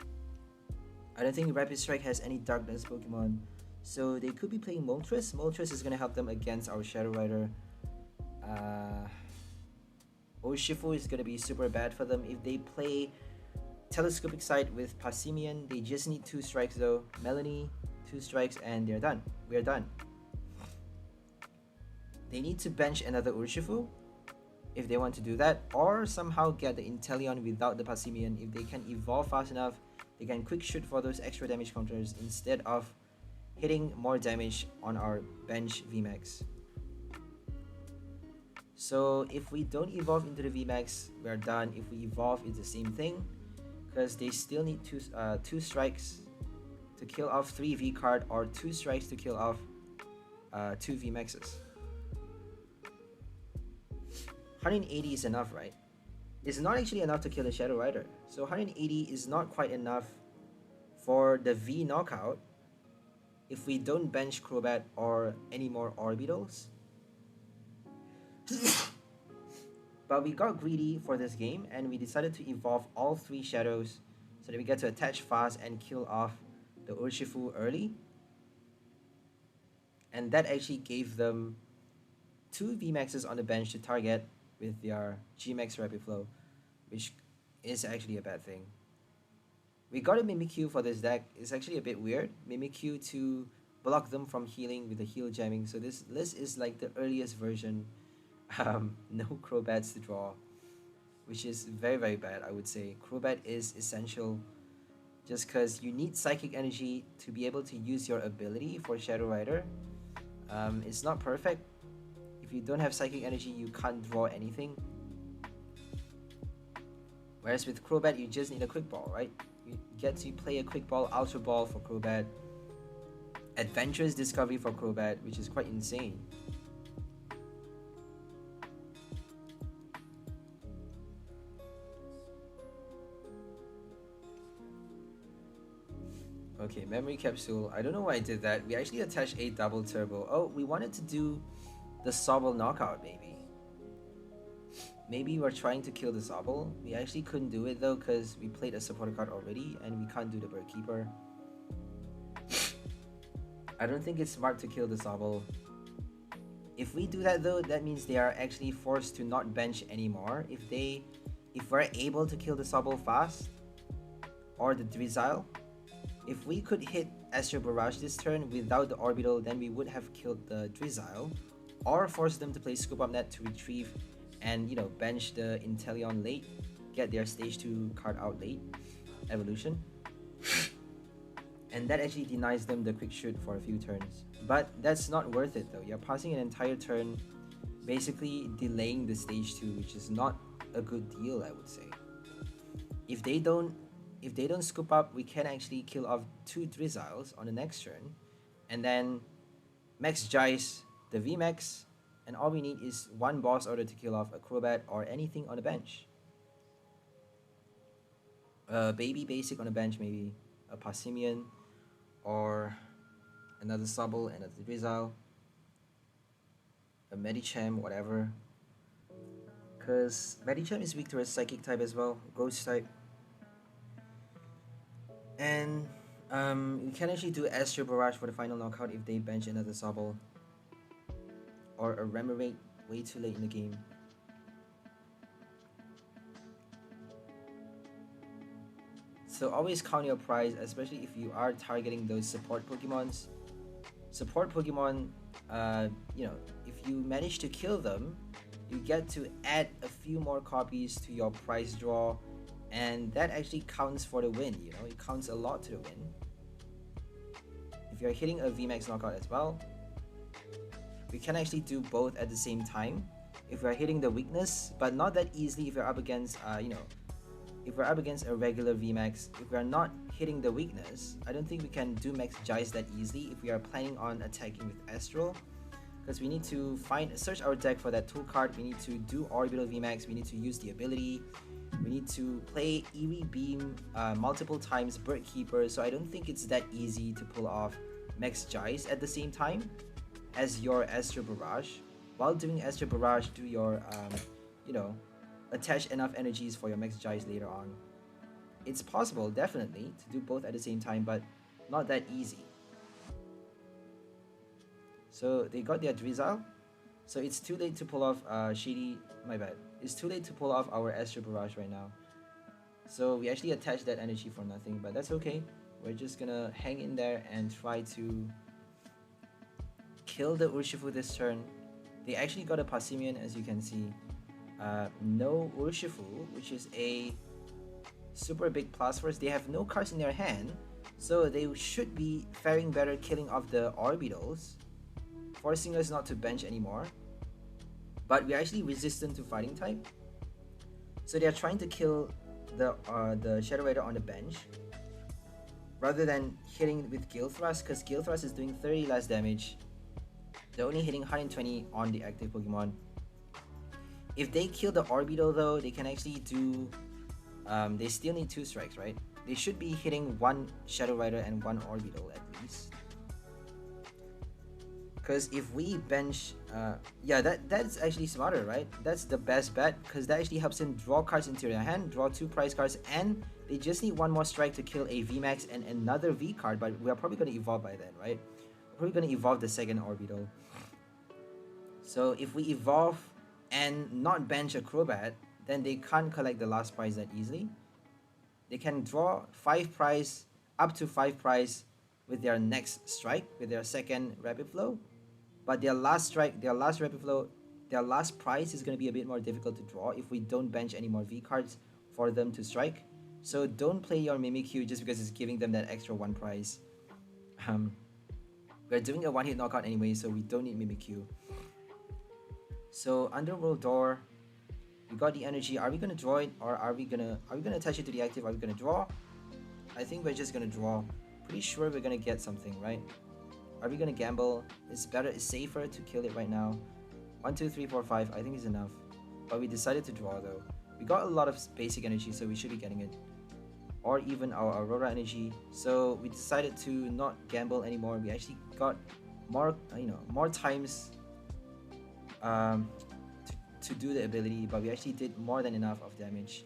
I don't think Rapid Strike has any Darkness Pokemon, So they could be playing Moltres. Moltres is going to help them against our Shadow Rider. Urshifu is going to be super bad for them. If they play Telescopic Sight with Passimian, they just need 2 strikes though. Melanie, 2 strikes, and they're done. We're done. They need to bench another Urshifu if they want to do that, or somehow get the Inteleon without the Passimian. If they can evolve fast enough, they can quick shoot for those extra damage counters instead of hitting more damage on our bench VMAX. So if we don't evolve into the VMAX, we're done. If we evolve, it's the same thing, because they still need 2 strikes to kill off 3 V card, or 2 strikes to kill off 2 VMAXs. 180 is enough, right? It's not actually enough to kill the Shadow Rider. So 180 is not quite enough for the V knockout if we don't bench Crobat or any more Orbeetles. But we got greedy for this game and we decided to evolve all 3 Shadows so that we get to attach fast and kill off the Urshifu early. And that actually gave them 2 VMAXs on the bench to target with their G-Max Rapid Flow, which is actually a bad thing. We got a Mimikyu for this deck. It's actually a bit weird. Mimikyu to block them from healing with the heal jamming. So this list is like the earliest version. No Crobats to draw, which is very, very bad, I would say. Crobat is essential just because you need Psychic Energy to be able to use your ability for Shadow Rider. It's not perfect. If you don't have Psychic Energy, you can't draw anything. Whereas with Crobat, you just need a Quick Ball, right? You get to play a Quick Ball, Ultra Ball for Crobat, Adventurous Discovery for Crobat, which is quite insane. Okay, Memory Capsule. I don't know why I did that. We actually attached a double turbo. Oh, we wanted to do the Sobble knockout, maybe. Maybe we're trying to kill the Sobble. We actually couldn't do it though because we played a supporter card already and we can't do the Bird Keeper. I don't think it's smart to kill the Sobble. If we do that though, that means they are actually forced to not bench anymore. If we're able to kill the Sobble fast, or the Drizzile, if we could hit Astral Barrage this turn without the Orbeetle, then we would have killed the Drizzile, or force them to play Scoop Up Net to retrieve and, you know, bench the Inteleon late, get their stage 2 card out late, evolution. And that actually denies them the quick shoot for a few turns. But that's not worth it though. You're passing an entire turn basically delaying the stage 2, which is not a good deal, I would say. If they don't scoop up, we can actually kill off 2 Drizziles on the next turn, and then Max Geist the VMAX, and all we need is 1 boss order to kill off a Crobat or anything on the bench. A baby basic on the bench, maybe a Passimian, or another Sobble, another Drizzile, a Medicham, whatever. Because Medicham is weak to a Psychic type as well, Ghost type. And we can actually do Astral Barrage for the final knockout if they bench another Sobble, or a Remoraid way too late in the game. So always count your prize, especially if you are targeting those support Pokemons. Support Pokemon, you know, if you manage to kill them, you get to add a few more copies to your prize draw, and that actually counts for the win, you know, it counts a lot to the win. If you're hitting a VMAX knockout as well, we can actually do both at the same time. If we're hitting the weakness, but not that easily if you're up against, you know, if we're up against a regular VMAX, if we're not hitting the weakness, I don't think we can do Max Geist that easily if we are planning on attacking with Astral. Because we need to search our deck for that tool card, we need to do Orbeetle VMAX, we need to use the ability, we need to play Eerie Beam multiple times, Bird Keeper, so I don't think it's that easy to pull off Max Geist at the same time as your Astral Barrage. While doing Astral Barrage, do your, you know, attach enough energies for your Max Geist later on. It's possible, definitely, to do both at the same time, but not that easy. So they got their Drizzle. So it's too late to pull off Shady, my bad. It's too late to pull off our Astral Barrage right now. So we actually attached that energy for nothing, but that's okay. We're just gonna hang in there and try to kill the Urshifu this turn. They actually got a Passimian, as you can see. No Urshifu, which is a super big plus force. They have no cards in their hand, so they should be faring better killing off the Orbeetles, forcing us not to bench anymore. But we're actually resistant to fighting type, so they are trying to kill the Shadow Rider on the bench rather than hitting with Gale Thrust, because Gale Thrust is doing 30 less damage. They're only hitting 120 on the active Pokemon. If they kill the Orbeetle though, they can actually do they still need 2 strikes, right? They should be hitting 1 Shadow Rider and 1 Orbeetle at least. Because if we bench, yeah, that's actually smarter, right? That's the best bet, because that actually helps them draw cards into their hand, draw 2 prize cards, and they just need 1 more strike to kill a VMAX and another V card, but we are probably going to evolve by then, right? We're probably going to evolve the second Orbeetle. So if we evolve and not bench a Crobat, then they can't collect the last prize that easily. They can draw 5 prize, up to 5 prize with their next strike, with their second Rapid Flow. But their last strike, their last Rapid Flow, their last prize is going to be a bit more difficult to draw if we don't bench any more V cards for them to strike. So don't play your Mimikyu just because it's giving them that extra 1 prize. We're doing a 1-hit knockout anyway, so we don't need Mimikyu. So Underworld Door, we got the energy. Are we gonna draw it, or are we gonna attach it to the active? Are we gonna draw? I think we're just gonna draw. Pretty sure we're gonna get something, right? Are we gonna gamble? It's better, it's safer to kill it right now. 1, 2, 3, 4, 5. I think is enough. But we decided to draw though. We got a lot of basic energy, so we should be getting it. Or even our Aurora energy. So we decided to not gamble anymore. We actually got more, more times to do the ability, but we actually did more than enough of damage,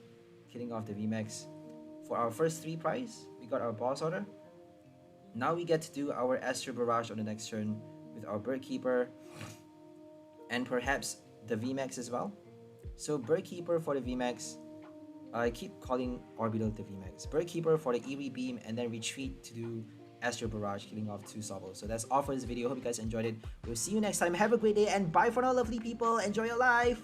killing off the VMAX. For our first 3 prize, we got our boss order. Now we get to do our Astral Barrage on the next turn with our Bird Keeper and perhaps the VMAX as well. So Bird Keeper for the VMAX, I keep calling Orbeetle the VMAX. Bird Keeper for the Eerie Beam, and then retreat to do Astral Barrage, killing off 2 Sobble. So that's all for this video. Hope you guys enjoyed it. We'll see you next time. Have a great day and bye for now, lovely people. Enjoy your life.